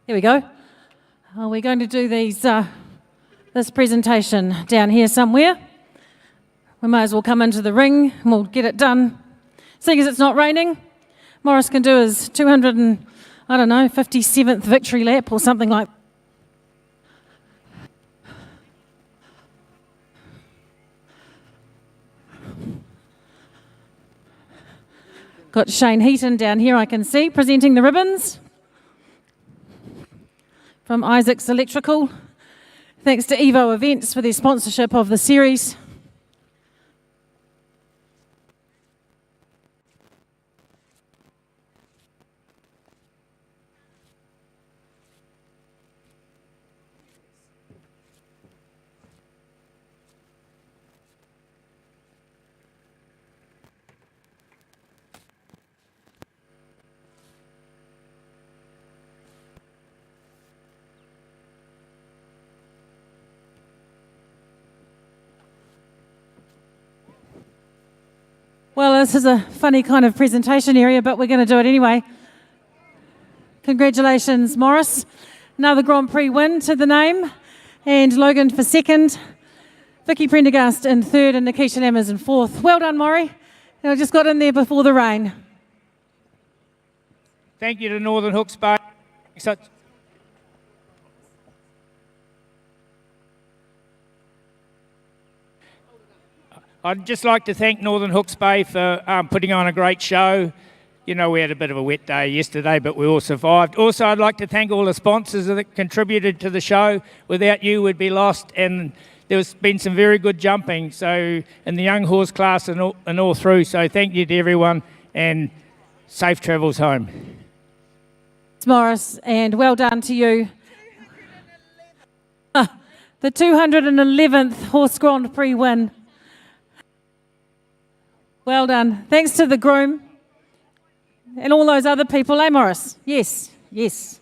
Here we go. We're going to do this presentation down here somewhere. We might as well come into the ring and we'll get it done. Seeing as it's not raining, Morris can do his 57th victory lap or something like that. Got Shane Heaton down here, I can see, presenting the ribbons from Isaacs Electrical. Thanks to Evo Events for their sponsorship of the series. Well, this is a funny kind of presentation area, but we're going to do it anyway. Congratulations, Morris. Another Grand Prix win to the name. And Logan for second. Vicky Prendergast in third and Nikisha Lammers in fourth. Well done, Maury. I just got in there before the rain. Thank you to Northern Hawke's Bay. I'd just like to thank Northern Hawke's Bay for putting on a great show. You know, we had a bit of a wet day yesterday, but we all survived. Also, I'd like to thank all the sponsors that contributed to the show. Without you, we'd be lost. And there's been some very good jumping, so in the young horse class and all through. So thank you to everyone, and safe travels home. Thanks, Morris, and well done to you. The 211th Horse Grand Prix win. Well done. Thanks to the groom and all those other people, eh, Morris? Yes, yes.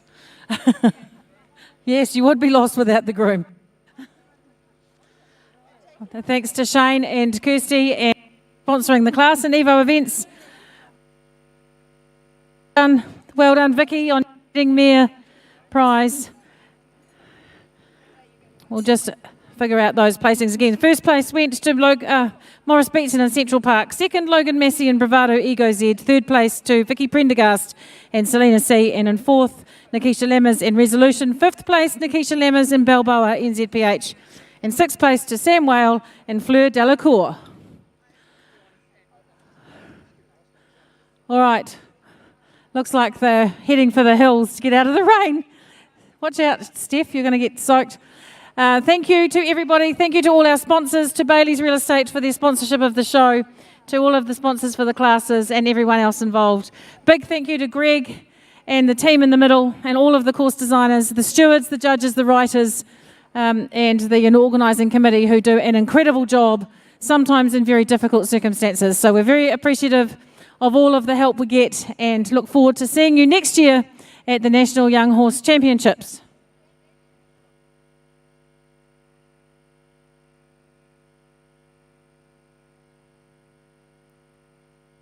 Yes, you would be lost without the groom. Thanks to Shane and Kirsty and sponsoring the class and Evo events. Well done, Vicky, on getting Mayor Prize. We'll just figure out those placings again. First place went to Morris Beatson in Central Park. Second, Logan Massey in Bravado Ego Z. Third place to Vicky Prendergast and Selena C. And in fourth, Nikisha Lemmers in Resolution. Fifth place, Nikisha Lemmers in Balboa NZPH. And sixth place to Sam Whale and Fleur Delacour. All right. Looks like they're heading for the hills to get out of the rain. Watch out, Steph, you're going to get soaked. Thank you to everybody. Thank you to all our sponsors, to Bailey's Real Estate for their sponsorship of the show, to all of the sponsors for the classes and everyone else involved. Big thank you to Greg and the team in the middle and all of the course designers, the stewards, the judges, the writers, and the organising committee who do an incredible job, sometimes in very difficult circumstances. So we're very appreciative of all of the help we get and look forward to seeing you next year at the National Young Horse Championships.